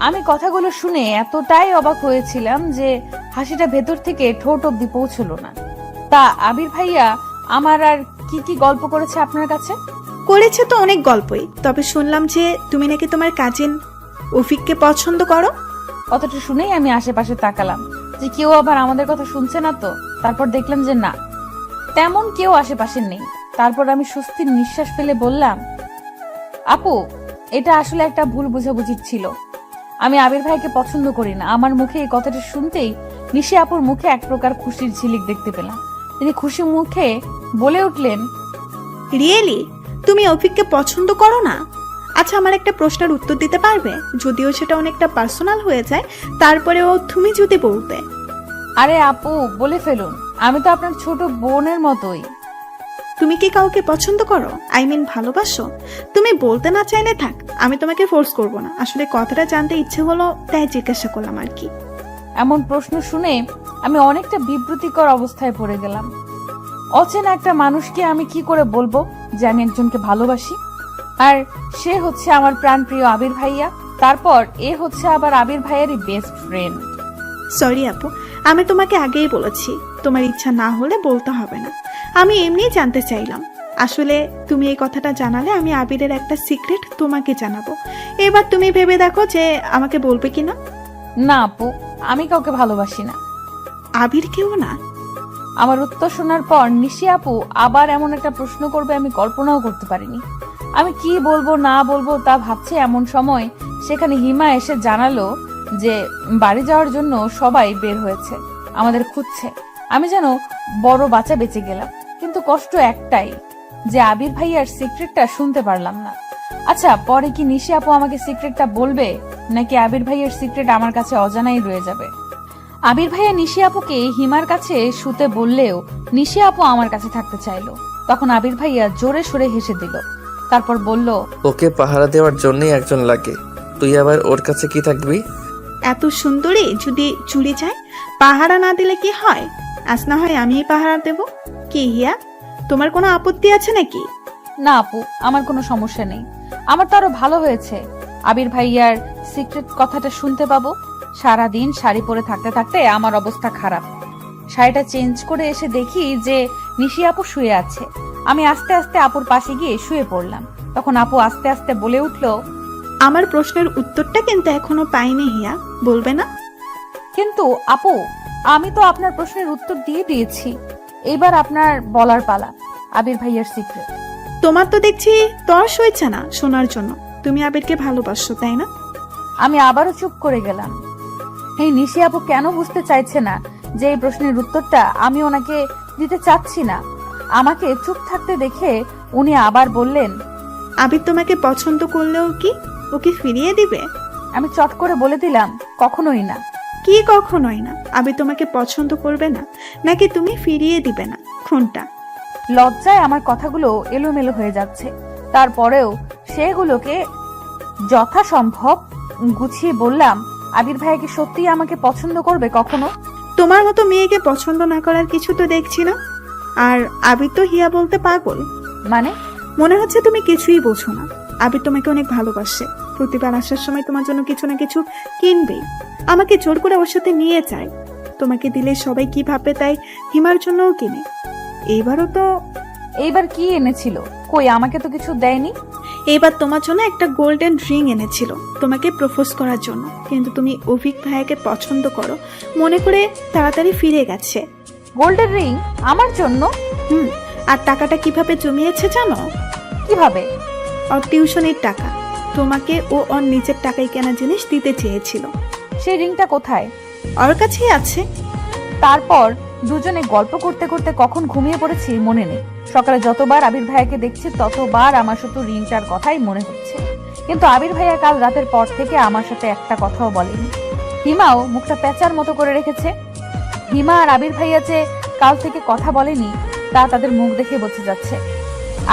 আমি কথাগুলো শুনে এতটাই অবাক হয়েছিলাম যে হাসিটা ভেতর থেকে ঠোঁট অব্দি পৌঁছলো না। তা আবির ভাইয়া আমার আর কি কি গল্প করেছে আপনার কাছে? করেছে তো অনেক গল্পই, তবে শুনলাম যে তুমি নাকি তোমার কাজিন অফিককে পছন্দ করো। কথাটা শুনেই আমি আশেপাশে তাকালাম যে কেউ আবার আমাদের কথা শুনছে না তো। তারপর দেখলাম যে না, তেমন কেউ আশেপাশে নেই। তারপর আমি স্বস্তির নিঃশ্বাস ফেলে বললাম, আপু, এটা আসলে একটা ভুল বোঝাবুঝি ছিল। আমি আবির ভাইকে পছন্দ করি না। আমার মুখে এই কথাটা শুনতেই নিশি আপুর মুখে এক প্রকার খুশির ঝিলিক দেখতে পেলাম। তিনি খুশি মুখে বলে উঠলেন, রিয়েলি তুমি অফিককে পছন্দ করো না? আচ্ছা, আমার একটা প্রশ্নের উত্তর দিতে পারবে? যদিও সেটা অনেকটা পার্সোনাল হয়ে যায়, তারপরেও তুমি যদি বলতে। আরে আপু, বলে ফেলুন, আমি তো আপনার ছোট বোনের মতোই। তুমি কি কাউকে পছন্দ করো? আই মিন ভালোবাসো? তুমি বলতে না চাইলে থাক, আমি তোমাকে ফোর্স করব না। আসলে কথাটা জানতে ইচ্ছে হলো, তাই জিজ্ঞাসা করলাম আর কি। এমন প্রশ্ন শুনে আমি অনেকটা বিব্রতিকর অবস্থায় পড়ে গেলাম। অচেনা একটা মানুষকে আমি কি করে বলবো যে আমি একজনকে ভালোবাসি? আর সে হচ্ছে আমার প্রাণপ্রিয় আবির ভাইয়া। তারপর এ হচ্ছে আবার আবির ভাইয়েরই বেস্ট ফ্রেন্ড। সরি আপু, আমি তোমাকে আগেই বলেছি, তোমার ইচ্ছা না হলে বলতে হবে না। আমি এমনিই জানতে চাইলাম। আসলে তুমি এই কথাটা জানালে আমি আবিরের একটা সিক্রেট তোমাকে জানাবো। এবার তুমি ভেবে দেখো যে আমাকে বলবে কিনা। না আপু, আমি কাউকে ভালোবাসি না। আবির কেউ না? আমার উত্তর শোনার পর নিশি আপু আবার এমন একটা প্রশ্ন করবে আমি কল্পনাও করতে পারিনি। আমি কি বলবো না বলবো তা ভাবছি এমন সময় সেখানে হিমা এসে জানালো যে বাড়ি যাওয়ার জন্য সবাই বের হয়েছে, আমাদের খুঁজছে। আমি যেন বড় বাচ্চা বেঁচে গেলাম, কিন্তু কষ্ট একটাই যে আবির ভাইয়ার সিক্রেটটা শুনতে পারলাম না। আচ্ছা, পরে কি নিশি আপু আমাকে সিক্রেটটা বলবে, নাকি আবির ভাইয়ার সিক্রেট আমার কাছে অজানাই রয়ে যাবে? আবির ভাইয়া নিশি আপুকে হিমার কাছে শুতে বললেও নিশি আপু আমার কাছে থাকতে চাইলো। তখন আবির ভাইয়া জোরে সরে হেসে দিল, তারপর বলল, ওকে পাহারা দেওয়ার জন্যই একজন লাগে, তুই আবার ওর কাছে কি থাকবি? এত সুন্দরী যদি চুরি যায়, পাহারা না দিলে কি হয়? আজ না হয় আমিই পাহারা দেব। কি হিয়া, তোমার কোনো আপত্তি আছে নাকি? না আপু, আমার কোনো সমস্যা নেই। আমার তো আরো ভালো হয়েছে আবির ভাইয়ার সিক্রেট কথাটা শুনতে পাবো। সারাদিন শাড়ি পরে থাকতে থাকতে আমার অবস্থা খারাপ। শাড়িটা চেঞ্জ করে এসে দেখি যে নিশি আপু শুয়ে আছে। আমি আস্তে আস্তে আপুর পাশে গিয়ে শুয়ে পড়লাম। তখন আপু আস্তে আস্তে বলে উঠলো, আমার প্রশ্নের উত্তরটা কিন্তু এখনো পাইনি হিয়া, বলবে না? কিন্তু আপু, আমি তো আপনার প্রশ্নের উত্তর দিয়ে দিয়েছি, এবার আপনার বলার পালা। আবির ভাইয়ার সিক্রেট। তোমার তো দেখছি তর্স হয়েছে না শোনার জন্য। তুমি আবিরকে ভালোবাসো, তাই না? আমি আবারও চুপ করে গেলাম। এই নিশি আপু কেন বুঝতে চাইছে না যে এই প্রশ্নের উত্তরটা আমি ওনাকে দিতে চাচ্ছি না? আমাকে চুপ থাকতে দেখে উনি আবার বললেন, আবির তোমাকে পছন্দ করলেও কি ওকে ফিরিয়ে দিবে? আমি চট করে বলে দিলাম, কখনোই না। কি কখনোই না? আবির তোমাকে পছন্দ করবে না, নাকি তুমি ফিরিয়ে দিবে না? কোনটা? লজ্জায় আমার কথাগুলো এলোমেলো হয়ে যাচ্ছে। তারপরেও সেগুলোকে যথাসম্ভব গুছিয়ে বললাম, আবির ভাইয়া কি সত্যিই আমাকে পছন্দ করবে কখনো? তোমার মতো মেয়েকে পছন্দ না করার কিছু তো দেখছি না। আর আবির তো হিয়া বলতে পাগল। মানে? মনে হচ্ছে তুমি কিছুই বোঝো না। আবির তোমাকে অনেক ভালোবাসে, প্রতিবার আসার সময় তোমার জন্য কিছু না কিছু কিনবেই। আমাকে জোর করে ওর সাথে নিয়ে যায়। তোমাকে দিলে সবাই কি ভাববে তাই হিমার জন্যও কিনে। এইবার কি এনেছিল? কই, আমাকে তো কিছু দেয়নি। এইবার তোমার জন্য একটা গোল্ডেন রিং এনেছিল, তোমাকে প্রপোজ করার জন্য। কিন্তু তুমি অভিক ভাইয়াকে পছন্দ করো মনে করে তাড়াতাড়ি ফিরে গেছে। গোল্ডেন রিং আমার জন্য? আর টাকাটা কিভাবে জমিয়েছে জানো? কিভাবে? ওর টিউশনের টাকা। তোমাকে ও ওর নিজের টাকায় কেনা জিনিস দিতে চেয়েছিল। সেই রিংটা কোথায়? ওর কাছেই আছে। তারপর দুজনে গল্প করতে করতে কখন ঘুমিয়ে পড়েছি মনে নেই। সকালে যতবার আবির ভাইয়াকে দেখছি ততবার আমার শুধু রিংটার কথাই মনে হচ্ছে। কিন্তু আবির ভাইয়া কাল রাতের পর থেকে আমার সাথে একটা কথাও বলেনি। হিমাও মুখটা পেঁচার মতো করে রেখেছে। হিমা আর আবির ভাইয়া যে কাল থেকে কথা বলেনি তা তাদের মুখ দেখে বোঝা যাচ্ছে।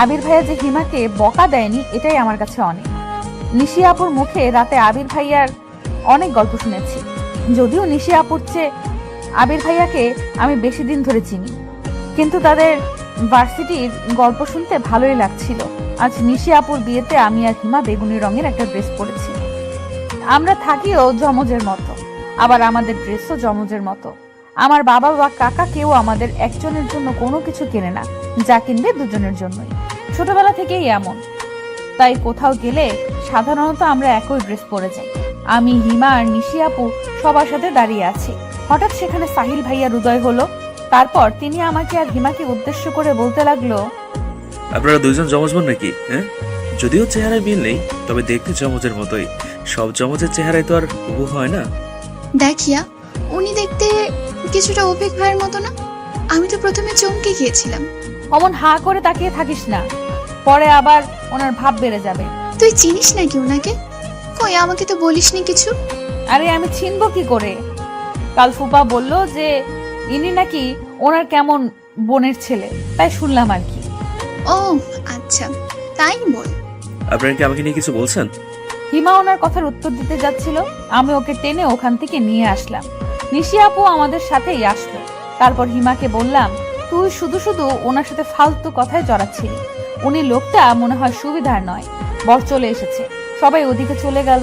আবির ভাইয়া যে হিমাকে বকা দেয়নি এটাই আমার কাছে অনেক। নিশি আপুর মুখে রাতে আবির ভাইয়ার অনেক গল্প শুনেছি, যদিও নিশি আপুর চেয়ে আবির ভাইয়াকে আমি বেশি দিন ধরে চিনি, কিন্তু তাদের ভার্সিটির গল্প শুনতে ভালোই লাগছিল। আজ নিশি আপুর বিয়েতে আমি আর হিমা বেগুনি রঙের একটা ড্রেস পরেছি। আমরা থাকিও জমজের মতো, আবার আমাদের ড্রেসও জমজের মতো। আমার বাবা বা কাকা কেউ আমাদের একজনের জন্য কোনো কিছু কেনে না, যা কিনবে দুজনের জন্যই। ছোটবেলা থেকেই এমন, তাই কোথাও গেলে সাধারণত আমরা একই ড্রেস পরে যাই। আমি, হিমা আর নিশি আপু সবার সাথে দাঁড়িয়ে আছি। হঠাৎ সেখানে সাহিল ভাইয়ার উদয় হলো। তারপর তিনি আমাকে আর হিমাকে উদ্দেশ্য করে বলতে লাগলো, আপনারা দুইজন জমজ বোন নাকি? হ্যাঁ, যদিও চেহারায় মিল নেই, তবে দেখতে জমজের মতোই। সব জমজের চেহারায় তো আর হুবহু হয় না। দেখিয়া, উনি দেখতে কিছুটা অভিক ভাইয়ের মতো না? আমি তো প্রথমে চমকে গিয়েছিলাম। অমন হা করে তাকিয়ে থাকিস না, পরে আবার ওনার ভাব বেড়ে যাবে। তুই চিনিস নাকি ওনাকে? কই, আমাকে তো বলিসনি কিছু। আরে আমি চিনবো কি করে? কাল ফুপা বলল যে ইনি নাকি ওনার কেমন বোনের ছেলে, তাই শুনলাম আর কি। ও আচ্ছা, তাই বল। আপনারা কি আমাকে নিয়ে কিছু বলছেন? হিমা ওনার কথার উত্তর দিতে যাচ্ছিল, আমি ওকে টেনে ওখান থেকে নিয়ে আসলাম। নিশি আপু আমাদের সাথেই আসলো। তারপর হিমাকে বললাম, তুই শুধু শুধু ওনার সাথে ফালতু কথায় জড়াচ্ছিলি। উনি লোকটা মনে হয় সুবিধার নয়। বর চলে এসেছে, সবাই ওদিকে চলে গেল।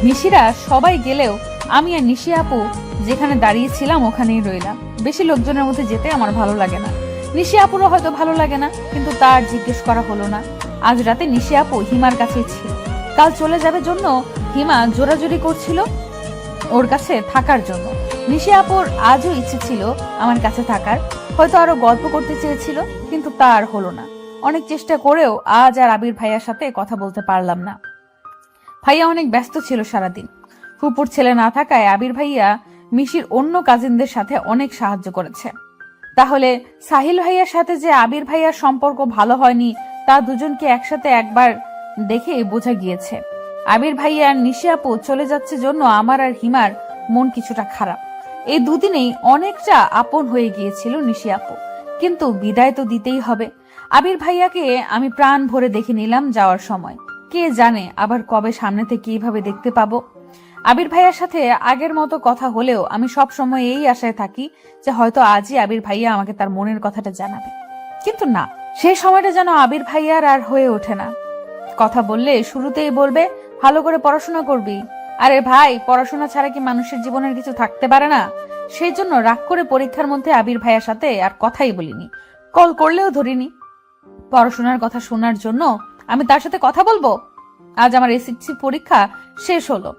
নিশিরা সবাই গেলেও আমি আর নিশি আপু যেখানে দাঁড়িয়েছিলাম ওখানেই রইলাম। বেশি লোকজনের মধ্যে যেতে আমার ভালো লাগে না। নিশি আপুরও হয়তো ভালো লাগে না, কিন্তু তার জিজ্ঞেস করা হলো না। আজ রাতে নিশি আপু হিমার কাছেই ছিল। কাল চলে যাবে জন্য হিমা জোরাজুরি করছিল ওর কাছে থাকার জন্য। নিশি আপুর আজও ইচ্ছে ছিল আমার কাছে থাকার, হয়তো আরো গল্প করতে চেয়েছিল, কিন্তু তার হলো না। অনেক চেষ্টা করেও আজ আর আবির ভাইয়ার সাথে কথা বলতে পারলাম না। ভাইয়া অনেক ব্যস্ত ছিল সারাদিন। ফুপুর ছেলে না থাকায় আবির ভাইয়া মিশির অন্য কাজিনদের সাথে অনেক সাহায্য করেছে। তাহলে সাহিল ভাইয়ার সাথে যে আবির ভাইয়ার সম্পর্ক ভালো হয়নি তা দুজনকে একসাথে একবার দেখে বোঝা গিয়েছে। আবির ভাইয়া আর নিশি আপু চলে যাচ্ছে জন্য আমার আর হিমার মন কিছুটা খারাপ। এই দুদিনেই অনেকটা আপন হয়ে গিয়েছিল নিশি আপু, কিন্তু বিদায় তো দিতেই হবে। আবির ভাইয়াকে আমি প্রাণ ভরে দেখে নিলাম যাওয়ার সময়। কে জানে আবার কবে সামনে থেকে কিভাবে দেখতে পাবো। আবির ভাইয়ার সাথে আগের মতো কথা হলেও আমি সব সময় এই আশায় থাকি যে হয়তো আজই আবির ভাইয়া আমাকে তার মনের কথাটা জানাবে, কিন্তু না, সেই সময়টা যেন আবির ভাইয়ার আর হয়ে ওঠে না। কথা বললে শুরুতেই বলবে ভালো করে পড়াশোনা করবি। আরে ভাই, পড়াশোনা ছাড়া কি মানুষের জীবনের কিছু থাকতে পারে না? সেই জন্য রাগ করে পরীক্ষার মধ্যে আবির ভাইয়ার সাথে আর কথাই বলিনি, কল করলেও ধরিনি। পড়াশোনার কথা শোনার জন্য আমি তার সাথে কথা বলবো? আজ আমার এসএসসি পরীক্ষা শেষ হলো।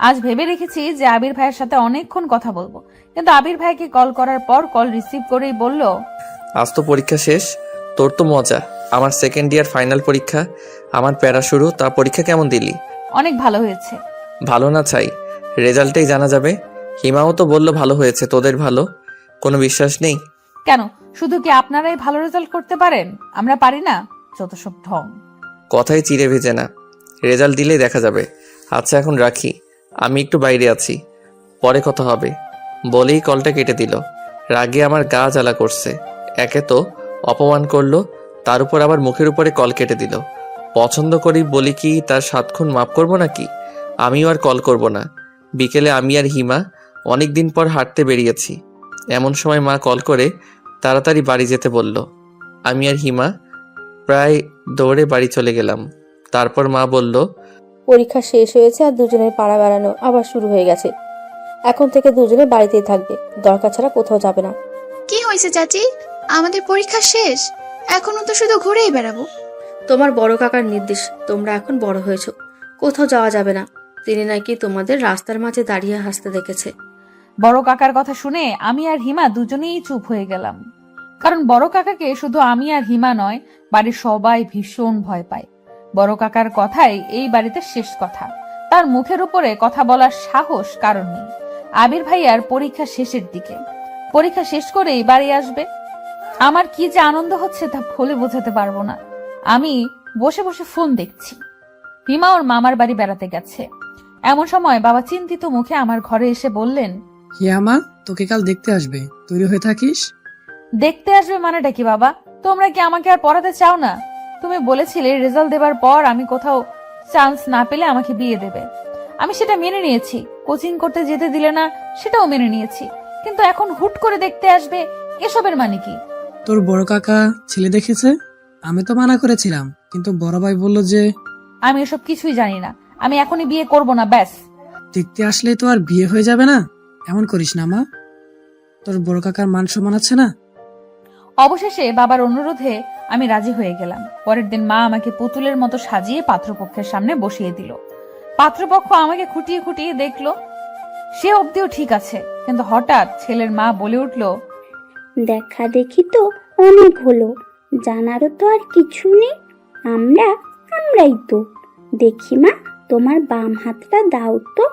আজ ভেবে রেখেছি যে আবির ভাইয়ের সাথে অনেকক্ষণ কথা বলবো, কিন্তু আবির ভাইকে কল করার পর কল রিসিভ করেই বলল, আজ তো পরীক্ষা শেষ, তোর তো মজা। আমার সেকেন্ড ইয়ার ফাইনাল পরীক্ষা, আমার প্যারা শুরু। তা পরীক্ষা কেমন দিলি? অনেক ভালো হয়েছে। ভালো না চাই, রেজাল্টেই জানা যাবে। হিমাও তো বললো ভালো হয়েছে, তোদের ভালো কোনো বিশ্বাস নেই? কেন, শুধু কি আপনারাই ভালো রেজাল্ট করতে পারেন, আমরা পারি না? যত সব ঢং। কথাই চিড়ে ভেজে না, রেজাল্ট দিলেই দেখা যাবে। আচ্ছা এখন রাখি, আমি একটু বাইরে আছি, পরে কথা হবে বলেই কলটা কেটে দিল। রাগে আমার গা জ্বালা করছে। একে তো অপমান করলো, তার উপর আবার মুখের উপরে কল কেটে দিল। পছন্দ করি বলি কি তার 7 খুন মাফ করবো নাকি? আমিও আর কল করব না। বিকেলে আমি আর হিমা অনেক দিন পর হাঁটতে বেরিয়েছি। এমন সময় মা কল করে তাড়াতাড়ি বাড়ি যেতে বলল। আমি আর হিমা প্রায় দৌড়ে বাড়ি চলে গেলাম। তারপর মা বলল, পরীক্ষা শেষ হয়েছে আর দুজনের পাড়া বেড়ানো আবার শুরু হয়ে গেছে। এখন থেকে দুজনে বাড়িতেই থাকবে, দরকার ছাড়া কোথাও যাবে না। কি হয়েছে চাচি? আমাদের পরীক্ষা শেষ, এখনো তো শুধু ঘুরেই বেড়াবো। তোমার বড় কাকার নির্দেশ, তোমরা এখন বড় হয়েছো, কোথাও যাওয়া যাবে না। তিনি নাকি তোমাদের রাস্তার মাঝে দাঁড়িয়ে হাসতে দেখেছে। বড় কাকার কথা শুনে আমি আর হিমা দুজনেই চুপ হয়ে গেলাম। কারণ বড় কাকাকে শুধু আমি আর হিমা নয়, বাড়ির সবাই ভীষণ ভয় পায়। বড় কাকার কথাই এই বাড়িতে শেষ কথা। তার মুখের উপরে কথা বলার সাহস কারণ নেই। আবির ভাইয়ার পরীক্ষা শেষের দিকে, পরীক্ষা শেষ করেই বাড়ি আসবে। আমার কি যে আনন্দ হচ্ছে তা বলে বোঝাতে পারবো না। আমি বসে বসে ফোন দেখছি। হিমা ওর মামার বাড়ি বেড়াতে গেছে। এমন সময় বাবা চিন্তিত মুখে আমার ঘরে এসে বললেন, হিয়ামা, তোকে কাল দেখতে আসবে, তৈরি হয়ে থাকিস। দেখতে আসবে মানেটা কি বাবা? তোমরা কি আমাকে আর পড়াতে চাও না? তুমি বলেছিলে রেজাল্ট দেবার পর আমি কোথাও চান্স না পেলে আমাকে বিয়ে দেবে। আমি সেটা মেনে নিয়েছি। কোচিং করতে যেতে দিলে না, সেটাও মেনে নিয়েছি। কিন্তু এখন হুট করে দেখতে আসবে, এসবের মানে কি? তোর বড় কাকা ছেলে দেখেছে, আমি তো মানা করেছিলাম, কিন্তু বড় ভাই বললো যে আমি এসব কিছুই জানি না। আমি এখনই বিয়ে করব না, ব্যাস। দেখতে আসলেই তো আর বিয়ে হয়ে যাবে না, এমন করিস না মা। তোর বড় কাকার মান সম্মান আছে না। অবশেষে বাবার অনুরোধে আমি রাজি হয়ে গেলাম। পরের দিন মা আমাকে পুতুলের মতো সাজিয়ে পাত্রপক্ষের সামনে বসিয়ে দিল। পাত্রপক্ষ আমাকে খুঁটিয়ে খুঁটিয়ে দেখলো। সে অবধিও ঠিক আছে, কিন্তু হঠাৎ ছেলের মা বলে উঠল, দেখা দেখি তো অনেক হলো, জানারও তো আর কিছু নেই। আমরাই তো। দেখি মা, তোমার বাম হাতটা দাও তো।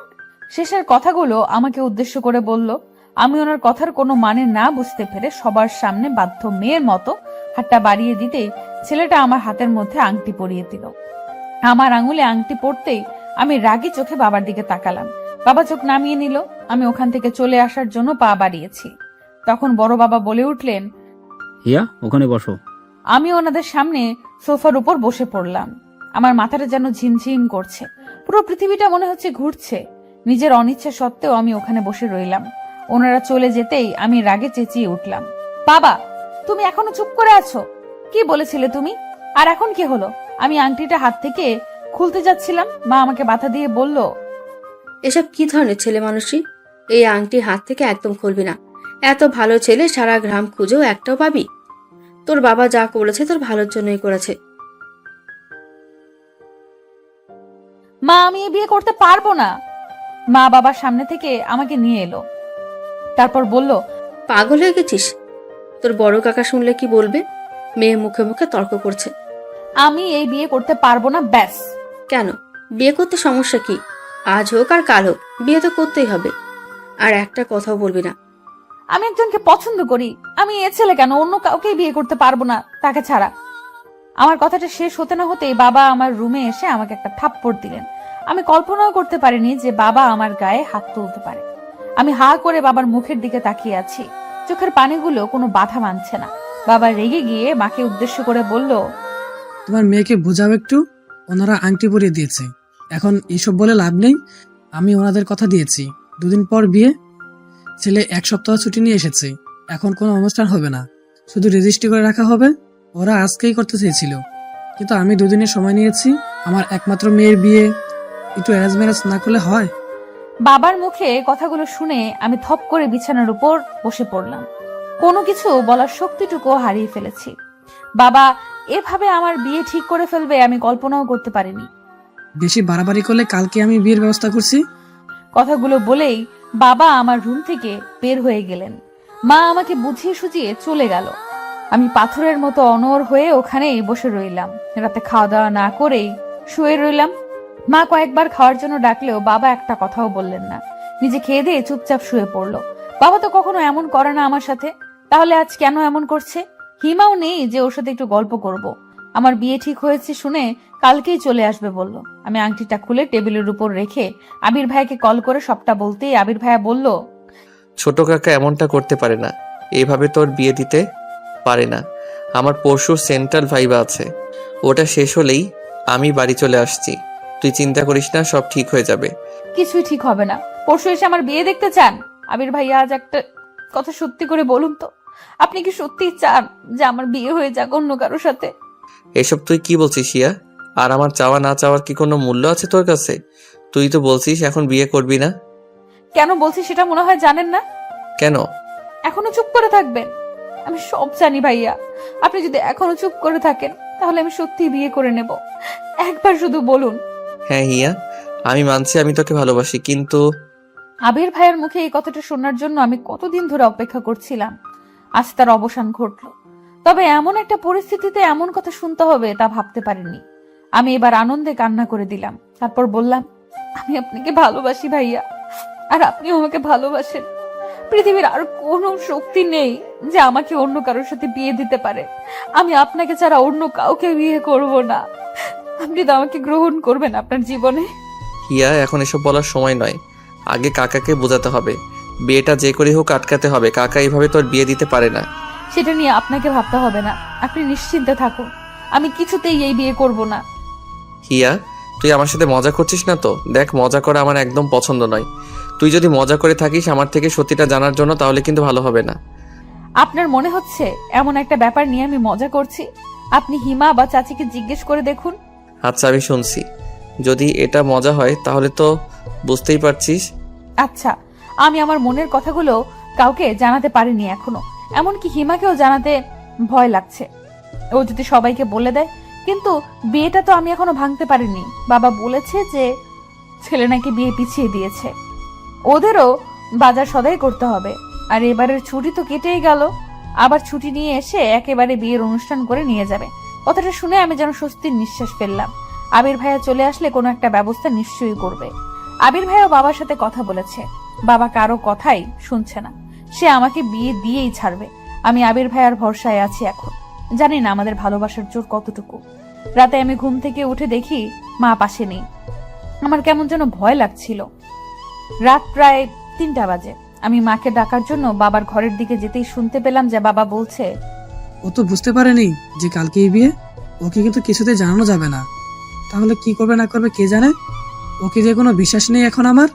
শেষের কথাগুলো আমাকে উদ্দেশ্য করে বলল। আমি ওনার কথার কোনো মানে না বুঝতে পেরে সবার সামনে বাধ্য মেয়ের মতো হাতটা বাড়িয়ে দিতেই ছেলেটা আমার হাতের মধ্যে আংটি পরিয়ে দিল। আমার আঙুলে আংটি পড়তেই আমি রাগী চোখে বাবার দিকে তাকালাম। বাবা চোখ নামিয়ে নিল। আমি ওখান থেকে চলে আসার জন্য পা বাড়িয়েছি। তখন বড় বাবা বলে উঠলেন, হিয়া, ওখানে বসো। আমি ওনাদের সামনে সোফার উপর বসে পড়লাম। আমার মাথাটা যেন ঝিমঝিম করছে, পুরো পৃথিবীটা মনে হচ্ছে ঘুরছে। নিজের অনিচ্ছা সত্ত্বেও আমি ওখানে বসে রইলাম। ওনারা চলে যেতেই আমি রাগে চেঁচিয়ে উঠলাম, বাবা, তুমি এখনো চুপ করে আছো? কি বলেছিলে তুমি? আর এখন কি হলো? আমি আংটিটা হাত থেকে খুলতে যাচ্ছিলাম, মা আমাকে বাধা দিয়ে বলল, এসব কি ধরনের ছেলে মানুষই? এই আংটি হাত থেকে একদম খুলবি না। এত ভালো ছেলে সারা গ্রাম খুঁজেও একটাও পাবি? তোর বাবা যা করেছে তোর ভালোর জন্যই করেছে। মা, আমি এ বিয়ে করতে পারবো না। মা বাবার সামনে থেকে আমাকে নিয়ে এলো, তারপর বলল, পাগল হয়ে গেছিস? তোর বড় কাকা শুনলে কি বলবে? মেয়ে মুখে মুখে তর্ক করছে। আমি এই বিয়ে করতে পারবো না, ব্যাস। কেন? বিয়ে করতে সমস্যা কি? আজ হোক আর কাল হোক বিয়ে তো করতেই হবে। আর একটা কথাও বলবি না। আমি একজনকে পছন্দ করি। আমি এ ছেলে কেন, অন্য কাউকেই বিয়ে করতে পারবো না তাকে ছাড়া। আমার কথাটা শেষ হতে না হতেই বাবা আমার রুমে এসে আমাকে একটা থাপ্পড় দিলেন। আমি কল্পনাও করতে পারিনি যে বাবা আমার গায়ে হাত তুলতে পারে। আমি হা করে বাবার মুখের দিকে তাকিয়ে আছি, চোখের পানিগুলো কোনো বাধা মানছে না। বাবা রেগে গিয়ে মাকে উদ্দেশ্য করে বলল, তোমার মেয়েকে বোঝাও একটু, ওনারা আংটি পরিয়ে দিয়েছে, এখন এইসব বলে লাভ নেই। আমি ওনাদের কথা দিয়েছি 2 দিন পর বিয়ে। ছেলে 1 সপ্তাহ ছুটি নিয়ে এসেছে, এখন কোনো অনুষ্ঠান হবে না, শুধু রেজিস্ট্রি করে রাখা হবে। ওরা আজকেই করতে চেয়েছিল, কিন্তু আমি 2 দিনের সময় নিয়েছি। আমার একমাত্র মেয়ের বিয়ে একটু অ্যারেঞ্জ ম্যারেজ না করলে হয়? বাবার মুখে কথাগুলো শুনে আমি থপ করে বিছানার উপর বসে পড়লাম। কোনো কিছু বলার শক্তিটুকু হারিয়ে ফেলেছি। বাবা এভাবে আমার বিয়ে ঠিক করে ফেলবে আমি কল্পনাও করতে পারিনি। বেশি বাড়াবাড়ি করলে কালকে আমি বিয়ের ব্যবস্থা করছি। কথাগুলো বলেই বাবা আমার রুম থেকে বের হয়ে গেলেন। মা আমাকে বুঝিয়ে সুঝিয়ে চলে গেল। আমি পাথরের মতো অনড় হয়ে ওখানেই বসে রইলাম। রাতে খাওয়া দাওয়া না করেই শুয়ে রইলাম। মা কয়েকবার খাওয়ার জন্য ডাকলেও বাবা একটা কথাও বললেন না, নিজে খেয়ে দিয়ে চুপচাপ শুয়ে পড়লো। বাবা তো কখনো এমন করে না আমার সাথে, তাহলে আজ কেন এমন করছে? হিমাও নেই যে ওর সাথে একটু গল্প করব। আমার বিয়ে ঠিক হয়েছে শুনে কালকেই চলে আসবে বলল। আমি আংটিটা খুলে টেবিলের উপর রেখে আবির ভাইকে কল করে সবটা বলতেই আবির ভাইয়া বলল, ছোট কাকা এমনটা করতে পারে না, এইভাবে তোর বিয়ে দিতে পারে না। আমার পরশু সেন্ট্রাল ভাইবা আছে, ওটা শেষ হলেই আমি বাড়ি চলে আসছি। তুই চিন্তা করিস না, সব ঠিক হয়ে যাবে। কিছুই ঠিক হবে না। পরশু এসে আমার বিয়ে দেখতে চান? আবির ভাইয়া আজ একটা কথা সত্যি করে বলুন তো, আপনি কি সত্যিই চান যে আমার বিয়ে হয়ে যাক অন্য কারোর সাথে? এসব তুই কি বলছিস ইয়া? আর আমার চাওয়া না চাওয়ার কি কোনো মূল্য আছে তোর কাছে? তুই তো বলছিস এখন বিয়ে করবি না। কেন বলছি সেটা মনে হয় জানেন না। কেন? এখনো চুপ করে থাকবেন? আমি সব জানি ভাইয়া। আপনি যদি এখনো চুপ করে থাকেন তাহলে আমি সত্যিই বিয়ে করে নেব। একবার শুধু বলুন। হ্যাঁ হিয়া, আমি মানছি আমি তোকে ভালোবাসি, কিন্তু আবির ভাইয়ের মুখে এই কথাটা শোনার জন্য আমি কতদিন ধরে অপেক্ষা করছিলাম। আজ তার অবসান ঘটলো। তবে এমন একটা পরিস্থিতিতে এমন কথা শুনতে হবে তা ভাবতে পারিনি। আমি এবার আনন্দে কান্না করে দিলাম। তারপর বললাম, আমি আপনাকে ভালোবাসি ভাইয়া, আর আপনিও আমাকে ভালোবাসেন। পৃথিবীর আর কোনো শক্তি নেই যে আমাকে অন্য কারোর সাথে বিয়ে দিতে পারে। আমি আপনাকে ছাড়া অন্য কাউকে বিয়ে করব না। আপনি তো আমাকে গ্রহণ করবেন আপনার জীবনে। হিয়া, এখন এসব বলার সময় নয়। আগে কাকাকে বোঝাতে হবে, বিয়েটা যে করে হোক আটকাতে হবে। কাকা এইভাবে তোর বিয়ে দিতে পারে না। সেটা নিয়ে আপনাকে ভাবতে হবে না, আপনি নিশ্চিন্তে থাকুন। আমি কিছুতেই এই বিয়ে করব না। হিয়া, তুই আমার সাথে মজা করছিস না তো? দেখ, মজা করা আমার একদম পছন্দ নয়। তুই যদি মজা করে থাকিস আমার থেকে সত্যিটা জানার জন্য, তাহলে কিন্তু ভালো হবে না। আপনার মনে হচ্ছে এমন একটা ব্যাপার নিয়ে আমি মজা করছি? আপনি হিমা বা চাচিকে জিজ্ঞেস করে দেখুন। আচ্ছা, আমি শুনছি। যদি এটা মজা হয় তাহলে তো বুঝতেই পারছিস। আচ্ছা, আমি আমার মনের কথাগুলো কাউকে জানাতে পারিনি এখনো, এমনকি হিমাকেও জানাতে ভয় লাগছে। ও যদি সবাইকে বলে দেয়। কিন্তু বিয়েটা তো আমি এখনো ভাঙতে পারিনি। বাবা বলেছে যে ছেলে নাকি বিয়ে পিছিয়ে দিয়েছে, ওদেরও বাজার সদাই করতে হবে। আর এবারের ছুটি তো কেটেই গেল, আবার ছুটি নিয়ে এসে একেবারে বিয়ের অনুষ্ঠান করে নিয়ে যাবে। কথাটা শুনে আমি যেন স্বস্তির নিঃশ্বাস ফেললাম। আবির ভাইয়া চলে আসলে কোনো একটা ব্যবস্থা নিশ্চয়ই করবে। আবির ভাইয়া বাবার সাথে কথা বলেছে, বাবা কারো কথাই শুনছে না। সে আমাকে বিয়ে দিয়েই ছাড়বে। আমি আবির ভাইয়ার ভরসায় আছি এখন। জানি না আমাদের ভালোবাসার জোর কতটুকু। রাতে আমি ঘুম থেকে উঠে দেখি মা পাশে নেই। আমার কেমন যেন ভয় লাগছিল। রাত প্রায় 3টা বাজে। আমি মাকে ডাকার জন্য বাবার ঘরের দিকে যেতেই শুনতে পেলাম যে বাবা বলছে, ও তো বুঝতে পারেনি যে কালকে এই বিয়ে, ওকে কিন্তু কিছুতে জানানো যাবে না। তাহলে কি করবে না করবে কে জানে। ওকে যে কোনো বিশ্বাস নেই এখন আমার।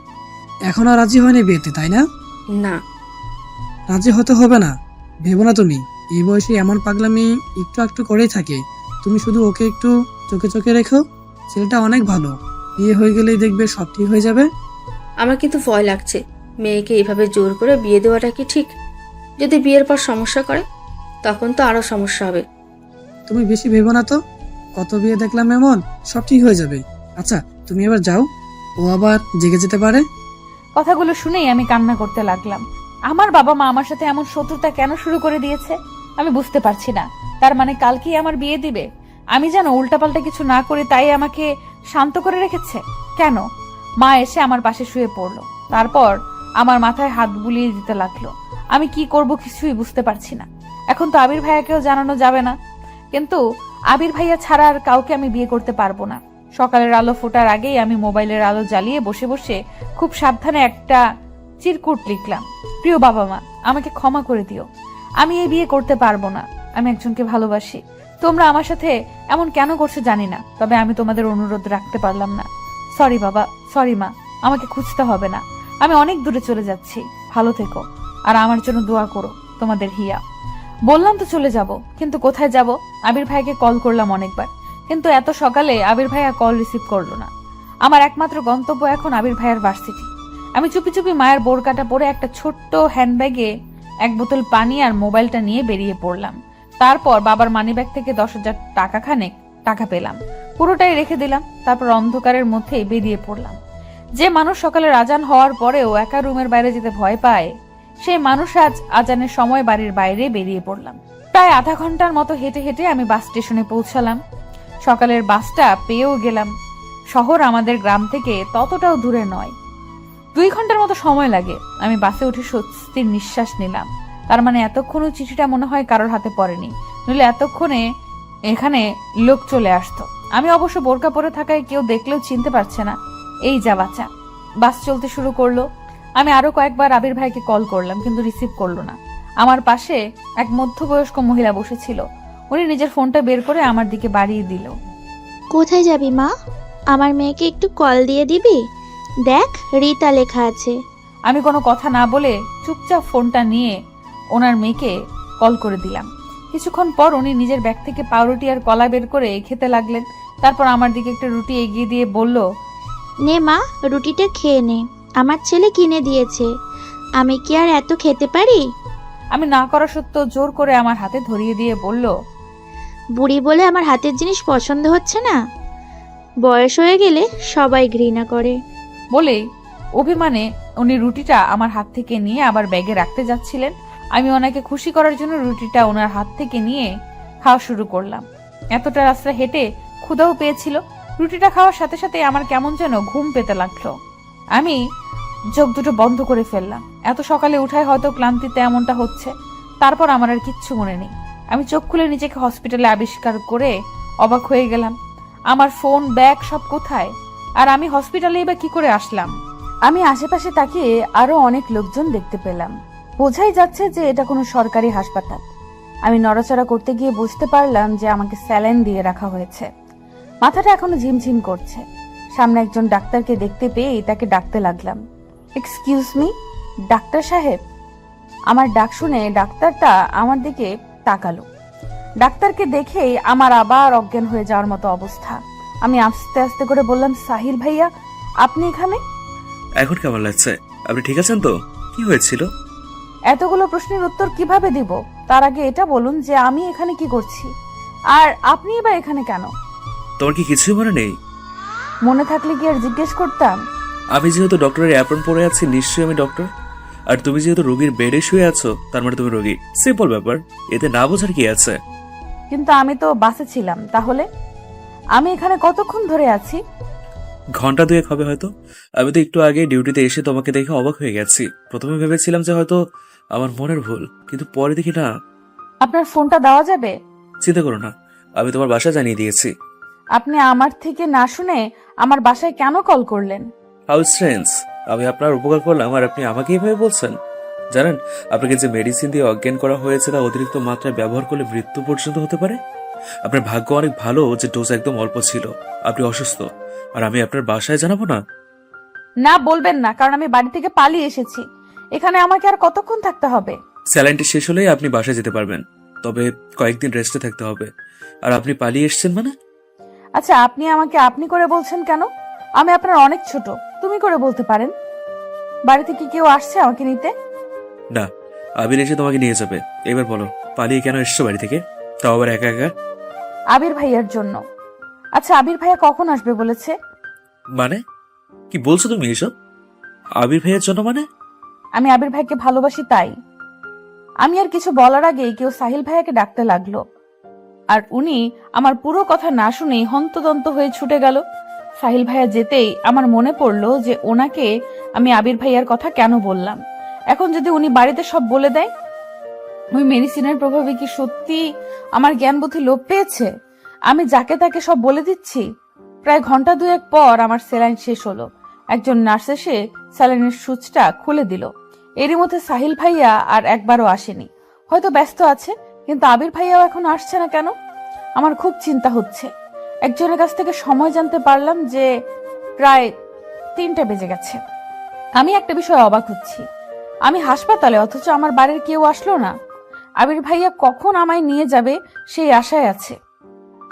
এখনো রাজি হয়নি বিয়েতে, তাই না? না, রাজি হতে হবে না, ভেবো না তুমি। এই বয়সে এমন পাগলামি একটু একটু করেই থাকে। তুমি শুধু ওকে একটু চোখে চোখে রেখো। ছেলেটা অনেক ভালো, বিয়ে হয়ে গেলেই দেখবে সব ঠিক হয়ে যাবে। আমার কিন্তু ভয় লাগছে। মেয়েকে এভাবে জোর করে বিয়ে দেওয়াটা কি ঠিক? যদি বিয়ের পর সমস্যা করে তখন তো আরো সমস্যা হবে। তুমি বেশি ভেবো না তো, কত বিয়ে দেখলাম এমন, সব ঠিক হয়ে যাবে। আচ্ছা তুমি এবার যাও, ও আবার জেগে যেতে পারে। কথাগুলো শুনেই আমি কান্না করতে লাগলাম। আমার বাবা মা আমার সাথে এমন শত্রুতা কেন শুরু করে দিয়েছে আমি বুঝতে পারছি না। তার মানে কালকেই আমার বিয়ে দিবে? আমি যেন উল্টাপাল্টা কিছু না করে তাই আমাকে শান্ত করে রেখেছে কেন? মা এসে আমার পাশে শুয়ে পড়লো, তারপর আমার মাথায় হাত বুলিয়ে দিতে লাগলো। আমি কি করব কিছুই বুঝতে পারছি না। এখন তো আবির ভাইয়াকেও জানানো যাবে না, কিন্তু আবির ভাইয়া ছাড়া আর কাউকে আমি বিয়ে করতে পারবো না। সকালের আলো ফোটার আগেই আমি মোবাইলের আলো জ্বালিয়ে বসে বসে খুব সাবধানে একটা চিরকুট লিখলাম। প্রিয় বাবা মা, আমাকে ক্ষমা করে দিও, আমি এই বিয়ে করতে পারবো না। আমি একজনকে ভালোবাসি। তোমরা আমার সাথে এমন কেন করছো জানি না, তবে আমি তোমাদের অনুরোধ রাখতে পারলাম না। সরি বাবা, সরি মা, আমাকে খুঁজতে হবে না। আমি অনেক দূরে চলে যাচ্ছি, ভালো থেকো আর আমার জন্য দোয়া করো। তোমাদের হিয়া। বললাম তো চলে যাব, কিন্তু কোথায় যাব? আবির ভাইকে কল করলাম অনেকবার, কিন্তু এত সকালে আবির ভাইয়া কল রিসিভ করলো না। আমার একমাত্র গন্তব্য এখন আবির ভাইয়ার ভার্সিটি। আমি চুপি চুপি মায়ের বোরকাটা পরে একটা ছোট্ট হ্যান্ডব্যাগে এক বোতল পানি আর মোবাইলটা নিয়ে বেরিয়ে পড়লাম। তারপর বাবার মানিব্যাগ থেকে 10,000 টাকা খানেক টাকা পেলাম, পুরোটাই রেখে দিলাম। তারপর অন্ধকারের মধ্যেই বেরিয়ে পড়লাম। যে মানুষ সকালের আজান হওয়ার পরেও একা রুমের বাইরে যেতে ভয় পায়, সেই মানুষ আজ আজানের সময় বাড়ির বাইরে বেরিয়ে পড়লাম। প্রায় আধা ঘন্টার মতো হেঁটে হেঁটে আমি বাস স্টেশনে পৌঁছালাম। সকালের বাসটা পেয়েও গেলাম। শহর আমাদের গ্রাম থেকে ততটাও দূরে নয়, 2 ঘন্টার মতো সময় লাগে। আমি বাসে উঠে স্বস্তির নিঃশ্বাস নিলাম। তার মানে এতক্ষণও চিঠিটা মনে হয় কারোর হাতে পড়েনি, নইলে এতক্ষণে এখানে লোক চলে আসতো। আমি অবশ্য বোরকা পরে থাকায় কেউ দেখলেও চিনতে পারছে না। এই যা বাচ্চা। বাস চলতে শুরু করলো। আমি আরো কয়েকবার আবির ভাইকে কল করলাম, কিন্তু রিসিভ করলো না। আমার পাশে এক মধ্যবয়স্ক মহিলা বসেছিল। উনি নিজের ফোনটা বের করে আমার দিকে বাড়িয়ে দিল। কোথায় যাবি মা? আমার মেয়েকে একটু কল দিয়ে দিবি? দেখ রিতা লেখা আছে। আমি কোনো কথা না বলে চুপচাপ ফোনটা নিয়ে ওনার মেয়েকে কল করে দিলাম। কিছুক্ষণ পর উনি নিজের ব্যাগ থেকে পাউরুটি আর কলা বের করে খেতে লাগলেন। তারপর আমার দিকে একটা রুটি এগিয়ে দিয়ে বলল, নে মা, রুটিটা খেয়ে নে, আমার ছেলে কিনে দিয়েছে। আমি কি আর এত খেতে পারি? আমি না করা সত্ত্বেও জোর করে আমার হাতে ধরিয়ে দিয়ে বলল, বুড়ি বলে আমার হাতের জিনিস পছন্দ হচ্ছে না? বয়স হয়ে গেলে সবাই ঘৃণা করে। বলেই অভিমানে উনি রুটিটা আমার হাত থেকে নিয়ে আবার ব্যাগে রাখতে যাচ্ছিলেন। আমি ওনাকে খুশি করার জন্য রুটিটা ওনার হাত থেকে নিয়ে খাওয়া শুরু করলাম। এতটা রাস্তা হেঁটে ক্ষুধাও পেয়েছিল। রুটিটা খাওয়ার সাথে সাথে আমার কেমন যেন ঘুম পেতে লাগলো। আমি চোখ দুটো বন্ধ করে ফেললাম। এত সকালে উঠায় হয়তো ক্লান্তিতে এমনটা হচ্ছে। তারপর আমার আর কিচ্ছু মনে নেই। আমি চোখ খুলে নিজেকে হসপিটালে আবিষ্কার করে অবাক হয়ে গেলাম। আমার ফোন, ব্যাগ সব কোথায়? আর আমি হসপিটালেই বা কি করে আসলাম? আমি আশেপাশে তাকিয়ে আরো অনেক লোকজন দেখতে পেলাম। বোঝাই যাচ্ছে যে এটা কোনো সরকারি হাসপাতাল। আমি নড়াচড়া করতে গিয়ে বুঝতে পারলাম যে আমাকে স্যালাইন দিয়ে রাখা হয়েছে। মাথাটা এখনো ঝিমঝিম করছে। সামনে একজন ডাক্তারকে দেখতে পেয়ে তাকে ডাকতে লাগলাম, এক্সকিউজ মি ডাক্তার সাহেব। আমার ডাক শুনে ডাক্তারটা আমার দিকে তাকালো। ডাক্তারকে দেখেই আমার আবার অজ্ঞান হয়ে যাওয়ার মতো অবস্থা। আমি আস্তে আস্তে করে বললাম, সাহিল ভাইয়া আপনি এখানে? এখন কেমন লাগছে? আপনি ঠিক আছেন তো? কি হয়েছিল? এতগুলো প্রশ্নের উত্তর কিভাবে দিব? তার আগে এটা বলুন যে আমি এখানে কি করছি, আর আপনি বা এখানে কেন? তোমার কি কিছুই মনে নেই? মনে থাকলে কি আর জিজ্ঞেস করতাম? আমি যেহেতু ডক্টরের অ্যাপ্রন পরে আছি, নিশ্চয়ই আমি ডক্টর। আর তুমি যেহেতু রোগীর বেডে শুয়ে আছো, তার মানে তুমি রোগী। সিম্পল ব্যাপার, এতে না বোঝার কি আছে? কিন্তু আমি তো বাসে ছিলাম। তাহলে আমি এখানে কতক্ষণ ধরে আছি? ঘন্টা 2 হবে হয়তো। আমি তো একটু আগে ডিউটিতে এসে তোমাকে দেখে অবাক হয়ে গেছি। প্রথমে ভেবেছিলাম যে হয়তো আমার মনের ভুল, কিন্তু পরে দেখি না। আপনার ফোনটা দেওয়া যাবে? চিন্তা করো না, আমি তোমার বাসা জানিয়ে দিয়েছি। আপনি আমার থেকে না শুনে আমার বাসায় কেন কল করলেন? হাউ স্ট্রেঞ্জ, আমি আপনার উপকার করলাম আর আপনি আমাকে এভাবে বলছেন? জানেন আপনাকে যে মেডিসিন দিয়ে অজ্ঞান করা হয়েছে তা অতিরিক্ত মাত্রায় ব্যবহার করলে মৃত্যু পর্যন্ত হতে পারে। আপনার ভাগ্য অনেক ভালো যে ডোজ একদম অল্প ছিল। আপনি অসুস্থ আর আমি আপনার বাসায় জানাবো না? না বলবেন না, কারণ আমি বাড়ি থেকে পালিয়ে এসেছি। এখানে আমাকে আর কতক্ষণ থাকতে হবে? স্যালাইনটি শেষ হলেই আপনি বাসায় যেতে পারবেন, তবে কয়েকদিন রেস্টে থাকতে হবে। আর আপনি পালিয়ে এসেছেন মানে? আচ্ছা আপনি আমাকে আপনি করে বলছেন কেন? আমি আপনার অনেক ছোট, তুমি করে বলতে পারেন। বাড়ি থেকে কেউ আসছে আমাকে নিতে? না, আবির এসে তোমাকে নিয়ে যাবে। এবার বলো, পালিয়ে কেন এসছো বাড়ি থেকে, তাও আবার একা একা? আবির ভাইয়ার জন্য। আচ্ছা, আবির ভাইয়া কখন আসবে বলেছে? মানে কি বলছো তুমি এসব? আবির ভাইয়ের জন্য মানে? আমি আবির ভাইকে ভালোবাসি তাই। আমি আর কিছু বলার আগেই কেউ সাহিল ভাইয়াকে ডাকতে লাগলো, আর উনি আমার পুরো কথা না শুনেই হন্তদন্ত হয়ে ছুটে গেল। সাহিল ভাইয়া যেতেই আমার মনে পড়লো যে ওনাকে আমি আবির ভাইয়ার কথা কেন বললাম। এখন যদি উনি বাড়িতে সব বলে দেয়, ওই মেডিসিনের প্রভাবে কি সত্যি আমার জ্ঞান বুদ্ধি লোপ পেয়েছে? আমি যাকে তাকে সব বলে দিচ্ছি। প্রায় ঘন্টা দুয়েক পর আমার স্যালাইন শেষ হলো। একজন নার্স এসে স্যালাইনের সুচটা খুলে দিল। এরই মধ্যে সাহিল ভাইয়া আর একবারও আসেনি। হয়তো ব্যস্ত আছে, কিন্তু আবির ভাইয়াও এখন আসছে না কেন? আমার খুব চিন্তা হচ্ছে। একজনের কাছ থেকে সময় জানতে পারলাম যে প্রায় 3টা বেজে গেছে। আমি একটা বিষয়ে অবাক হচ্ছি। আমি হাসপাতালে, অথচ আমার বাড়ির কেউ আসলো না। আবির ভাইয়া কখন আমায় নিয়ে যাবে সেই আশায় আছে।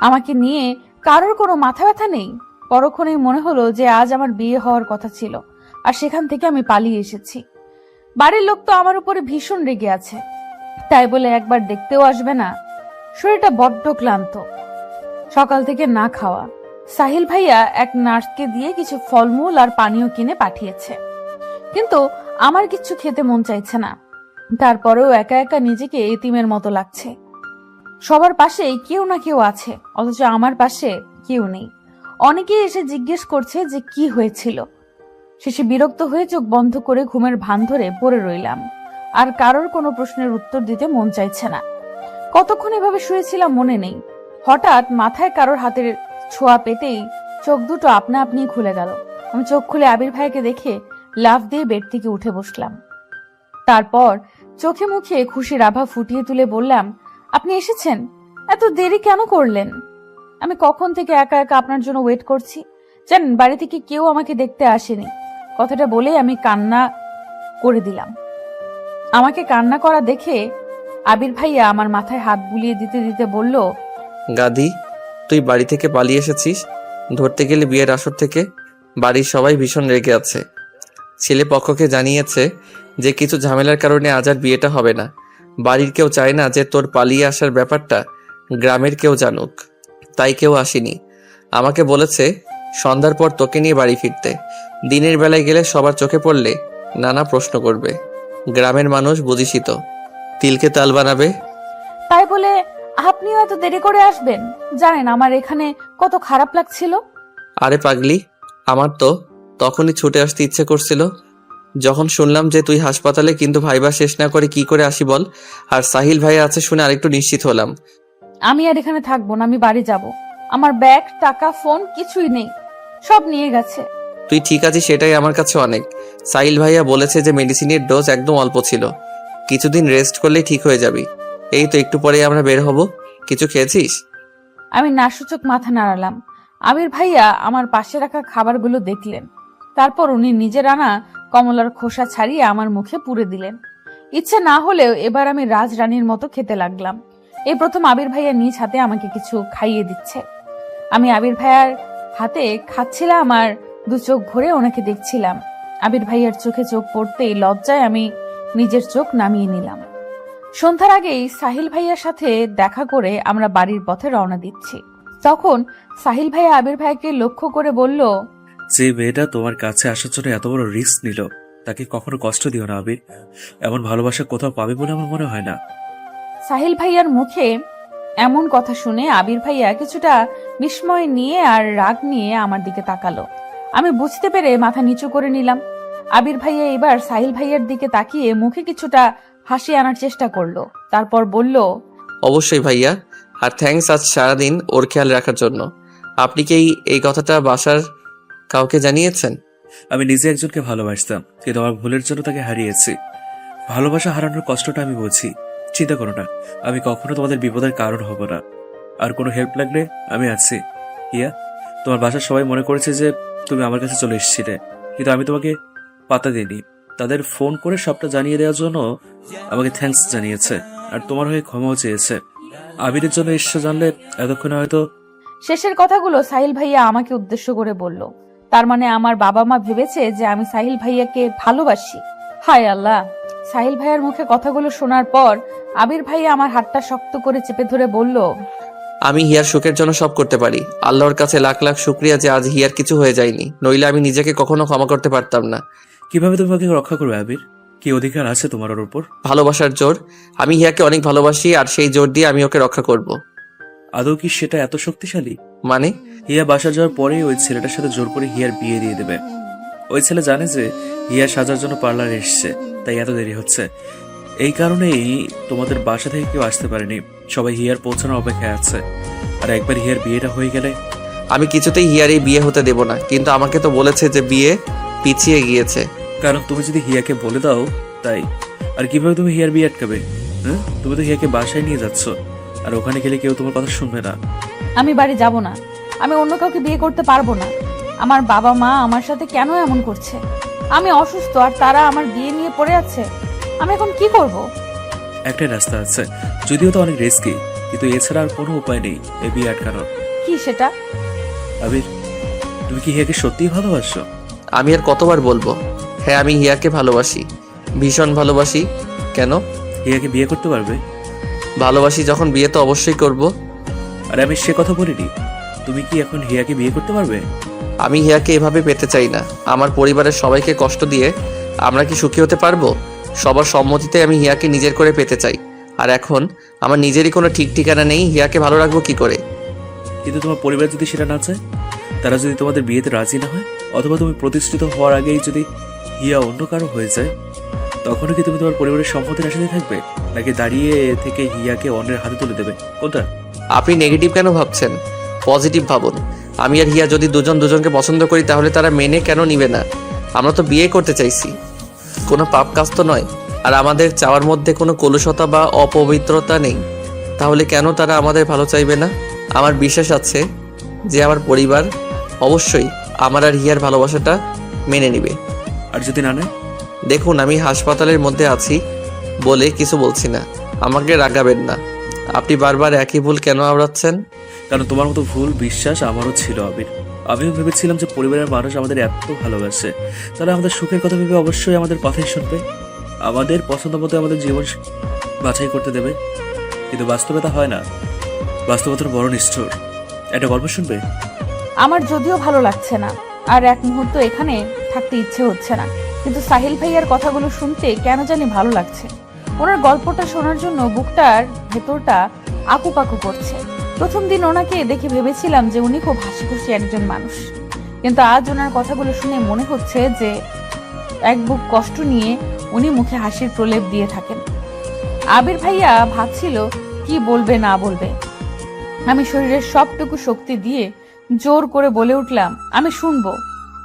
আমাকে নিয়ে কারোর কোনো মাথা ব্যথা নেই। পরক্ষণেই মনে হলো যে আজ আমার বিয়ে হওয়ার কথা ছিল, আর সেখান থেকে আমি পালিয়ে এসেছি। বাড়ির লোক তো আমার উপরে ভীষণ রেগে আছে, তাই বলে একবার দেখতেও আসবে না। শরীরটা বড্ড ক্লান্ত, সকাল থেকে না খাওয়া। সাহিল ভাইয়া এক নার্সকে দিয়ে কিছু ফলমূল আর পানীয় কিনে পাঠিয়েছে, কিন্তু আমার কিচ্ছু খেতে মন চাইছে না। তারপরেও একা একা নিজেকে এতিমের মতো লাগছে। সবার পাশেই কেউ না কেউ আছে, অথচ আমার পাশে কেউ নেই। অনেকেই এসে জিজ্ঞেস করছে যে কি হয়েছিল। শেষে বিরক্ত হয়ে চোখ বন্ধ করে ঘুমের ভান ধরে পড়ে রইলাম। আর কারোর কোনো প্রশ্নের উত্তর দিতে মন চাইছে না। কতক্ষণ এভাবে শুয়েছিলাম মনে নেই। হঠাৎ মাথায় কারোর হাতের ছোঁয়া পেতেই চোখ দুটো আপনা আপনি খুলে গেল। আমি চোখ খুলে আবির ভাইকে দেখে লাফ দিয়ে বেড থেকে উঠে বসলাম। তারপর চোখে মুখে খুশির আভা ফুটিয়ে তুলে বললাম, আপনি এসেছেন? এত দেরি কেন করলেন? আমি কখন থেকে একা একা আপনার জন্য ওয়েট করছি। জানেন, বাড়ি থেকে কেউ আমাকে দেখতে আসেনি। কথাটা বলেই আমি কান্না করে দিলাম। আমাকে কান্না করা দেখে আবির ভাইয়া আমার মাথায় হাত বুলিয়ে দিতে দিতে বলল, গাধি, তুই বাড়ি থেকে পালিয়ে এসেছিস ধরতে গেলে বিয়ের আসর থেকে। বাড়ির সবাই ভীষণ রেগে আছে। ছেলে পক্ষকে জানিয়েছে যে কিছু ঝামেলার কারণে আজ আর বিয়েটা হবে না। বাড়ির কেউ চায় না যে তোর পালিয়ে আসার ব্যাপারটা গ্রামের কেউ জানুক, তাই কেউ আসেনি। আমাকে বলেছে সন্ধ্যার পর তোকে নিয়ে বাড়ি ফিরতে। দিনের বেলায় গেলে সবার চোখে পড়লে নানা প্রশ্ন করবে। গ্রামের মানুষ বুঝিসই তো, তিলকে তাল বানাবে। তাই বলে আপনিও এত দেরি করে আসবেন? জানেন আমার এখানে কত খারাপ লাগছিল। আরে পাগলি, আমার তো তখনই ছুটে আসতে ইচ্ছে করছিল যখন শুনলাম যে তুই হাসপাতালে, কিন্তু ভাইবা শেষ না করে কি করে আসি বল। আর সাহিল ভাই আছে শুনে আরেকটু নিশ্চিত হলাম। আমি আর এখানে থাকবো না, আমি বাড়ি যাব। আমার ব্যাগ, টাকা, ফোন কিছুই নেই, সব নিয়ে গেছে। তুই ঠিক আছিস সেটাই আমার কাছে অনেক। সাহিল ভাইয়া বলেছে যে মেডিসিনের ডোজ একদম অল্প ছিল, কিছুদিন রেস্ট করলেই ঠিক হয়ে যাবি। এই তো একটু পরেই আমরা বের হব। কিছু খেয়েছিস? আমি নাসূচক মাথা নাড়ালাম। আবির ভাইয়া আমার পাশে রাখা খাবারগুলো দেখলেন। তারপর উনি নিজের আনা কমলার খোসা ছাড়িয়ে আমার মুখে পুরে দিলেন। ইচ্ছে না হলেও এবার আমি রাজরানীর মতো খেতে লাগলাম। এই প্রথম আবির ভাইয়া নিজ হাতে আমাকে কিছু খাইয়ে দিচ্ছে। আমি আবির ভাইয়ার হাতে খাচ্ছিলাম আর দু চোখ ভরে ওনাকে দেখছিলাম। আবির ভাইয়ার চোখে চোখ পড়তেই লজ্জায় আমি নিজের চোখ নামিয়ে নিলাম। সন্ধ্যার আগেই সাহিল ভাইয়ার সাথে দেখা করে আমরা বাড়ির পথে রওনা দিচ্ছি। তখন সাহিল ভাইয়া আবির ভাইকে লক্ষ্য করে বলল, যে মেয়েটা তোমার কাছে আসার জন্য এত বড় রিস্ক নিল, তাকে কখনো কষ্ট দিও না আবির। এমন ভালোবাসা কোথাও পাবে বলে আমার মনে হয় না। সাহিল ভাইয়ার মুখে এমন কথা শুনে আবির ভাইয়া কিছুটা বিস্ময় নিয়ে আর রাগ নিয়ে আমার দিকে তাকালো। আমি বুঝতে পেরে মাথা নিচু করে নিলাম। আবির ভাইয়া এবার সাহিল ভাইয়ার দিকে তাকিয়ে মুখে কিছুটা হাসি আনার চেষ্টা করলো। তারপর বলল, অবশ্যই ভাইয়া, আর থ্যাঙ্কস আজ সারাদিন ওর খেয়াল রাখার জন্য। আপনি কি এই কথাটা বাসার কাউকে জানিয়েছেন? আমি নিজে একজনকে ভালোবাসতাম, কিন্তু আমার ভুলের জন্য তাকে হারিয়েছি। ভালোবাসা হারানোর কষ্টটা আমি বুঝি। চিন্তা করো না, আমি কখনো তোমাদের বিপদের কারণ হব না। আর কোনো হেল্প লাগলে আমি আছি। হিয়া, তোমার বাসার সবাই মনে করেছে যে তুমি আমার কাছে চলে এসেছিলে, কিন্তু আমি তোমাকে পাত্তা দিইনি। তাদের ফোন করে সবটা জানিয়ে দেওয়ার জন্য আমাকে থ্যাঙ্কস জানিয়েছে, আর তোমার হয়ে ক্ষমাও চেয়েছে। আবিরের জন্য এসে জানলে এতক্ষণে হয়তো। শেষের কথাগুলো সাহিল ভাইয়া আমাকে উদ্দেশ্য করে বলল। তার মানে আমার বাবা মা ভেবেছে যে আমি সাহিল ভাইয়াকে ভালোবাসি। হায় আল্লাহ! সাহিল ভাইয়ার মুখে কথাগুলো শোনার পর আবির ভাইয়া আমার হাতটা শক্ত করে চেপে ধরে বলল, আমি হিয়ার সুখের জন্য সব করতে পারি। আল্লাহর কাছে লাখ লাখ শুক্রিয়া যে আজ হিয়ার কিছু হয়ে যায়নি, নইলে আমি নিজেকে কখনো ক্ষমা করতে পারতাম না। কিভাবে তুমি ওকে রক্ষা করবে আবির? কি অধিকার আছে তোমার ওর উপর? ভালোবাসার জোর। আমি হিয়াকে অনেক ভালোবাসি, আর সেই জোর দিয়ে আমি ওকে রক্ষা করব। আদৌ কি সেটা এত শক্তিশালী? মানে? হিয়া বাসা যাওয়ার পরেই ওই ছেলেটার সাথে জোর করে হিয়ার বিয়ে দিয়ে দেবে। ওই ছেলে জানে যে হিয়া সাজার জন্য পার্লারে এসছে, তাই এত দেরি হচ্ছে। এই কারণেই তোমাদের বাসা থেকে কেউ আসতে পারেনি, সবাই হিয়ার পৌঁছানোর অপেক্ষায় আছে। আর একবার হিয়ার বিয়েটা হয়ে গেলে? আমি কিছুতেই হিয়ার এই বিয়ে হতে দেব না, কিন্তু আমাকে তো বলেছে যে বিয়ে পিছিয়ে গিয়েছে। কারণ তুমি যদি হিয়াকে বলে দাও তাই। আর কিভাবে তুমি হিয়ার বিয়ে আটকাবে? হ্যাঁ, তুমি তো হিয়াকে বাসায় নিয়ে যাচ্ছ, আর ওখানে গেলে কেউ তোমার কথা শুনবে না। আমি বাড়ি যাব না। আমি অন্য কাউকে বিয়ে করতে পারবো না। আমার বাবা মা আমার সাথে কেন এমন করছে? আমি অসুস্থ আর তারা আমার বিয়ে নিয়ে পড়ে আছে। আমি এখন কি করব? একটাই রাস্তা আছে, যদিও তো অনেক রিস্কি, কিন্তু এছাড়া আর কোনো উপায় নেই এই বিয়ে আটকানোর। কি সেটা? আবির, তুমি কি হিয়াকে সত্যিই ভালোবাসো? আমি আর কতবার বলবো? হ্যাঁ, আমি হিয়াকে ভালোবাসি, ভীষণ ভালোবাসি। কেন? হিয়াকে বিয়ে করতে পারবে? ভালোবাসি যখন, বিয়ে তো অবশ্যই করব। আর আমি সে কথা বলিনি। তুমি কি এখন হিয়াকে বিয়ে করতে পারবে? আমি হিয়াকে এভাবে পেতে চাই না। আমার পরিবারের সবাইকে কষ্ট দিয়ে আমরা কি সুখী হতে পারবো? সবার সম্মতিতে আমি হিয়াকে নিজের করে পেতে চাই। আর এখন আমার নিজেরই কোনো ঠিক ঠিকানা নেই, হিয়াকে ভালো রাখবো কি করে? কিন্তু তোমার পরিবার যদি সেটা না চায়, তারা যদি তোমাদের বিয়েতে রাজি না হয়, অথবা তুমি প্রতিষ্ঠিত হওয়ার আগেই যদি হিয়া অন্য কারো হয়ে যায়, তখনও কি তুমি তোমার পরিবারের সম্মতির আশাতে থাকবে, নাকি দাঁড়িয়ে থেকে হিয়াকে অন্যের হাতে তুলে দেবে? কোনটা? আপনি নেগেটিভ কেন ভাবছেন? পজিটিভ ভাবুন। আমি আর হিয়া যদি দুজন দুজনকে পছন্দ করি, তাহলে তারা মেনে কেন নিবে না? আমরা তো বিয়ে করতে চাইছি, কোনো পাপ কাজ তো নয়। আর আমাদের চাওয়ার মধ্যে কোনো কলুষতা বা অপবিত্রতা নেই, তাহলে কেন তারা আমাদের ভালো চাইবে না? আমার বিশ্বাস আছে যে আমার পরিবার অবশ্যই আমার আর হিয়ার ভালোবাসাটা মেনে নেবে। আর যদি না নেয়? দেখুন, আমি হাসপাতালের মধ্যে আছি বলে কিছু বলছি না, আমাকে রাগাবেন না। আপনি বারবার একই ভুল কেন আওড়াচ্ছেন? কারণ তোমার মতো ভুল বিশ্বাস আমারও ছিল আবির। আমিও ভেবেছিলাম যে পরিবারের মানুষ আমাদের এত ভালোবাসে, তাহলে আমাদের সুখের কথা ভেবে অবশ্যই আমাদের কথাই শুনবে, আমাদের পছন্দ মতো আমাদের জীবন বাছাই করতে দেবে। কিন্তু বাস্তবতা হয় না, বাস্তবতার বড় নিষ্ঠুর। একটা গল্প শুনবে? আমার যদিও ভালো লাগছে না, আর এক মুহূর্ত এখানে থাকতে ইচ্ছে হচ্ছে না, কিন্তু সাহিল ভাইয়ার কথাগুলো শুনতে কেন জানি ভালো লাগছে। ওনার গল্পটা শোনার জন্য বুকটার ভেতরটা আকুপাকু করছে। প্রথম দিন ওনাকে দেখে ভেবেছিলাম যে উনি খুব হাসি খুশি একজন মানুষ, কিন্তু আজ ওনার কথাগুলো শুনে মনে হচ্ছে যে এক বুক কষ্ট নিয়ে উনি মুখে হাসির প্রলেপ দিয়ে থাকেন। আবির ভাইয়া ভাবছিল কি বলবে না বলবে। আমি শরীরের সবটুকু শক্তি দিয়ে জোর করে বলে উঠলাম, আমি শুনবো।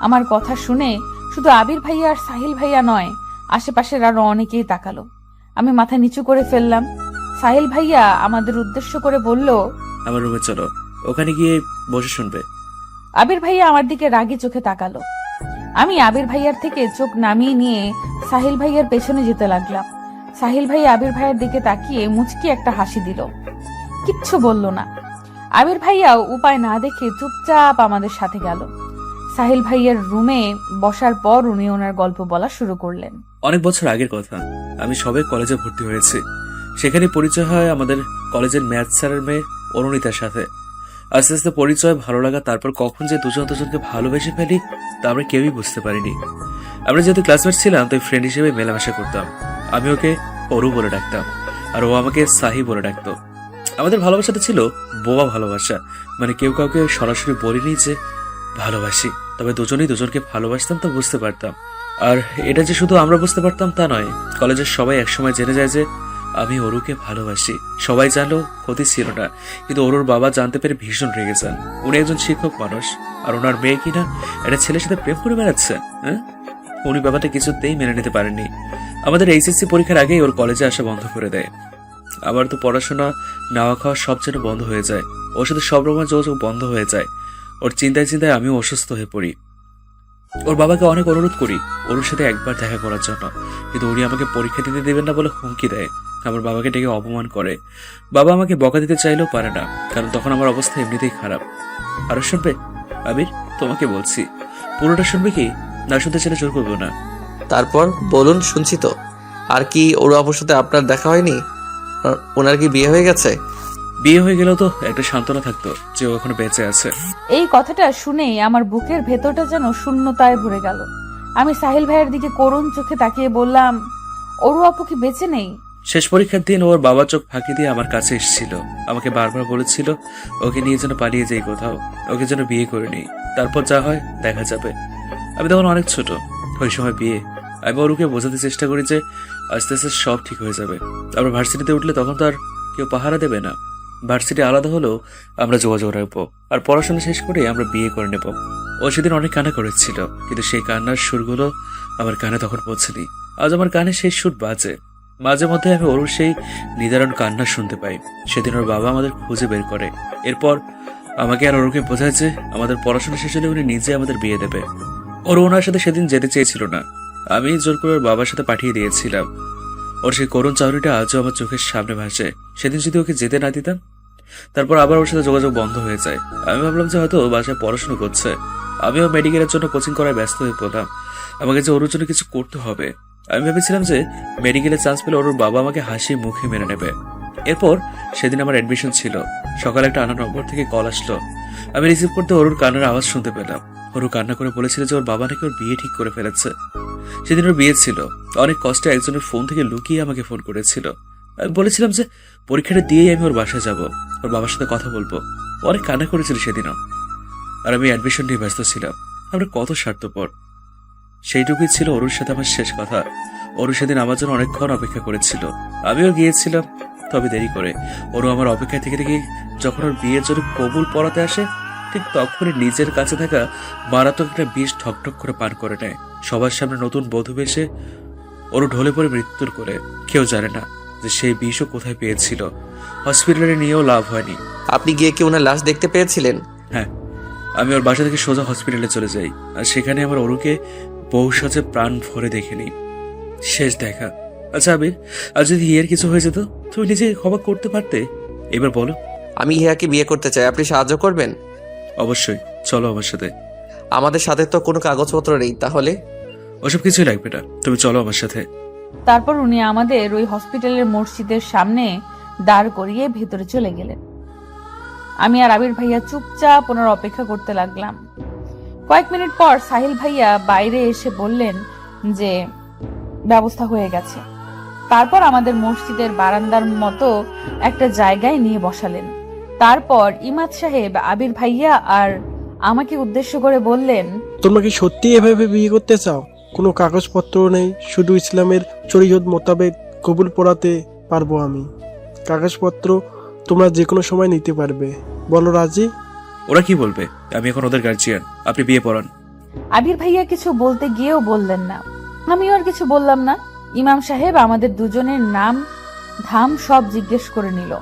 আমার কথা শুনে শুধু আবির ভাইয়া আর সাহিল ভাইয়া নয়, আশেপাশের আরো অনেকেই তাকালো। আমি মাথা নিচু করে ফেললাম। সাহিল ভাইয়া আমাদের উদ্দেশ্য করে বলল, আমার রুমে চলো, ওখানে গিয়ে বসে শুনবে। আবির ভাইয়া আমার দিকে রাগী চোখে তাকালো। আমি আবির ভাইয়ার থেকে চোখ নামিয়ে নিয়ে সাহিল ভাইয়ার পেছনে যেতে লাগলাম। সাহিল ভাইয়া আবির ভাইয়ার দিকে তাকিয়ে মুচকি একটা হাসি দিল, কিচ্ছু বলল না। আবির ভাইয়াও উপায় না দেখে চুপচাপ আমাদের সাথে গেল। সাহিল ভাইয়ার রুমে বসার পর উনি ওনার গল্প বলা শুরু করলেন। অনেক বছর আগের কথা, আমি সবে কলেজে ভর্তি হয়েছি। সেখানে পরিচয় হয় আমাদের কলেজের ম্যাথ স্যারের মেয়ে অরুণিতার সাথে। আস্তে আস্তে পরিচয়, ভালো লাগা, তারপর কখন যে দুজন দুজনকে ভালোবেসে ফেলি তা আমরা কেউই বুঝতে পারিনি। আমরা যেহেতু ক্লাসমেট ছিলাম, তাই ফ্রেন্ড হিসেবে মেলামেশা করতাম। আমি ওকে অরু বলে ডাকতাম, আর ও আমাকে সাহি বলে ডাকতো। আমাদের ভালোবাসাটা ছিল বোবা ভালোবাসা, মানে কেউ কাউকে সরাসরি বলিনি যে ভালোবাসি, তবে দুজনেই দুজনকে ভালোবাসতাম তা বুঝতে পারতাম। আর এটা যে শুধু আমরা বুঝতে পারতাম তা নয়, কলেজের সবাই একসময় জেনে যায় যে আমি অরুকে ভালোবাসি। সবাই জানলেও ক্ষতি ছিল না, কিন্তু অরুর বাবা জানতে পেরে ভীষণ রেগে যান। উনি একজন শিক্ষক মানুষ, আর ওনার মেয়ে কিনা একটা ছেলের সাথে প্রেম করে বেড়াচ্ছে। হ্যাঁ, উনি ব্যাপারটা কিছুতেই মেনে নিতে পারেননি। আমাদের এইচএসসি পরীক্ষার আগেই ওর কলেজে আসা বন্ধ করে দেয়। আবার তো পড়াশোনা, নাওয়া খাওয়া সব যেন বন্ধ হয়ে যায়। ওর সাথে সব রকমের যোগাযোগ বন্ধ হয়ে যায়। ওর চিন্তায় চিন্তায় আমিও অসুস্থ হয়ে পড়ি। ওর বাবাকে অনেক অনুরোধ করি ওর সাথে একবার দেখা করার জন্য, কিন্তু উনি আমাকে পরীক্ষা দিতে দেবেন না বলে হুমকি দেয়। আমার বাবাকে ডেকে অপমান করে। বাবা আমাকে বকা দিতে চাইলেও পারে না, কারণ তখন আমার অবস্থা এমনিতেই খারাপ। আরো শুনবে আবির, তোমাকে বলছি, পুরোটা শুনবে কি? না শুনতে চাইলে জোর করবো না। তারপর বলুন, শুনছি তো। আর কি ওরু আপুর সাথে আপনার দেখা হয়নি? ওনার কি বিয়ে হয়ে গেছে? বিয়ে হয়ে গেলেও তো একটা সান্ত্বনা থাকতো যে ও এখনো বেঁচে আছে। এই কথাটা শুনেই আমার বুকের ভেতরটা যেন শূন্যতায় ভরে গেল। আমি সাহিল ভাইয়ের দিকে করুণ চোখে তাকিয়ে বললাম, অরু আপু কি বেঁচে নেই? শেষ পরীক্ষার দিন ওর বাবা চোখ ফাঁকি দিয়ে আমার কাছে এসেছিল। আমাকে বারবার বলেছিল ওকে নিয়ে যেন পালিয়ে যাই কোথাও, ওকে যেন বিয়ে করে নিই, তারপর যা হয় দেখা যাবে। আমি তখন অনেক ছোট, ওই সময় বিয়ে। আমি ওরুকে বোঝাতে চেষ্টা করি যে আস্তে আস্তে সব ঠিক হয়ে যাবে। আমরা ভার্সিটিতে উঠলে তখন তো আর কেউ পাহারা দেবে না। ভার্সিটি আলাদা হলেও আমরা যোগাযোগ রাখবো, আর পড়াশোনা শেষ করে আমরা বিয়ে করে নেব। ও সেদিন অনেক কান্না করেছিল, কিন্তু সেই কান্নার সুরগুলো আমার কানে তখন পৌঁছেনি। আজ আমার কানে সেই সুর বাজে। মাঝে মধ্যে আমি ওর সেই নিদারুণ কান্না শুনতে পাই। সেদিন ওর বাবা আমাদের খুঁজে বের করে। এরপর আমাকে আর ওরকে বোঝায় যে আমাদের পড়াশোনা শেষ হলে উনি নিজে আমাদের বিয়ে দেবে। ওর ওনার সাথে সেদিন যেতে চেয়েছিল না, আমি জোর করে ওর বাবার সাথে পাঠিয়ে দিয়েছিলাম। ওর সেই করুণ চাউরিটা আজও আমার চোখের সামনে ভাসে। সেদিন যদি ওকে যেতে না দিতাম, তারপর আবার ওর সাথে যোগাযোগ বন্ধ হয়ে যায়। আমি ভাবলাম যে হয়তো বাসায় পড়াশোনা করছে। আমিও মেডিকেলের জন্য কোচিং করায় ব্যস্ত হয়ে পড়লাম। আমাকে যে ওর জন্য কিছু করতে হবে। আমি ভেবেছিলাম যে মেডিকেলে চান্স পেলে ওর বাবা আমাকে হাসি মুখে মেনে নেবে। এরপর সেদিন আমার অ্যাডমিশন ছিল। সকালে একটা আনা নম্বর থেকে কল আসলো। আমি রিসিভ করতে ওর কান্নার আওয়াজ শুনতে পেলাম। ওর কান্না করে বলেছিল যে ওর বাবা নাকি ওর বিয়ে ঠিক করে ফেলেছে। সেদিন ওর বিয়ে ছিল। অনেক কষ্টে একজনের ফোন থেকে লুকিয়ে আমাকে ফোন করেছিল। আমি বলেছিলাম যে পরীক্ষাটা দিয়েই আমি ওর বাসায় যাব, ওর বাবার সাথে কথা বলবো। অনেক কান্না করেছিল সেদিনও। আর আমি অ্যাডমিশন নিয়ে ব্যস্ত ছিলাম। আমরা কত স্বার্থপর। সেইটুকুই ছিল ওর সাথে আমার শেষ কথা। ওর সেদিন আমার জন্য অনেকক্ষণ অপেক্ষা করেছিল। আমিও গিয়েছিলাম, তবে দেরি করে। ওরও আমার অপেক্ষায় থেকে থেকে যখন ওর বিয়ের জন্য কবুল পড়াতে আসে, ঠিক তখনই নিজের কাছে থাকা মারাত্মক একটা বিষ ঠকঠক করে পান করে নেয়। সবার সামনে নতুন বধূ বেশে ওর ঢলে পড়ে মৃত্যুর করে। কেউ জানে না যে সেই বিষও কোথায় পেয়েছিল। হসপিটালে নিয়েও লাভ হয়নি। আপনি গিয়ে কি ওনার লাশ দেখতে পেয়েছিলেন? হ্যাঁ, আমি ওর বাসা থেকে সোজা হসপিটালে চলে যাই। আর সেখানে আমার ওরুকে বহু সাজে প্রাণ ভরে দেখে নিই। শেষ দেখা। আচ্ছা আবির, আর যদি হিয়ার কিছু হয়ে যেত, তুমি নিজেকে ক্ষমা করতে পারতে? এবার বলো। আমি হিয়াকে বিয়ে করতে চাই, আপনি সাহায্য করবেন? অবশ্যই, চলো আমার সাথে। আমাদের সাথে তো কোনো কাগজপত্র নেই, তাহলে? ওসব কিছুই লাগবে না, তুমি চলো আমার সাথে। তারপর উনি আমাদের ওই হসপিটালের মসজিদের সামনে দাঁড় করিয়ে ভেতরে চলে গেলেন। আমি আর আবির ভাইয়া চুপচাপ ওনার অপেক্ষা করতে লাগলাম। কয়েক মিনিট পর সাহিল ভাইয়া বাইরে এসে বললেন যে ব্যবস্থা হয়ে গেছে। তারপর আমাদের মসজিদের বারান্দার মতো একটা জায়গায় নিয়ে বসালেন। তারপর ইমাদ সাহেব আবির ভাইয়া আর আমাকে উদ্দেশ্য করে বললেন, তোমরা কি সত্যি এভাবে বিয়ে করতে চাও? কোনো কাগজপত্র নেই, শুধু ইসলামের শরীয়ত মোতাবেক কবুল পড়াতে পারবো আমি। কাগজপত্র তোমরা যে কোনো সময় নিতে পারবে। বলো রাজি? ওরা কি বলবে? আমি এখন ওদের গার্জিয়ান, আপনি বিয়ে পড়ান। আবির ভাইয়া কিছু বলতে গিয়েও বললেন না। আমিও আর কিছু বললাম না। ইমাম সাহেব আমাদের দুজনের নাম ধাম সব জিজ্ঞেস করে নিল।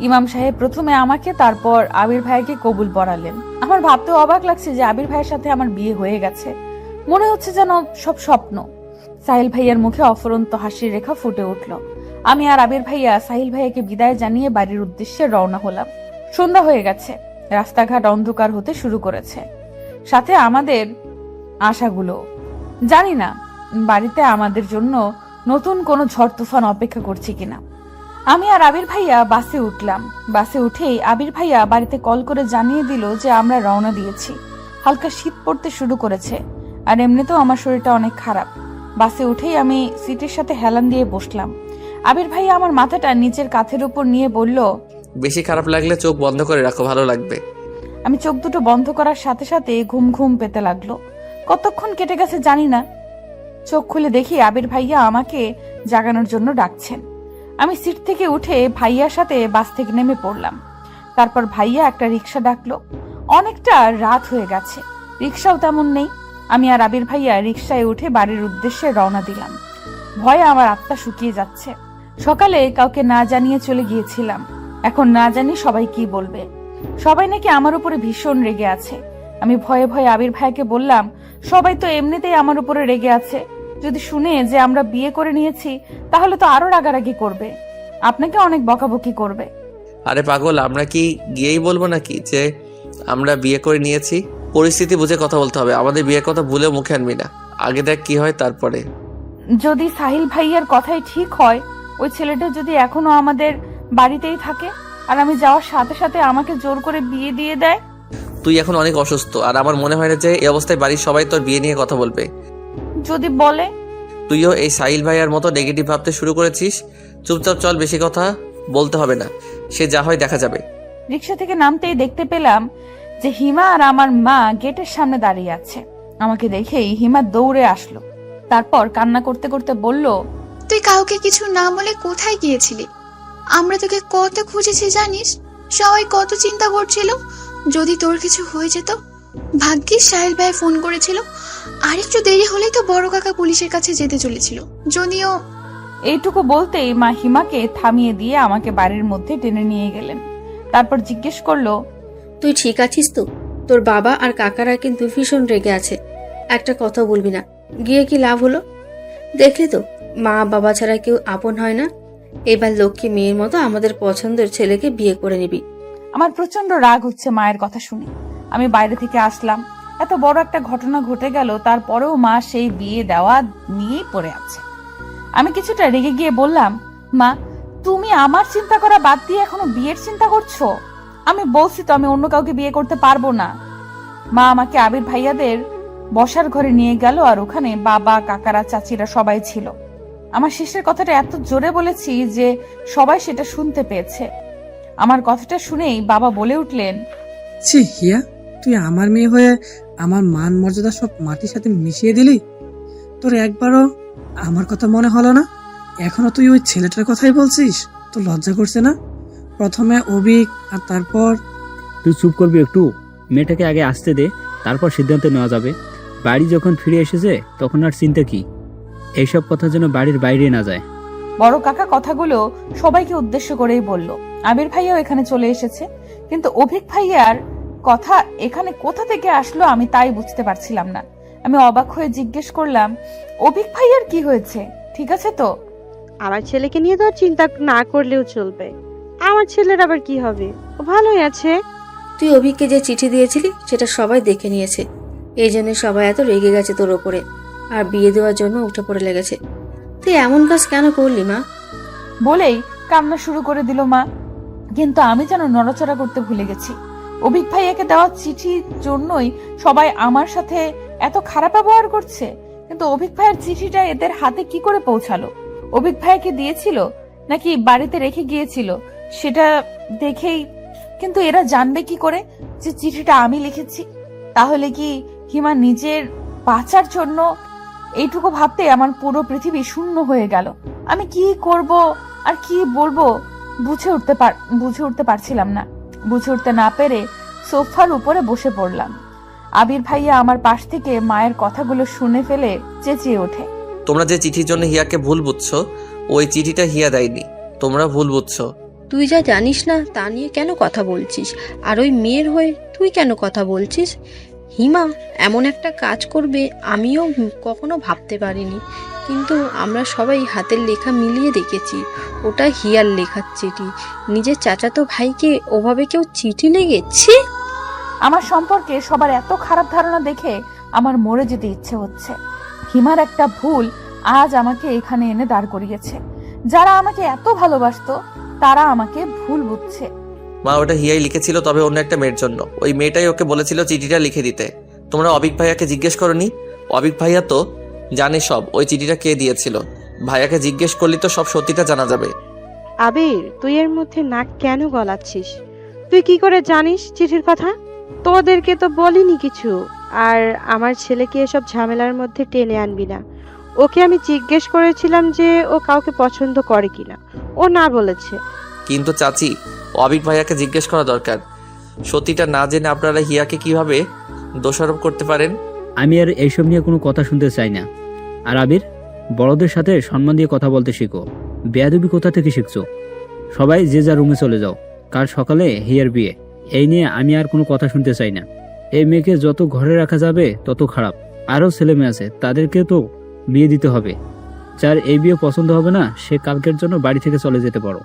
ইমাম সাহেব প্রথমে আমাকে, তারপর আবির ভাইকে কবুল পড়ালেন। আমার ভাবতেও অবাক লাগছে যে আবির ভাইয়ের সাথে আমার বিয়ে হয়ে গেছে। মনে হচ্ছে যেন সব স্বপ্ন। সাহিল ভাইয়ার মুখে অফুরন্ত হাসির রেখা ফুটে উঠল। আমি আর আবির ভাইয়া সাহিল ভাইয়াকে বিদায় জানিয়ে বাড়ির উদ্দেশ্যে রওনা হলাম। সন্ধ্যা হয়ে গেছে, রাস্তাঘাট অন্ধকার হতে শুরু করেছে, সাথে আমাদের আশাগুলো। জানি না বাড়িতে আমাদের জন্য নতুন কোনো ঝড় তুফান অপেক্ষা করছে কিনা। আমি আর আবির ভাইয়া বাসে উঠলাম। বাসে উঠেই আবির ভাইয়া বাড়িতে কল করে জানিয়ে দিল যে আমরা রওনা দিয়েছি। হালকা শীত পড়তে শুরু করেছে, আর এমনিতেও আমার শরীরটা অনেক খারাপ। বাসে উঠেই আমি সিটের সাথে হেলান দিয়ে বসলাম। আবির ভাইয়া আমার মাথাটা নিচের কাঁধের উপর নিয়ে বলল, বেশি খারাপ লাগলে চোখ বন্ধ করে রাখো, ভালো লাগবে। আমি চোখ দুটো বন্ধ করার সাথে সাথে ঘুম ঘুম পেতে লাগলো। কতক্ষণ কেটে গেছে জানি না। চোখ খুলে দেখি আবির ভাইয়া আমাকে জাগানোর জন্য ডাকছেন। আমি সিট থেকে উঠে ভাইয়ার সাথে বাস থেকে নেমে পড়লাম। তারপর ভাইয়া একটা রিক্সা ডাকলো। অনেকটা রাত হয়ে গেছে, রিক্সাও তেমন নেই। আমি আর আবির ভাইয়া রিক্সায় উঠে বাড়ির উদ্দেশ্যে রওনা দিলাম। ভয়ে আমার আত্মা শুকিয়ে যাচ্ছে। সকালে কাউকে না জানিয়ে চলে গিয়েছিলাম, এখন না জানি সবাই কি বলবে। সবাই নাকি আমার উপরে ভীষণ রেগে আছে। আমি ভয়ে ভয়ে আবির ভাইকে বললাম, সবাই তো এমনিতেই আমার উপরে রেগে আছে, যদি শুনে যে আমরা বিয়ে করে নিয়েছি তাহলে তো আরো রাগারাগি করবে, আপনাকে অনেক বকাবকি করবে। আরে পাগল, আমরা কি গিয়েই বলবো নাকি যে আমরা বিয়ে করে নিয়েছি? পরিস্থিতি বুঝে কথা বলতে হবে। আমাদের বিয়ের কথা ভুলেও মুখে আনবি না। আগে দেখ কি হয় তারপরে। যদি সাহিল ভাইয়ার কথাই ঠিক হয়, ওই ছেলেটা যদি এখনো আমাদের বাড়িতেই থাকে আর আমি যাওয়ার সাথে সাথে আমাকে জোর করে বিয়ে দিয়ে দেয়। তুই এখন অনেক অসুস্থ, আর আমার মনে হয় না যে এই অবস্থায় বাড়ির সবাই তোর বিয়ে নিয়ে কথা বলবে। যদি বলে? তুইও এই সাহিল ভাইয়ার মতো নেগেটিভ ভাবতে শুরু করেছিস। চুপচাপ চল, বেশি কথা বলতে হবে না, সে যা হয় দেখা যাবে। রিক্সা থেকে নামতেই দেখতে পেলাম যে হিমা আর আমার মা গেটের সামনে দাঁড়িয়ে আছে। আমাকে দেখেই হিমা দৌড়ে আসলো, তারপর কান্না করতে করতে বলল, তুই কাউকে কিছু না বলে কোথায় গিয়েছিলি? আমরা তোকে কত খুঁজেছি জানিস? সবাই কত চিন্তা করছিল যদি তোর কিছু হয়ে যেত। ভাগ্যিস সাহেল ভাই ফোন করেছিল, আর একটু দেরি হলেই তো বড় কাকা পুলিশের কাছে যেতে চলেছিল। যদিও এইটুকু বলতেই মা হিমাকে থামিয়ে দিয়ে আমাকে বাড়ির মধ্যে টেনে নিয়ে গেলেন। তারপর জিজ্ঞেস করলো, তুই ঠিক আছিস তো? তোর বাবা আর কাকারা কিন্তু ভীষণ রেগে আছে। একটা কথা বলবি না, গিয়ে কি লাভ হলো? দেখলি তো, মা বাবা ছাড়া কেউ আপন হয় না। এবার লক্ষ্মী মেয়ের মতো আমাদের পছন্দের ছেলেকে বিয়ে করে নিবি। আমার প্রচন্ড রাগ হচ্ছে মায়ের কথা শুনে। আমি বাইরে থেকে আসলাম, এত বড় একটা ঘটনা ঘটে গেল, তারপরেও মা সেই বিয়ে দেওয়া নিয়েই পড়ে আছে। আমি কিছুটা রেগে গিয়ে বললাম, মা তুমি আমার চিন্তা করা বাদ দিয়ে এখনো বিয়ের চিন্তা করছো? আমি বলছি তো আমি অন্য কাউকে বিয়ে করতে পারবো না। মা আমাকে আবির ভাইয়াদের বসার ঘরে নিয়ে গেল, আর ওখানে বাবা কাকারা চাচিরা সবাই ছিল। আমার শেষের কথাটা এত জোরে বলেছি যে সবাই সেটা শুনতে পেয়েছে। আমার কথাটা শুনেই বাবা বলে উঠলেন, ছি হিয়া, তুই আমার মেয়ে হয়ে আমার মান মর্যাদা সব মাটির সাথে মিশিয়ে দিলি। তোর একবারও আমার কথা মনে হলো না? এখনো তুই ওই ছেলেটার কথাই বলছিস? তোর লজ্জা করছে না? প্রথমে অভিক আর তারপর তুই চুপ করবি একটু? মেয়েটাকে আগে আসতে দে, তারপর সিদ্ধান্ত নেওয়া যাবে। বাড়ি যখন ফিরে এসেছে তখন আর চিন্তা কি? এইসব কথা যেন বাড়ির বাইরে না যায়। বড় কাকা কথাগুলো সবাইকে উদ্দেশ্য করেই বলল। আবির ভাইয়াও এখানে চলে এসেছে, কিন্তু অভিক ভাইয়ার কথা এখানে কোথা থেকে আসলো আমি তাই বুঝতে পারছিলাম না। আমি অবাক হয়ে জিজ্ঞেস করলাম, অভিক ভাইয়ার কি হয়েছে? ঠিক আছে তো? আমার ছেলেকে নিয়ে তো আর চিন্তা না করলেও চলবে। আমার ছেলের আবার কি হবে? ও ভালোই আছে। তুই অভিককে যে চিঠি দিয়েছিলি সেটা সবাই দেখে নিয়েছে, এই জন্য সবাই এত রেগে গেছে তোর ওপরে, আর বিয়ে দেওয়ার জন্য উঠে পড়ে লেগেছে। তুই এমন কাজ কেন করলি মা? বলেই কান্না শুরু করে দিল মা। কিন্তু আমি যেন নড়াচড়া করতে ভুলে গেছি। অভিক ভাইয়াকে দেওয়া চিঠির জন্যই সবাই আমার সাথে এত খারাপ ব্যবহার করছে, কিন্তু অভিক ভাইয়ের চিঠিটা এদের হাতে কি করে পৌঁছালো? অভিক ভাইয়াকে দিয়েছিল নাকি বাড়িতে রেখে গিয়েছিল সেটা দেখেই, কিন্তু এরা জানবে কি করে যে চিঠিটা আমি লিখেছি? তাহলে কি হিমা নিজের বাঁচার জন্য? এইটুকু ভাবতে আমার পুরো পৃথিবী শূন্য হয়ে গেল। আমি কি করব আর কি বলবো বুঝে উঠতে পারছিলাম না। বুঝে উঠতে না পেরে সোফার উপরে বসে পড়লাম। আবির ভাইয়া আমার পাশ থেকে মায়ের কথাগুলো শুনে ফেলে চেঁচিয়ে ওঠে, তোমরা যে চিঠির জন্য হিয়াকে ভুল বুঝছো, ওই চিঠিটা হিয়া দেয়নি, তোমরা ভুল বুঝছো। তুই যা জানিস না তা নিয়ে কেন কথা বলছিস? আর ওই মেয়ের হয়ে তুই কেন কথা বলছিস? হিমা এমন একটা কাজ করবে আমিও কখনো ভাবতে পারিনি, কিন্তু আমরা সবাই হাতের লেখা মিলিয়ে দেখেছি ওটা হিয়ার লেখার চিঠি। নিজের চাচাতো ভাইকে ওভাবে কেউ চিঠি লেগেছে? আমার সম্পর্কে সবার এত খারাপ ধারণা দেখে আমার মরে যেতে ইচ্ছে হচ্ছে। হিমার একটা ভুল আজ আমাকে এখানে এনে দাঁড় করিয়েছে। যারা আমাকে এত ভালোবাসতো তারা আমাকে ভুল বুঝছে। মা ওটা হিয়াই লিখেছিল, তবে অন্য একটা মেয়ের জন্য। ওই মেয়েটাই ওকে বলেছিল চিঠিটা লিখে দিতে। তোমরা অবিক ভাইয়াকে জিজ্ঞেস করনি? অবিক ভাইয়া তো জানে সব, ওই চিঠিটা কে দিয়েছিল। ভাইয়াকে জিজ্ঞেস করলি তো সব সত্যিটা জানা যাবে। আবির, তুই এর মধ্যে নাক কেন গলাচ্ছিস? তুই কি করে জানিস চিঠির কথা? তোদেরকে তো বলিনি কিছু। আর আমার ছেলেকে এসব ঝামেলার মধ্যে টেনে আনবি না। ওকে আমি জিজ্ঞেস করেছিলাম যে ও কাউকে পছন্দ করে কিনা, ও না বলেছে। কিন্তু চাচি, অবিক ভাইয়াকে জিজ্ঞেস করা দরকার। সত্যিটা না জেনে আপনারা হিয়াকে কিভাবে দোষারোপ করতে পারেন? আমি আর এইসব নিয়ে কোনো কথা শুনতে চাই না। আর আবির, বড়দের সাথে সম্মান দিয়ে কথা বলতে শিখো। বেয়াদবি কোথা থেকে শিখছো? সবাই যে যা রুমে চলে যাও, কাল সকালে হিয়ার বিয়ে। এই নিয়ে আমি আর কোনো কথা শুনতে চাই না। এই মেয়েকে যত ঘরে রাখা যাবে তত খারাপ। আরও ছেলে মেয়ে আছে, তাদেরকে তো বিয়ে দিতে হবে। যার এই বিয়ে পছন্দ হবে না সে কালকের জন্য বাড়ি থেকে চলে যেতে পারো।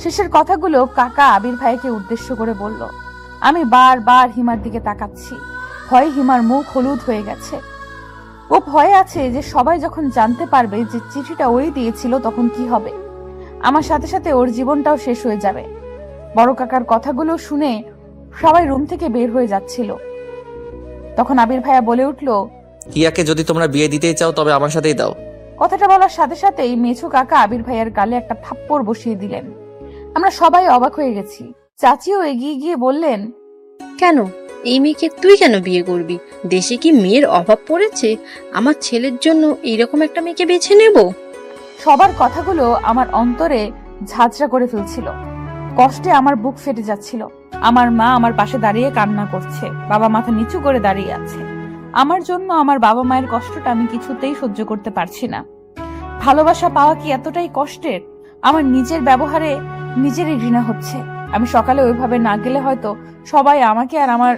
শেষের কথাগুলো কাকা আবির ভাইকে উদ্দেশ্য করে বলল। আমি বারবার হিমার দিকে তাকাচ্ছি। ভয়ে হিমার মুখ হলুদ হয়ে গেছে। ও ভয়ে আছে যে সবাই যখন জানতে পারবে যে চিঠিটা ওই দিয়েছিল তখন কি হবে। আমার সাথে সাথে ওর জীবনটাও শেষ হয়ে যাবে। বড় কাকার কথাগুলো শুনে সবাই রুম থেকে বের হয়ে যাচ্ছিল। তখন আবির ভাইয়া বলে উঠল, হিয়াকে যদি তোমরা বিয়ে দিতেই চাও তবে আমার সাথেই দাও। কথাটা বলার সাথে সাথেই মেছু কাকা আবির ভাইয়ার গালে একটা থাপ্পড় বসিয়ে দিলেন। আমরা সবাই অবাক হয়ে গেছি। চাচিও এগিয়ে গিয়ে বললেন, কেন এই মেয়েকে তুই কেন বিয়ে করবি? দেশে কি মেয়ের অভাব পড়েছে? আমার ছেলের জন্য এইরকম একটা মেয়েকে বেছে নেব? সবার কথাগুলো আমার অন্তরে ঝাঁঝরা করে ফেলছিল। কষ্টে আমার বুক ফেটে যাচ্ছিল। আমার মা আমার পাশে দাঁড়িয়ে কান্না করছে, বাবা মাথা নিচু করে দাঁড়িয়ে আছে। আমার জন্য আমার বাবা মায়ের কষ্টটা আমি কিছুতেই সহ্য করতে পারছি না। ভালোবাসা পাওয়া কি এতটাই কষ্টের? আমার নিজের ব্যবহারে নিজেরই ঘৃণা হচ্ছে। আমি সকালে ওইভাবে না গেলে হয়তো সবাই আমাকে আর আমার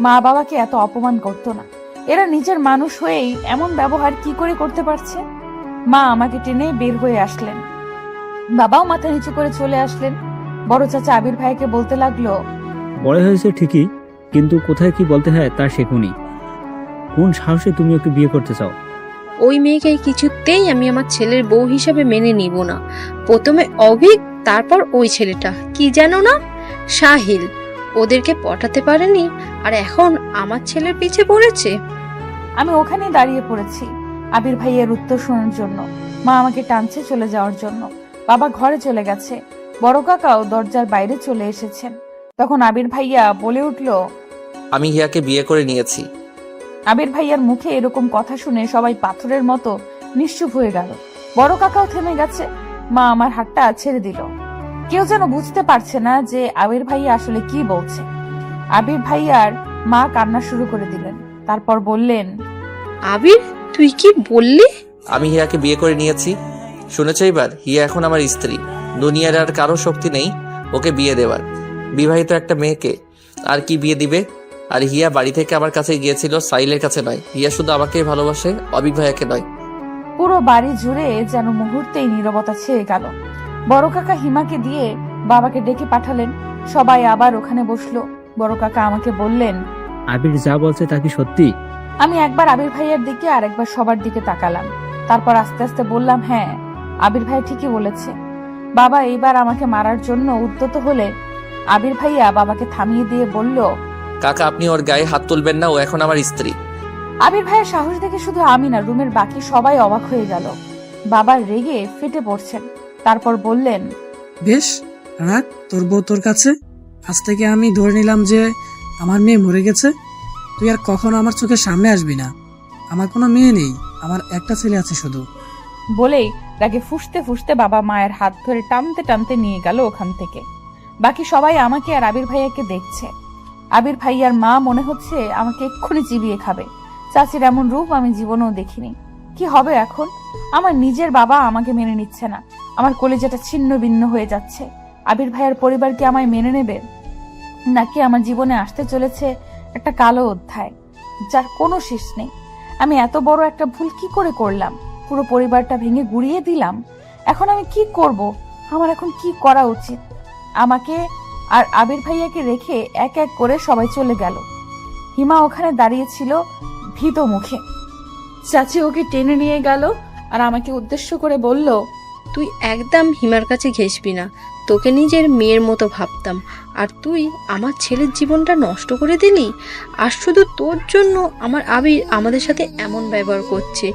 মা বাবাকে এত অপমান করতো না। এরা নিজের মানুষ হয়েই এমন ব্যবহার কি করে করতে পারছে? মা আমাকে টেনে বের হয়ে আসলেন, বাবাও মাথা নিচু করে চলে আসলেন। বড় চাচা আবির ভাইকে বলতে লাগলো, বড় হয়েছে ঠিকই, কিন্তু কোথায় কি বলতে হয় তা শেখুনি। কোন সাহসে তুমি ওকে বিয়ে করতে চাও? ওই মেয়েকে কিছুতেই আমি আমার ছেলের বউ হিসাবে মেনে নিব না। প্রথমে অভিক, তারপর ওই ছেলেটা কি জানো না, সাহিল, ওদেরকে পটাতে পারেনি আর এখন আমার ছেলের পিছে পড়েছে। আমি ওখানে দাঁড়িয়ে পড়েছি আবির ভাইয়ের উত্তর শোনার জন্য। মা আমাকে টানছে চলে যাওয়ার জন্য। বাবা ঘরে চলে গেছে, বড় কাকাও দরজার বাইরে চলে এসেছেন। তখন আবির ভাইয়া বলে উঠল, আমি হিয়াকে বিয়ে করে নিয়েছি। আবির ভাইয়ার মুখে এরকম কথা শুনে সবাই পাথরের মতো নিশ্চুপ হয়ে গেল। বড় কাকাও থেমে গেছে। মা আমার হাতটা ছেড়ে দিল। কেউ যেন বুঝতে পারছে না যে আবির ভাইয়া আসলে কি বলছে। আবির ভাইয়ার মা কান্না শুরু করে দিলেন। তারপর বললেন, আবির, তুই কি বললি? আমি হিয়াকে বিয়ে করে নিয়েছি। শুনেছো এবার? হিয়া এখন আমার স্ত্রী। দুনিয়ার আর কারো শক্তি নেই ওকে বিয়ে দেওয়ার। বিবাহিত একটা মেয়েকে আর কি বিয়ে দিবে? আর হিয়া বাড়ি থেকে আমার কাছে গিয়েছিল, সাইলের কাছে নয়। হিয়া শুধু আমাকে ভালোবাসে, অবিক ভাইয়াকে নয়। পুরো বাড়ি জুড়ে যেন মুহূর্তেই নীরবতা ছেয়ে গেল। বড় কাকা হিমাকে দিয়ে বাবাকে ডেকে পাঠালেন। সবাই আবার ওখানে বসলো। বড় কাকা আমাকে বললেন, আবির যা বলছে তা কি সত্যি? আমি একবার আবির ভাইয়ের দিকে আর একবার সবার দিকে তাকালাম। তারপর আস্তে আস্তে বললাম, হ্যাঁ, আবির ভাই ঠিকই বলেছে। বাবা এইবার আমাকে মারার জন্য উদ্যত হলে আবির ভাইয়া বাবাকে থামিয়ে দিয়ে বলল, কাকা, আপনি ওর গায়ে হাত তুলবেন না, ও এখন আমার স্ত্রী। আবির ভাইয়ের সাহস দেখে শুধু আমি না, রুমের বাকি সবাই অবাক হয়ে গেল। বাবা রেগে ফেটে পড়ছেন। তারপর বললেন, বেশ, রাখ তোর বউ তোর কাছে। আজ থেকে আমি ধরে নিলাম যে আমার মেয়ে মরে গেছে। তুই আর কখনো আমার চোখের সামনে আসবি না। আমার কোনো মেয়ে নেই, আমার একটা ছেলে আছে শুধু। বলেই রাগে ফুঁসতে ফুঁসতে বাবা মায়ের হাত ধরে টানতে টানতে নিয়ে গেল ওখান থেকে। বাকি সবাই আমাকে আর আবির ভাইয়াকে দেখছে। আবির ভাইয়ার মা মনে হচ্ছে আমাকে এক্ষুনি চিবিয়ে খাবে। চাচির এমন রূপ আমি জীবনেও দেখিনি। কি হবে এখন? আমার নিজের বাবা আমাকে মেনে নিচ্ছে না। আমার কলিজাটা ছিন্ন ভিন্ন হয়ে যাচ্ছে। আবির ভাইয়ার পরিবার কি আমায় মেনে নেবে, নাকি আমার জীবনে আসতে চলেছে একটা কালো অধ্যায় যার কোনো শেষ নেই? আমি এত বড় একটা ভুল কি করে করলাম? পুরো পরিবারটা ভেঙে গুড়িয়ে দিলাম। এখন আমি কি করব? আমার এখন কি করা উচিত? আমাকে আর আবির ভাইয়াকে রেখে এক এক করে সবাই চলে গেল। হিমা ওখানে দাঁড়িয়ে ছিল ভীত মুখে। চাচি ওকে টেনে নিয়ে গেল আর আমাকে উদ্দেশ্য করে বলল, তুই একদম হিমার কাছে ঘেসবি না। তোকে নিজের মেয়ের মতো ভাবতাম, আর তুই আমার ছেলের জীবনটা নষ্ট করে দিলি। আর শুধু তোর জন্য আমার আবির আমাদের সাথে এমন ব্যবহার করছে।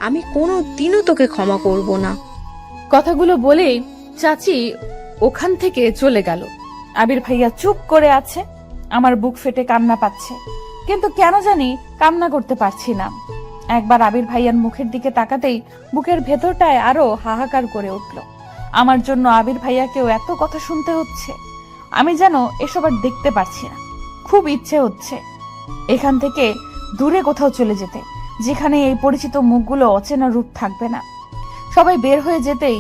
আমি কোনো দিনও তোকে ক্ষমা করব না। কথাগুলো বলেই চাচি ওখান থেকে চলে গেল। আবির ভাইয়া চুপ করে আছে। আমার বুক ফেটে কান্না পাচ্ছে, কিন্তু কেন জানি কান্না করতে পারছি না। একবার আবির ভাইয়ার মুখের দিকে তাকাতেই বুকের ভেতরটায় আরো হাহাকার করে উঠল। আমার জন্য আবির ভাইয়াকেও এত কথা শুনতে হচ্ছে। আমি যেন এসব আর দেখতে পারছি না। খুব ইচ্ছে হচ্ছে এখান থেকে দূরে কোথাও চলে যেতে, যেখানে এই পরিচিত মুখগুলো অচেনা রূপ থাকবে না। সবাই বের হয়ে যেতেই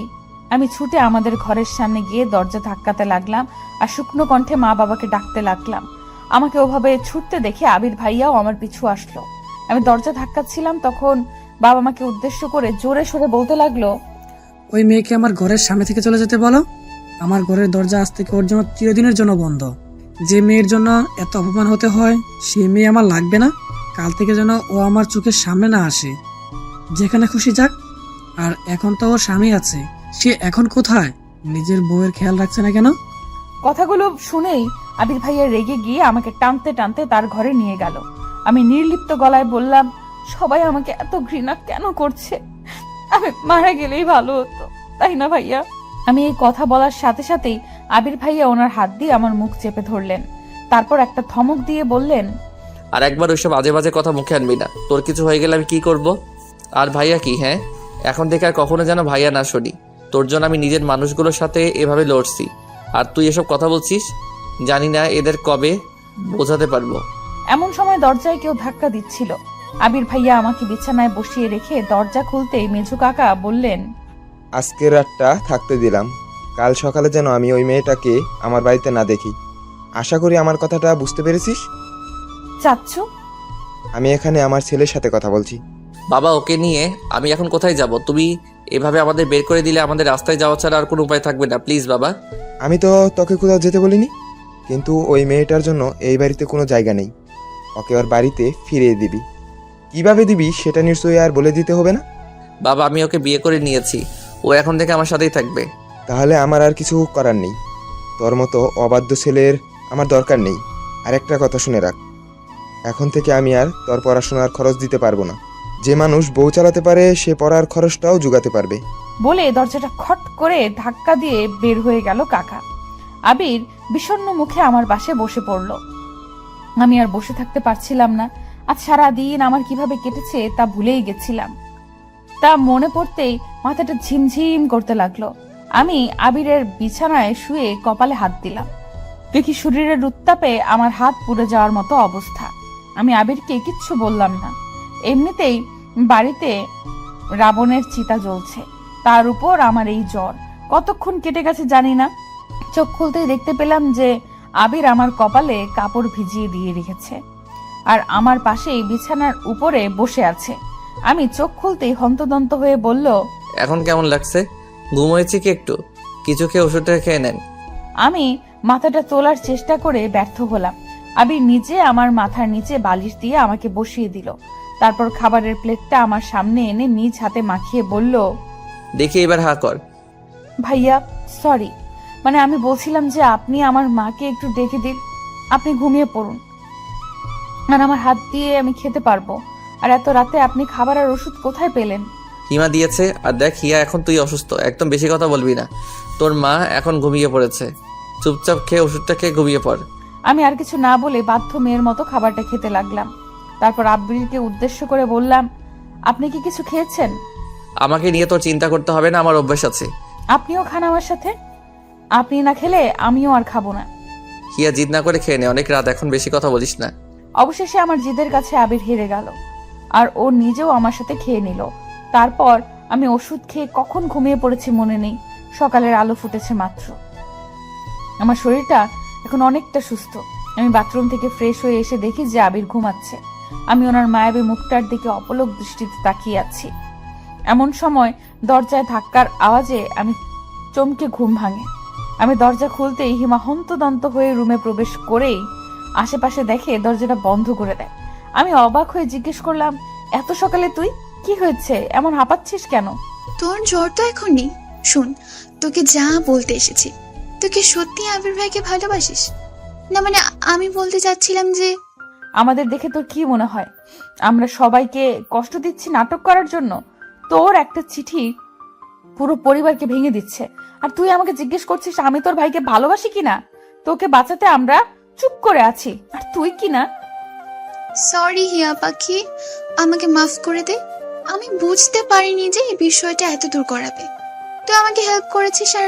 আমি ছুটে আমাদের ঘরের সামনে গিয়ে দরজা ধাক্কাতে লাগলাম আর শুকনো কণ্ঠে মা বাবাকে ডাকতে লাগলাম। আমাকে ওভাবে ছুটতে দেখে আবির ভাইয়াও আমার পিছু আসলো। আমি দরজা ধাক্কাচ্ছিলাম, তখন বাবা মাকে উদ্দেশ্য করে জোরে সরে বলতে লাগলো, ওই মেয়েকে আমার ঘরের সামনে থেকে চলে যেতে বলো। আমার ঘরের দরজা আজ থেকে ওর জন্য চিরদিনের জন্য বন্ধ। যে মেয়ের জন্য এত অপমান হতে হয়, সেই মেয়ে আমার লাগবে না। কাল থেকে যেন ও আমার চোখের সামনে না আসে, যেখানে খুশি যাক। আর এখন তো ওর স্বামী আছে, সে এখন কোথায়? নিজের বউয়ের খেয়াল রাখছে না কেন? কথাগুলো শুনেই আবির ভাইয়া রেগে গিয়ে আমাকে টানতে টানতে তার ঘরে নিয়ে গেল। আমি নির্লিপ্ত গলায় বললাম, সবাই আমাকে এত ঘৃণা কেন করছে? আমি মারা গেলেই ভালো হতো, তাই না ভাইয়া? আমি এই কথা বলার সাথে সাথেই আবির ভাইয়া ওনার হাত দিয়ে আমার মুখ চেপে ধরলেন। তারপর একটা ধমক দিয়ে বললেন, আর একবার ওইসব আজে বাজে কথা মুখে আনবি না। তোর কিছু হয়ে গেলে আমি কি করব? আর ভাইয়া কি? হ্যাঁ, এখন থেকে আর কখনো যেন ভাইয়া না শুনি। তোর জন্য আমি নিজের মানুষগুলোর সাথে এভাবে লড়ছি, আর তুই এসব কথা বলছিস। জানি না এদের কবে বোঝাতে পারবো। এমন সময় দরজায় কেউ ধাক্কা দিচ্ছিল। আবির ভাইয়া আমাকে বিছানায় বসিয়ে রেখে দরজা খুলতেই মেঝু কাকা বললেন, আজকের রাতটা থাকতে দিলাম, কাল সকালে যেন আমি ওই মেয়েটাকে আমার বাড়িতে না দেখি। আশা করি আমার কথাটা বুঝতে পেরেছিস। চাচ্ছু? আমি এখানে আমার ছেলের সাথে কথা বলছি। বাবা, ওকে নিয়ে আমি এখন কোথায় যাব? তুমি এভাবে আমাদের বের করে দিলে আমাদের রাস্তায় যাওয়া ছাড়া আর কোনো উপায় থাকবে না। প্লিজ বাবা। আমি তো তোকে কোথাও যেতে বলিনি, কিন্তু ওই মেয়েটার জন্য এই বাড়িতে কোনো জায়গা নেই। ওকে ওর বাড়িতে ফিরিয়ে দিবি। কিভাবে দিবি সেটা নিশ্চয়ই আর বলে দিতে হবে না। বাবা, আমি ওকে বিয়ে করে নিয়েছি, ও এখন থেকে আমার সাথেই থাকবে। তাহলে আমার আর কিছু করার নেই। তোর মতো অবাধ্য ছেলের আমার দরকার নেই। আর একটা কথা শুনে রাখ, এখন থেকে আমি আর তোর পড়াশোনার খরচ দিতে পারবো না। যে মানুষ বউ চালাতে পারে সে পড়ার খরচটাও জোগাতে পারবে। বলে দরজাটা খট করে ধাক্কা দিয়ে বের হয়ে গেল কাকা। আবির বিষণ্ণ মুখে আমার পাশে বসে পড়ল। আমি আর বসে থাকতে পারছিলাম না। আজ সারাদিন আমার কিভাবে কেটেছে তা ভুলেই গেছিলাম। তা মনে পড়তেই মাথাটা ঝিমঝিম করতে লাগলো। আমি আবিরের বিছানায় শুয়ে কপালে হাত দিলাম। দেখি শরীরের উত্তাপে আমার হাত পুড়ে যাওয়ার মতো অবস্থা। আমি আবিরকে কিচ্ছু বললাম না। এমনিতেই বাড়িতে রাবণের চিতা জ্বলছে, তার উপর আমার এই জ্বর কতক্ষণ কেটে গেছে জানি না। চোখ খুলতেই দেখতে পেলাম যে আবির আমার কপালে কাপড় ভিজিয়ে দিয়ে রেখেছে আর আমার পাশেই বিছানার উপরে বসে আছে। আমি চোখ খুলতেই হন্তদন্ত হয়ে বলল, এখন কেমন লাগছে? ঘুম হয়েছে কি একটু? কিছু খেয়ে ওষুধটা খেয়ে নেন। আমি মাথাটা তোলার চেষ্টা করে ব্যর্থ হলাম। আবির নিজে আমার মাথার নিচে বালিশ দিয়ে আমাকে বসিয়ে দিল। তারপর খাবারের প্লেটটা আমার সামনে এনে নিজ হাতে মাখিয়ে বলল, দেখি এবার হা কর। ভাইয়া সরি, মানে আমি বলছিলাম যে আপনি আমার মাকে একটু ডেকে দিন, আপনি ঘুমিয়ে পড়ুন, আর আমার হাত দিয়ে আমি খেতে পারবো। আর এত রাতে আপনি খাবার আর ওষুধ কোথায় পেলেন? হিমা দিয়েছে। আর দেখ হিয়া, এখন তুই অসুস্থ, একদম বেশি কথা বলবি না। তোর মা এখন ঘুমিয়ে পড়েছে, চুপচাপ খেয়ে ওষুধটা খেয়ে ঘুমিয়ে পড়। আমি আর কিছু না বলে বাধ্য মেয়ের মতো খাবারটা খেতে লাগলাম। তারপর আব্বিরকে উদ্দেশ্য করে বললাম, আপনি কি কিছু খেয়েছেন? আমাকে নিয়ে তোর চিন্তা করতে হবে না, আমার অভ্যাস আছে। আপনিও খান আমার সাথে। আপনি না খেলে আমিও আর খাবো না। হিয়া, জিদ না করে খেয়ে নে, অনেক রাত, এখন বেশি কথা বলিস না। অবশেষে আমার জিদের কাছে আবির হেরে গেল আর ও নিজেও আমার সাথে খেয়ে নিল। তারপর আমি ওষুধ খেয়ে কখন ঘুমিয়ে পড়েছি মনে নেই। সকালের আলো ফুটেছে মাত্র। আমার শরীরটা এখন অনেকটা সুস্থ। আমি বাথরুম থেকে ফ্রেশ হয়ে এসে দেখি যে আবির ঘুমাচ্ছে। আমি ওনার মায়াবী মুখটার দিকে অপলক দৃষ্টিতে তাকিয়ে আছি। এমন সময় দরজায় ধাক্কার আওয়াজে আমি চমকে ঘুম ভাঙে। আমি দরজা খুলতেই হিমা হন্তদন্ত হয়ে রুমে প্রবেশ করেই আশেপাশে দেখে দরজাটা বন্ধ করে দেয়। আমি অবাক হয়ে জিজ্ঞেস করলাম, এত সকালে তুই? কি হয়েছে, এমন হাঁপাচ্ছিস কেন? তোর জ্বর তো এখন নেই। শোন, তোকে যা বলতে এসেছি, তুই কি সত্যি আবির ভাইকে ভালোবাসিস? না মানে আমি বলতে চাচ্ছিলাম যে আমাদের দেখে তোর কি মনে হয় আমরা সবাইকে কষ্ট দিচ্ছি নাটক করার জন্য? তোর একটা চিঠি পুরো পরিবারকে ভেঙে দিচ্ছে, আর তুই আমাকে জিজ্ঞেস করছিস আমি তোর ভাইকে ভালোবাসি কিনা? তোকে বাঁচাতে আমরা চুপ করে আছি, আর তুই কিনা। সরি হিয়া পাখি, আমাকে মাফ করে দে। আমি বুঝতে পারিনি যে এই বিষয়টা এত দূর করাবে। তুই আমাকে হেল্প করেছিস আর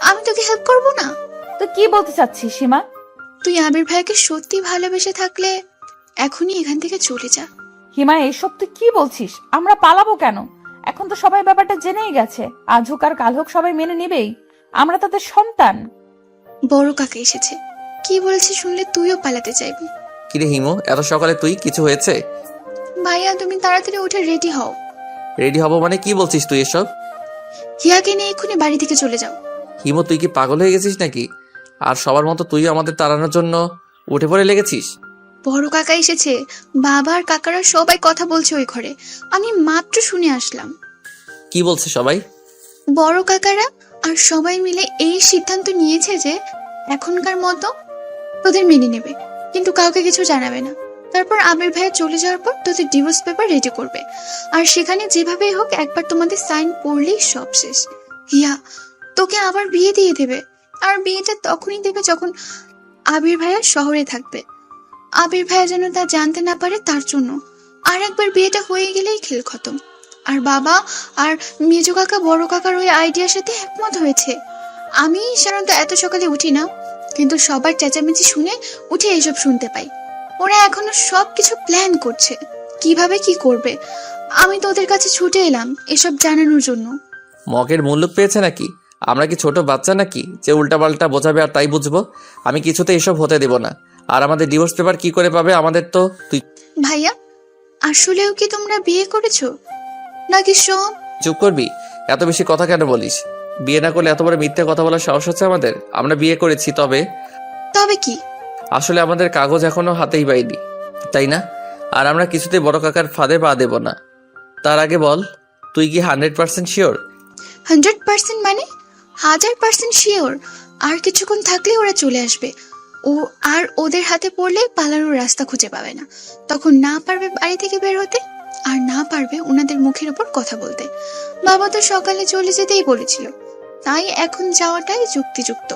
আমি তোকে হেল্প করব না? তো কি বলতে চাচ্ছিস সীমা? তুই আবির ভাইকে সত্যি ভালোবেসে থাকলে এখনই এখান থেকে চলে যা। হিমা, এইসব তুই কি বলছিস? আমরা পালাবো কেন? এখন তো সবাই ব্যাপারটা জেনেই গেছে। আজ হোক আর কাল হোক সবাই মেনে নিবেই, আমরা তাদের সন্তান। বড় কাকা এসেছে, কি বলছে শুনলে তুইও পালাতে চাইবি। কিরে হিমো, এত সকালে তুই? কিছু হয়েছে? ভাইয়া তুমি তাড়াতাড়ি উঠে রেডি হও। রেডি হব মানে কি বলছিস তুই এসব? হিয়াকে নিয়ে এক্ষুনি বাড়ি থেকে চলে যাও। হিমো, তুই কি পাগল হয়ে গেছিস নাকি? আর সবার মতো তুইও আমাদের তাড়ানোর জন্য উঠে পড়ে লেগেছিস? বড় কাকা এসেছে, বাবা আর কাকারা সবাই কথা বলছে ওই ঘরে। আমি মাত্র শুনে আসলাম। কি বলছে সবাই? বড় কাকারা আর সবাই মিলে এই সিদ্ধান্ত নিয়েছে যে এখনকার মতো তোদের মেনে নেবে, কিন্তু কাউকে কিছু জানাবে না। তারপর আবির ভাইয়া চলে যাওয়ার পর তোদের ডিভোর্স পেপার রেডি করবে, আর সেখানে যেভাবেই হোক একবার তোমাদের সাইন পড়লেই সব শেষ। হিয়া তোকে আবার বিয়ে দিয়ে দেবে, আর বিয়েটা তখনই দেবে যখন আবির ভাইয়া শহরে থাকবে। আবির ভাইয়া যেন তা জানতে না পারে, তার জন্য। আর একবার বিয়েটা হয়ে গেলেই খেল খতম। আর বাবা আর মেজো কাকা বড় কাকার ওই আইডিয়ার সাথে একমত হয়েছে। আমি সাধারণত এত সকালে উঠি না, কিন্তু সবার চেঁচামেচি শুনে উঠে এসব শুনতে পাই। ওরা এখনো সবকিছু প্ল্যান করছে, কিভাবে কি করবে। আমি তো ওদের কাছে ছুটে এলাম এসব জানানোর জন্য। মগের মুল্লুক পেয়েছে নাকি? আমরা কি ছোট বাচ্চা নাকি যে উল্টাপাল্টা বোঝাবে আর তাই বুঝবো? আমি কিছুতে এসব হতে দেব না। আর আমাদের ডিভোর্স পেপার কি করে পাবে? আমাদের তো তুই ভাইয়া, আসলেও কি তোমরা বিয়ে করেছো নাকি সব? চুপ করবি? এত বেশি কথা কেন বলিস? বিয়ে না করলে এত বড় মিথ্যে কথা বলার সাহস হচ্ছে আমাদের? আমরা বিয়ে করেছি, তবে কি? আসলে আমাদের কাগজ এখনো হাতেই পাইনি, তাই না? আর আমরা কিছুতেই বড় কাকার ফাঁদে পা দেব না। তার আগে বল, তুই কি 100% শিওর? 100% মানে 1000% শিওর। আর কিছুক্ষণ থাকলে ওরা চলে আসবে। আর ওদের হাতে পড়লে পালানোর রাস্তা খুঁজে পাবে না। তখন না পারবে বাড়ি থেকে বের হতে, আর না পারবে ওনাদের মুখের উপর কথা বলতে। বাবা তো সকালে চলে যেতেই বলেছিল, তাই এখন যাওয়াটাই যুক্তিযুক্ত।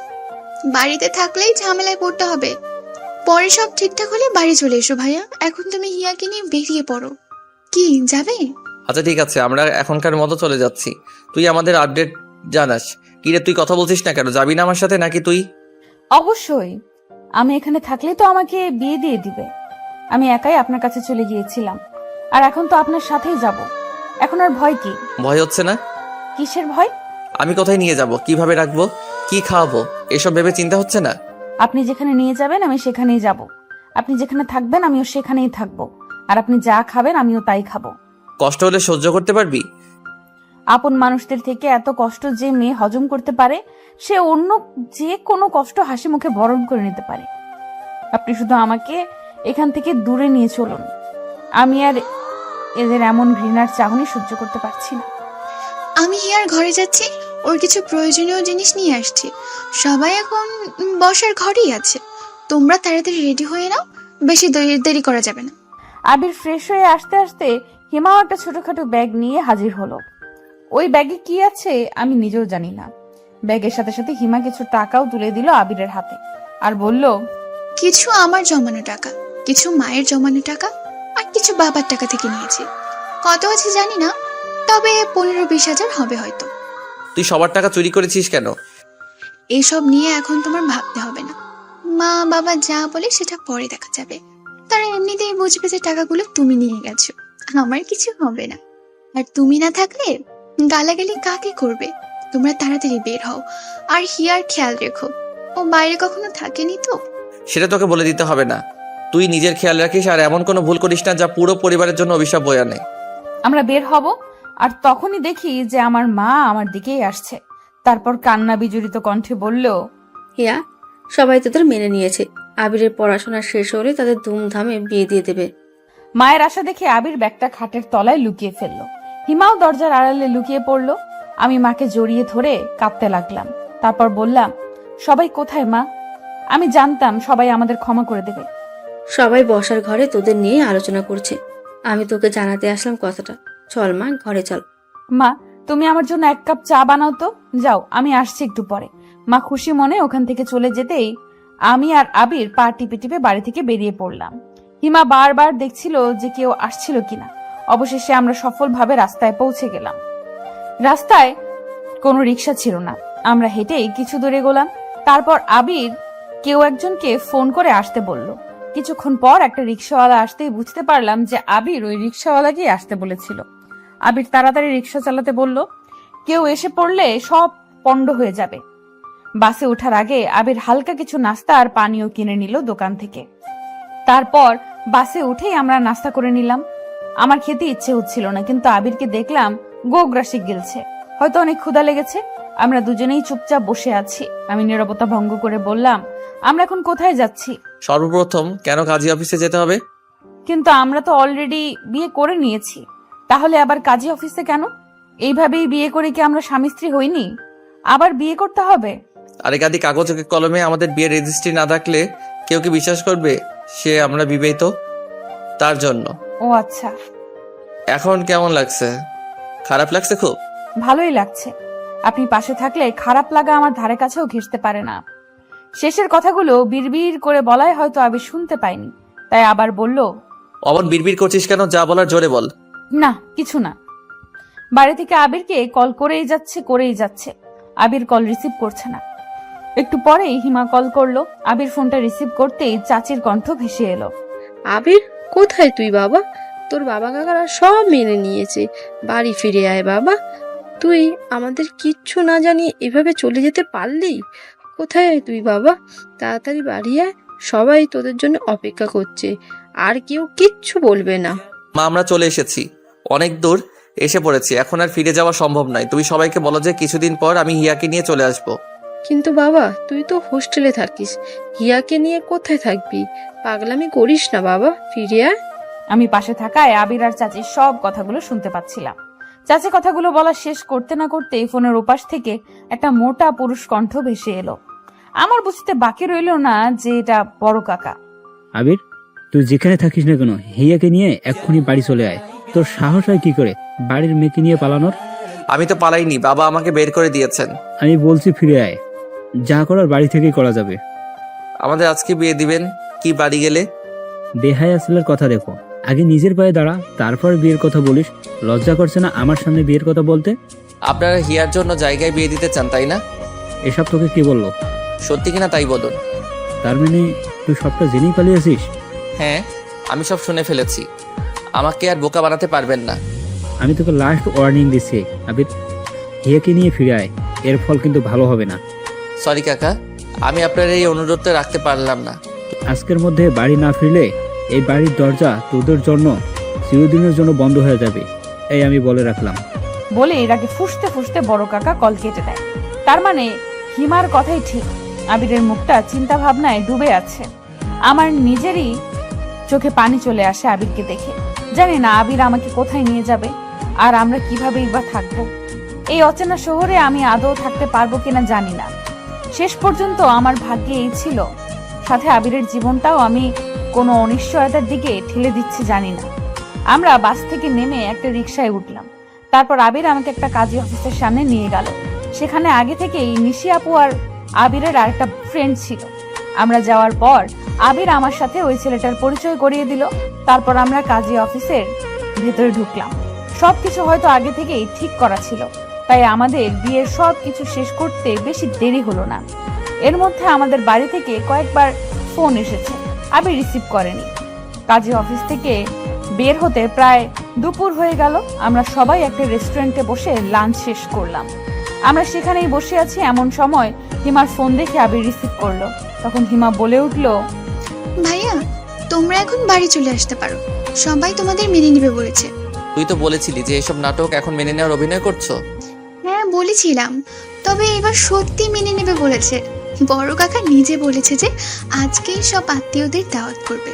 বাড়িতে থাকলেই ঝামেলায় পড়তে হবে। পরে সব ঠিকঠাক হলে বাড়ি চলে এসো ভাইয়া। এখন তুমি হিয়াকে নিয়ে বেরিয়ে পড়ো। কি যাবে? আচ্ছা ঠিক আছে, আমরা এখনকার মতো চলে যাচ্ছি। তুই আমাদের আপডেট জানাস। কিরে তুই কথা বলছিস না কেন? যাবি না আমার সাথে নাকি তুই? অবশ্যই, আমি এখানে থাকলে তো আমাকে বিয়ে দিয়ে দিবে। আমি একাই আপনার কাছে চলে গিয়েছিলাম, আর এখন তো আপনার সাথেই যাব। এখন আর ভয় কি? ভয় হচ্ছে না? কিসের ভয়? আমি কোথায় নিয়ে যাব, কিভাবে রাখবো, কি খাওয়াবো, এসব ভেবে চিন্তা হচ্ছে না? আপনি যেখানে নিয়ে যাবেন আমি সেখানেই যাব। আপনি যেখানে থাকবেন আমিও সেখানেই থাকবো। আর আপনি যা খাবেন আমিও তাই খাবো। কষ্ট হলে সহ্য করতে পারবি? আপন মানুষদের থেকে এত কষ্ট যে মেয়ে হজম করতে পারে, সে অন্য যে কোনো কষ্ট হাসি মুখে বরণ করে নিতে পারে। আপনি শুধু আমাকে এখান থেকে দূরে নিয়ে চলুন। আমি আর এদের এমন ঘৃণার চাহনি সহ্য করতে পারছি না। আমি হিয়ার ঘরে যাচ্ছি, ওর কিছু প্রয়োজনীয় জিনিস নিয়ে আসছি। সবাই এখন বসার ঘরেই আছে। তোমরা তাড়াতাড়ি রেডি হয়ে নাও, বেশি দেরি করা যাবে না। আবির ফ্রেশ হয়ে আসতে আসতে হিমাও একটা ছোটখাটো ব্যাগ নিয়ে হাজির হলো। ওই ব্যাগে কি আছে আমি নিজেও জানি না। ব্যাগের সাথে সাথে হিমা কিছু টাকাও তুলে দিল আবিরের হাতে, আর বলল, কিছু আমার জমানো টাকা, কিছু মায়ের জমানো টাকা, আর কিছু বাবার টাকা থেকে নিয়েছি। কত আছে জানি না, তবে 15-20 হাজার হবে হয়তো। তুই সবার টাকা চুরি করেছিস কেন? এসব নিয়ে এখন তোমার ভাবতে হবে না। মা বাবা যা বলে সেটা পরে দেখা যাবে। তারা এমনিতেই বুঝবে যে টাকাগুলো তুমি নিয়ে গেছো। আমার কিছু হবে না। আর তুমি না থাকলে গালাগালি কাকে করবে? তোমরা তাড়াতাড়ি বের হও, আর হিয়ার খেয়াল রেখো। ও বাইরে কখনো থাকেনি তো। সেটা তোকে বলে দিতে হবে না। তুই নিজের খেয়াল রাখিস, আর এমন কোনো ভুল করিস না যা পুরো পরিবারের জন্য অভিশাপ বয়ে আনে। আমরা বের হব, আর তখনই দেখি যে আমার মা আমার দিকেই আসছে। তারপর কান্না বিজড়িত কণ্ঠে বলল, হিয়া, সবাই তোদের মেনে নিয়েছে। আবিরের পড়াশোনা শেষ হলে তাদের ধুমধামে বিয়ে দিয়ে দেবে। মায়ের আশা দেখে আবির ব্যাগটা খাটের তলায় লুকিয়ে ফেললো। হিমাও দরজার আড়ালে লুকিয়ে পড়লো। আমি মাকে জড়িয়ে ধরে কাঁদতে লাগলাম। তারপর বললাম, সবাই কোথায় মা? আমি জানতাম সবাই আমাদের ক্ষমা করে দেবে। সবাই বসার ঘরে তোদের নিয়ে আলোচনা করছে। আমি তোকে জানাতে আসলাম কথাটা। চল মা, ঘরে চল। মা, তুমি আমার জন্য 1 কাপ চা বানাও তো। যাও, আমি আসছি একটু পরে। মা খুশি মনে ওখান থেকে চলে যেতেই আমি আর আবির পা টিপে টিপে বাড়ি থেকে বেরিয়ে পড়লাম। হিমা বারবার দেখছিল যে কেউ আসছিল কিনা। অবশেষে আমরা সফলভাবে রাস্তায় পৌঁছে গেলাম। রাস্তায় কোনো রিক্সা ছিল না। আমরা হেঁটেই কিছু দূরে গেলাম। তারপর আবির কেউ একজনকে ফোন করে আসতে বলল। কিছুক্ষণ পর একটা রিক্সাওয়ালা আসতেই বুঝতে পারলাম যে আবির ওই রিক্সাওয়ালাকেই আসতে বলেছিল। আবির তাড়াতাড়ি রিক্সা চালাতে বলল। কেউ এসে পড়লে সব পণ্ড হয়ে যাবে। বাসে ওঠার আগে আবির হালকা কিছু নাস্তা আর পানীয় কিনে নিল দোকান থেকে। তারপর বাসে উঠেই আমরা নাস্তা করে নিলাম। আমার খেতে ইচ্ছে হচ্ছিল না, কিন্তু আবিরকে দেখলাম গোগ্রাসে গিলছে। হয়তো অনেক ক্ষুধা লেগেছে। আমরা দুজনেই চুপচাপ বসে আছি। আমি নীরবতা ভঙ্গ করে বললাম, আমরা এখন কোথায় যাচ্ছি? সর্বপ্রথম কেন কাজী অফিসে যেতে হবে? কিন্তু আমরা তো অলরেডি বিয়ে করে নিয়েছি, তাহলে আবার কাজী অফিসে কেন? এইভাবেই বিয়ে করে কি আমরা স্বামী স্ত্রী হইনি? আবার বিয়ে করতে হবে? আরে গাদি, কাগজ কলমে আমাদের বিয়ের রেজিস্ট্রি না থাকলে কেউ কি বিশ্বাস করবে সে আমরা বিবাহিত? তার জন্য। ও আচ্ছা, এখন কেমন লাগছে? খারাপ লাগছে খুব? ভালোই লাগছে। আপনি পাশে থাকলে খারাপ লাগা আমার ধারে কাছেও ঘেঁষতে পারে না। শেষের কথাগুলো বিড়বিড় করে বলায় হয়তো আবির শুনতে পাইনি, তাই আবার বলল, অমন বিড়বিড় করছিস কেন? যা বলার জোরে বল। না কিছু না। বাড়ি থেকে আবিরকে কল করেই যাচ্ছে। আবির কল রিসিভ করছে না। একটু পরেই হিমা কল করলো। আবির ফোনটা রিসিভ করতেই চাচির কণ্ঠ ভেসে এলো। আবির, কোথায় তুই বাবা? তোর বাবা কাকারা সব মেনে নিয়েছে, বাড়ি ফিরে আয় বাবা। তুই আমাদের কিচ্ছু না জানিয়ে এভাবে চলে যেতে পারলি? কোথায় তুই বাবা? তাড়াতাড়ি বাড়ি আয়, সবাই তোদের জন্য অপেক্ষা করছে, আর কেউ কিচ্ছু বলবে না। মা, আমরা চলে এসেছি, অনেক দূর এসে পড়েছি, এখন আর ফিরে যাওয়া সম্ভব নয়। তুমি সবাইকে বলো যে কিছুদিন পর আমি হিয়াকে নিয়ে চলে আসবো। কিন্তু বাবা, তুই তো হোস্টেলে থাকিস, হিয়াকে নিয়ে কোথায় থাকবি? পাগলামি করিস না বাবা, ফিরে আয়। আমি পাশে থাকায় আবির আর চাচির সব কথাগুলো শুনতে পাচ্ছিলাম। চাচি কথাগুলো বলা শেষ করতে না করতেই ফোনের ওপাশ থেকে একটা মোটা পুরুষ কণ্ঠ ভেসে এলো। আমার বুঝতে বাকি রইল না যে এটা বড় কাকা। আবির, তুই যেখানে থাকিস না কেন, হিয়াকে নিয়ে এক্ষুনি বাড়ি চলে আয়। তোর সাহস হয় কি করে বাড়ির মেয়েকে নিয়ে পালানোর? আমি তো পালাইনি, বাবা আমাকে বের করে দিয়েছেন। আমি বলছি ফিরে আয়, যা করার বাড়ি থেকেই করা যাবে। আমাদের আজকে বিয়ে দিবেন কি বাড়ি গেলে? বেহায়া ছেলের কথা দেখো, আগে নিজের পায়ে দাঁড়া, তারপর বিয়ের কথা বলিস। লজ্জা করছে না আমার সামনে বিয়ের কথা বলতে? আপনারা হিয়ার জন্য জায়গায় বিয়ে দিতে চান, তাই না? এসব তোকে কি বললো? সত্যি কিনা তাই বলুন। তার মানে তুই সবটা জেনেই পালিয়েছিস? হ্যাঁ, আমি সব শুনে ফেলেছি, আমাকে আর বোকা বানাতে পারবেন না। আমি তোকে লাস্ট ওয়ার্নিং দিচ্ছি আবির, হিয়াকে নিয়ে ফিরে আয়, এর ফল কিন্তু ভালো হবে না। সরি কাকা, আমি আপনার এই অনুরোধটা রাখতে পারলাম না। আজকের মধ্যে বাড়ি না ফিরলে এই বাড়ির দরজা তোদের জন্য চিরদিনের জন্য বন্ধ হয়ে যাবে, এই আমি বলে রাখলাম। বলে এর আগে ফুসতে ফুসতে বড় কাকা কল কেটে দেয়। তার মানে হিমার কথাই ঠিক, আবিরের মুখটা চিন্তা ভাবনায় ডুবে আছে। আমার নিজেরই চোখে পানি চলে আসে আবিরকে দেখে। জানি না আবির আমাকে কোথায় নিয়ে যাবে, আর আমরা কিভাবেই বা থাকবো। এই অচেনা শহরে আমি আদৌ থাকতে পারবো কিনা জানি না। শেষ পর্যন্ত আমার ভাগ্যে এই ছিল, সাথে আবিরের জীবনটাও আমি কোনো অনিশ্চয়তার দিকে ঠেলে দিচ্ছি জানি না। আমরা বাস থেকে নেমে একটা রিকশায় উঠলাম। তারপর আবির আমাকে একটা কাজী অফিসের সামনে নিয়ে গেল। সেখানে আগে থেকেই নিশি আপু আর আবিরের আরেকটা ফ্রেন্ড ছিল। আমরা যাওয়ার পর আবির আমার সাথে ওই ছেলেটার পরিচয় করিয়ে দিল। তারপর আমরা কাজী অফিসের ভেতরে ঢুকলাম। সবকিছু হয়তো আগে থেকেই ঠিক করা ছিল, তাই আমাদের বিয়ের সব কিছু শেষ করতে বেশি দেরি হলো না। এর মধ্যে আমাদের বাড়ি থেকে কয়েকবার ফোন এসেছে, আবির রিসিভ করেনি। কাজী অফিস থেকে বের হতে প্রায় দুপুর হয়ে গেল। আমরা সবাই একটা রেস্টুরেন্টে বসে লাঞ্চ শেষ করলাম। আমরা সেখানেই বসে আছি, এমন সময় হিমার ফোন দেখে আবির রিসিভ করলো। তখন হিমা বলে উঠলো, ভাইয়া, তোমরা এখন বাড়ি চলে আসতে পারো, সবাই তোমাদের মেনে নিবে বলেছে। তুই তো বলেছিলি যে এসব নাটক এখন মেনে নেওয়ার অভিনয় করছো। হ্যাঁ বলেছিলাম, তবে এবার সত্যি মেনে নেবে বলেছে। বড় কাকা নিজে বলেছে যে আজকেই সব আত্মীয়দের দাওয়াত করবে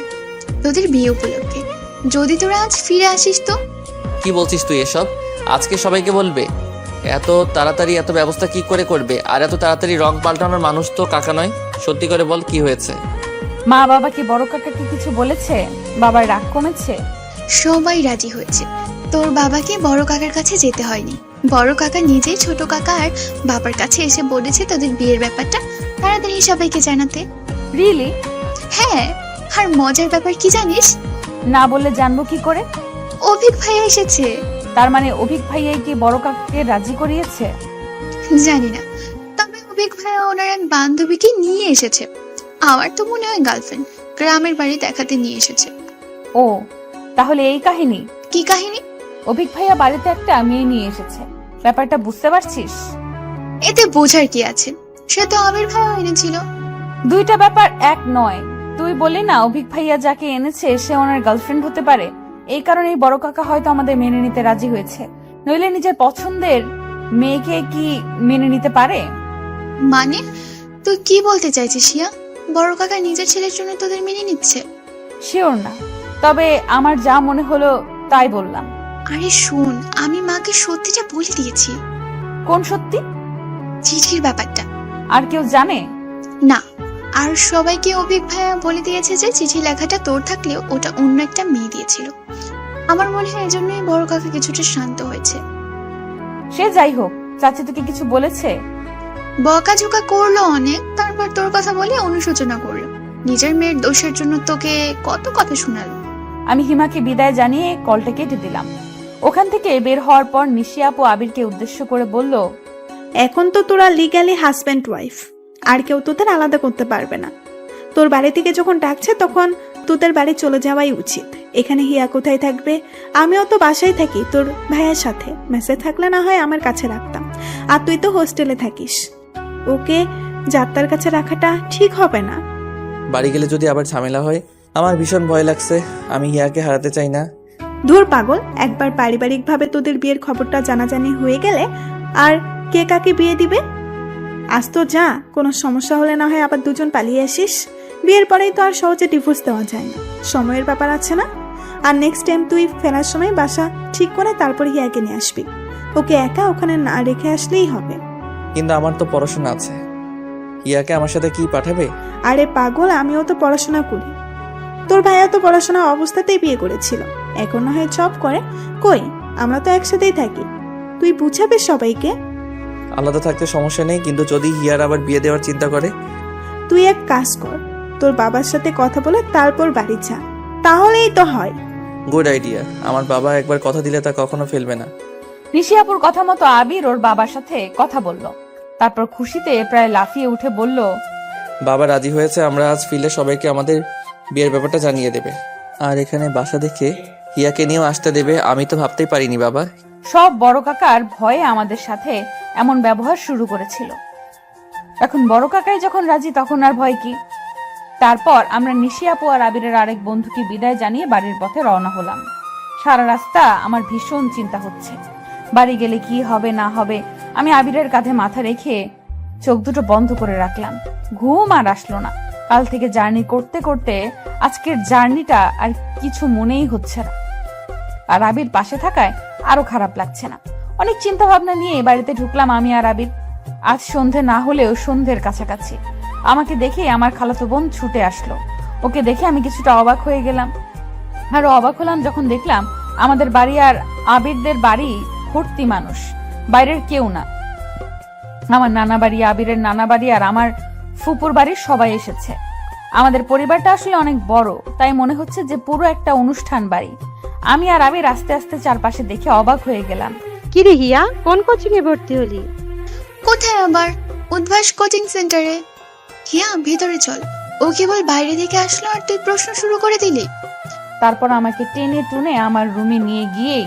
তোদের বিয়ে উপলক্ষে, যদি তোরা আজ ফিরে আসিস তো। কি বলছিস তুই এসব? আজকে সবাইকে বলবে? এত তাড়াতাড়ি এত ব্যবস্থা কি করে করবে? আর এত তাড়াতাড়ি রং পাল্টানোর মানুষ তো কাকা নয়। সত্যি করে বল, কি হয়েছে? মা বাবা কি বড় কাকাকে কিছু বলেছে? বাবার রাগ কমেছে? সবাই রাজি হয়েছে, তোর বাবাকে বড় কাকার কাছে যেতে হয়নি। বড় কাকা নিজেই ছোট কাকা আর বাবার কাছে এসে বলেছে তোদের বিয়ের ব্যাপারটা তাড়াতাড়ি সবাইকে জানাতে। রিয়েলি? হ্যাঁ, আর মজার ব্যাপার কি জানিস? না বললে জানবো কি করে? অভিক ভাইয়া এসেছে। তার মানে অভিক ভাইয়াই কি বড় কাকাকে রাজি করিয়েছে? জানি না, তবে অভিক ভাইয়া ওনার এক বান্ধবীকে নিয়ে এসেছে। আমার তো মনে হয় গার্লফ্রেন্ড, গ্রামের বাড়ি দেখাতে নিয়ে এসেছে। ও, তাহলে এই কাহিনী? কি কাহিনী? অভিক ভাইয়া বাড়িতে একটা মেয়ে নিয়ে এসেছে, ব্যাপারটা বুঝতে পারছিস? এতে বোঝার কি আছে, সে তো আবির ভাইয়া এনেছিল। দুইটা ব্যাপার এক নয়। তুই বলি না অভিক ভাইয়া যাকে এনেছে সে ওনার গার্লফ্রেন্ড হতে পারে, এই কারণেই বড় কাকা হয়তো আমাদের মেনে নিতে রাজি হয়েছে। নইলে নিজের পছন্দের মেয়েকে কি মেনে নিতে পারে? মানে তুই কি বলতে চাইছিস শিয়া? বড় কাকা নিজের ছেলের জন্য তোদের মেনে নিচ্ছে? শিওর না, তবে আমার যা মনে হলো তাই বললাম। আরে শোন, আমি মাকে সত্যিটা বলে দিয়েছি। কোন সত্যি? চিঠির ব্যাপারটা। আর কেউ জানে না, আর সবাইকে অভিক ভাইয়া বলে দিয়েছে যে চিঠি লেখাটা তোর থাকলেও ওটা অন্য একটা মেয়ে দিয়েছিল। আমার মনে হয় এজন্যই বড় কাকা কিছুটা শান্ত হয়েছে। সে যাই হোক, চাচি তোকে কিছু বলেছে? বকাঝোকা করলো অনেক, তারপর তোর কথা বলে অনুশোচনা করলো। নিজের মেয়ের দোষের জন্য তোকে কত কথা শোনালো। আমি হিমাকে বিদায় জানিয়ে কলটা কেটে দিলাম। ওখান থেকে বের হওয়ার পর নিশি আপু আবিরকে উদ্দেশ্য করে বলল, এখন তো তোরা লিগ্যালি হাজব্যান্ড ওয়াইফ, আর কেউ তোদের আলাদা করতে পারবে না। তোর বাড়ি থেকে যখন ডাকছে তখন তোদের বাড়ি চলে যাওয়াই উচিত। এখানে হিয়া কোথায় থাকবে? আমিও তো বাসায় থাকি তোর ভাইয়ের সাথে, মেসে থাকলে না হয় আমার কাছে রাখতাম। আর তুই তো হোস্টেলে থাকিস, ওকে যাত্রার কাছে রাখাটা ঠিক হবে না। বাড়ি গেলে যদি আবার ঝামেলা হয়, আমার ভীষণ ভয় লাগছে। আমি হিয়াকে হারাতে চাই না। ধুর পাগল, একবার পারিবারিকভাবে তোদের বিয়ের খবরটা জানাজানি হয়ে গেলে আর কে কাকে বিয়ে দিবে? আজ তো যা, কোনো সমস্যা হলে না হয় আবার দুজন পালিয়ে আসিস। বিয়ের পরেই তো আর সহজে ডিভোর্স দেওয়া যায় না, সময়ের ব্যাপার আছে না। আর নেক্সট টাইম তুই ফেরার সময় বাসা ঠিক করে তারপর হিয়াকে নিয়ে আসবি। ওকে একা ওখানে না রেখে আসলেই হবে। কিন্তু আমার তো পড়াশোনা আছে, হিয়াকে আমার সাথে কি পাঠাবে? আরে পাগল, আমিও তো পড়াশোনা করি। তোর ভাইয়া তো পড়াশোনা অবস্থাতেই বিয়ে করেছিল, এখন না হয় জব করে। কই, আমরা তো একসাথেই থাকি। তুই বুঝাবি সবাইকে। আলাদা থাকতে সমস্যা নেই, কিন্তু যদি হিয়ার আবার বিয়ে দেওয়ার চিন্তা করে? তুই এক কাজ কর, তোর বাবার সাথে কথা বলে তারপর বাড়ি যা, তাহলেই তো হয়। Good idea. আমার বাবা একবার কথা দিলে তা কখনো ফেলবে না। নিশি আপুর কথা মতো আবির ওর বাবার সাথে কথা বলল। তারপর খুশিতে প্রায় লাফিয়ে উঠে বলল, বাবা রাজি হয়েছে, আমরা আজ ফিরলে সবাইকে আমাদের বিয়ের ব্যাপারটা জানিয়ে দেবে। আর এখানে বাসা দেখে হিয়াকে নিয়েও আসতে দেবে। আমি তো ভাবতেই পারিনি বাবা। সব বড় কাকার ভয়ে আমাদের সাথে এমন ব্যবহার শুরু করেছিল। এখন বড় কাকাই যখন রাজি, তখন আর ভয় কি? তারপর আমরা নিশি আপু আর আবিরের আরেক বন্ধুকে বিদায় জানিয়ে বাড়ির পথে রওনা হলাম। সারা রাস্তা আমার ভীষণ চিন্তা হচ্ছে, বাড়ি গেলে কি হবে না হবে। আমি আবিরের কাঁধে মাথা রেখে চোখ দুটো বন্ধ করে রাখলাম। ঘুম আর আসলো না। কাল থেকে জার্নি করতে করতে আজকের জার্নিটা আর কিছু মনেই হচ্ছে না। আর আবির পাশে থাকায় আরো খারাপ লাগছে না। অনেক চিন্তা ভাবনা নিয়ে বাড়িতে ঢুকলাম আমি আর আবির। আজ সন্ধে না হলেও সন্ধ্যের কাছাকাছি। আমাকে দেখে আমার খালাতো বোন ছুটে আসলো। ওকে দেখে আমি কিছুটা অবাক হয়ে গেলাম। আরো অবাক হলাম যখন দেখলাম আমাদের বাড়ি আর আবিরদের বাড়ি ভর্তি মানুষ, বাইরের কেউ না। আমার নানা বাড়ি, আবিরের নানা বাড়ি আর আমার ফুপুর বাড়ির সবাই এসেছে। আমাদের পরিবারটা আসলে অনেক বড়, তাই মনে হচ্ছে যে পুরো একটা অনুষ্ঠান বাড়ি। আমি আর আবির আস্তে আস্তে চারপাশে দেখে অবাক হয়ে গেলাম। কিরে হিয়া, কোন কোচিং এ ভর্তি হলি? কোথায় আবার? উদ্ভাস কোচিং সেন্টারে। হিয়া ভেতরে চল। ও কেবল বাইরে থেকে আসলো আর তুই প্রশ্ন শুরু করে দিলি। তারপর আমাকে টেনে টুনে আমার রুমে নিয়ে গিয়ে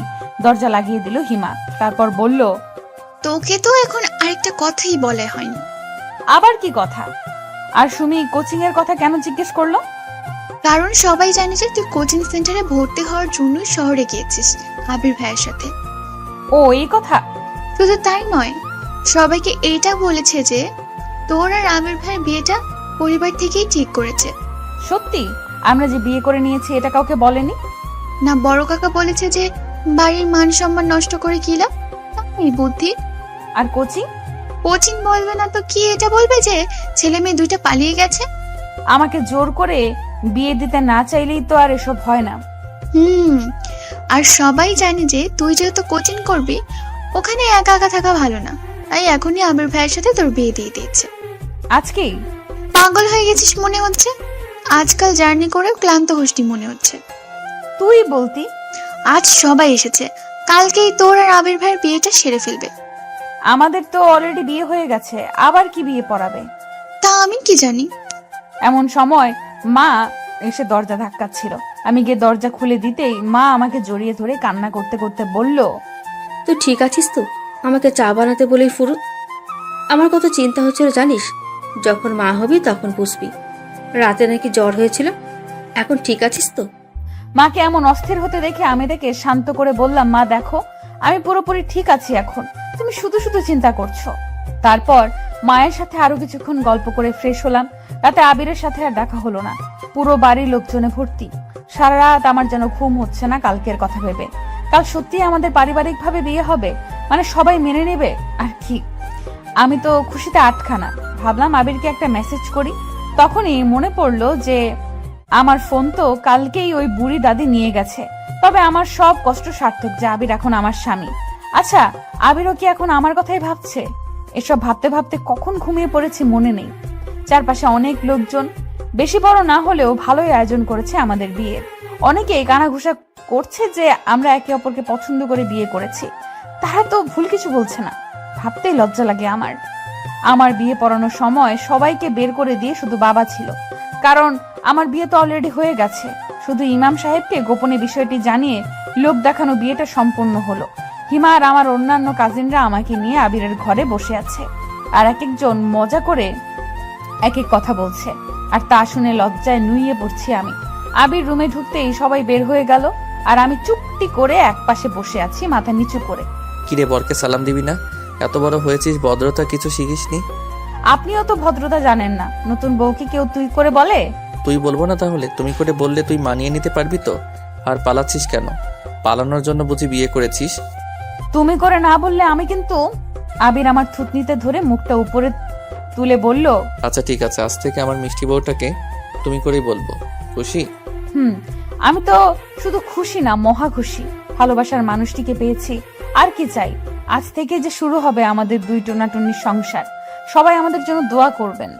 দরজা লাগিয়ে দিল হিমা। তারপর বলল, তোকে তো এখন আরেকটা কথাই বলে হয়নি। আবার কি কথা? আর সুমি কোচিং এর কথা কেন জিজ্ঞেস করলো? কারণ সবাই জানে যে তুই কোচিং সেন্টারে ভর্তি হওয়ার জন্য শহরে গিয়েছিস আবির ভাইয়ের সাথে। ও এই কথা? শুধু তাই নয়, সবাইকে এইটা বলেছে যে তোর আর আবির ভাইয়ের বিয়েটা পরিবার থেকেই ঠিক করেছে। সত্যি? আমরা যে বিয়ে করে নিয়েছি এটা কাউকে বলেনি? না, বড় কাকা বলেছে যে বাড়ির মান সম্মান নষ্ট করে কি লাভ, এই বুদ্ধি। আর কোচিং? কোচিং বলবে না তো কি এটা বলবে যে ছেলে মেয়ে দুইটা পালিয়ে গেছে। আমাকে জোর করে বিয়ে দিতে না চাইলেই তো আর এসব হয় না। আর সবাই জানে যে তুই যেহেতু কোচিং করবি, ওখানে একা একা থাকা ভালো না, তাই এখনই আবির ভাইয়ের সাথে তোর বিয়ে দিয়ে দিয়েছে। আজকেই? পাগল হয়ে গেছিস মনে হচ্ছে। আজকাল জার্নি করে ক্লান্ত হস্তি মনে হচ্ছে। তুই বলতি? আজ সবাই এসেছে, কালকেই তোর আর আবির ভাইয়ের বিয়েটা সেরে ফেলবে। আমাদের তো অলরেডি বিয়ে হয়ে গেছে, আবার কি বিয়ে পড়াবে? তা আমি কি জানি। এমন সময় মা এসে দরজা ধাক্কাচ্ছিল। আমি গিয়ে দরজা খুলে দিতেই মা আমাকে জড়িয়ে ধরে কান্না করতে করতে বলল, তুই ঠিক আছিস তো? আমাকে চা বানাতে বলেই ফুরুত। আমার কত চিন্তা হচ্ছিল জানিস, যখন মা হবি তখন বুঝবি। রাতে নাকি জ্বর হয়েছিল, এখন ঠিক আছিস তো? মাকে এমন অস্থির হতে দেখে আমি তাকে শান্ত করে বললাম, মা দেখো আমি পুরোপুরি ঠিক আছি এখন, তুমি শুধু শুধু চিন্তা করছো। তারপর মায়ের সাথে আরো কিছুক্ষণ গল্প করে ফ্রেশ হলাম। রাতে আবিরের সাথে আর দেখা হলো না। পুরো বাড়ির লোকজনে ভর্তি। সারা রাত আমার যেন ঘুম হচ্ছে না কালকের কথা ভেবে। কাল সত্যি আমাদের পারিবারিক ভাবে বিয়ে হবে, মানে সবাই মেনে নেবে আর কি। আমি তো খুশিতে আটখানা। ভাবলাম আবিরকে একটা মেসেজ করি। তখনই মনে পড়লো যে আমার ফোন তো কালকেই ওই বুড়ি দাদি নিয়ে গেছে। তবে আমার সব কষ্ট সার্থক যে আবির এখন আমার স্বামী। আচ্ছা, আবিরও কি এখন আমার কথাই ভাবছে? এসব ভাবতে ভাবতে কখন ঘুমিয়ে পড়েছি মনে নেই। চারপাশে অনেক লোকজন, বেশি বড় না হলেও ভালোই আয়োজন করেছে আমাদের বিয়ের। অনেকেই কানাঘুষা করছে যে আমরা একে অপরকে পছন্দ করে বিয়ে করেছি। তারা তো ভুল কিছু বলছে না। ভাবতেই লজ্জা লাগে আমার। আমার বিয়ে পড়ানোর সময় সবাইকে বের করে দিয়ে শুধু বাবা ছিল, কারণ আমার বিয়ে তো অলরেডি হয়ে গেছে। শুধু ইমাম সাহেবকে গোপনে বিষয়টি জানিয়ে লোক দেখানো বিয়েটা সম্পূর্ণ হলো। হিমা আর আমার অন্যান্য কাজিনরা আমাকে নিয়ে আবিরের ঘরে বসে আছে, আর এক একজন মজা করে এক এক কথা বলছে, আর তা শুনে লজ্জায় নুইয়ে পড়ছি আমি। আবির রুমে ঢুকতেই সবাই বের হয়ে গেল, আর আমি চুপটি করে একপাশে বসে আছি মাথা নিচু করে। কিরে, বরকে সালাম দিবি না? এত বড় হয়েছিস, ভদ্রতা কিছু শিখিসনি? আপনিও তো ভদ্রতা জানেন না। নতুন বউকে কেউ তুই করে বলে? তুই বলবো না তাহলে? তুমি করে বললে তুই মানিয়ে নিতে পারবি তো? আর পালাচ্ছিস কেন? পালানোর জন্য বুঝি বিয়ে করেছিস? তুমি করে না বললে আমি কিন্তু। আবির আমার থুতনিতে ধরে মুখটা উপরে তুলে বলল, আচ্ছা ঠিক আছে, আজ থেকে আমার মিষ্টি বউটাকে তুমি করেই বলবো। খুশি? আমি তো শুধু খুশি না, মহা খুশি। ভালোবাসার মানুষটিকে পেয়েছি, আর কি চাই। আজ থেকে যে শুরু হবে আমাদের দুই টোনাটুনির সংসার। সবাই আমাদের জন্য দোয়া করবেন।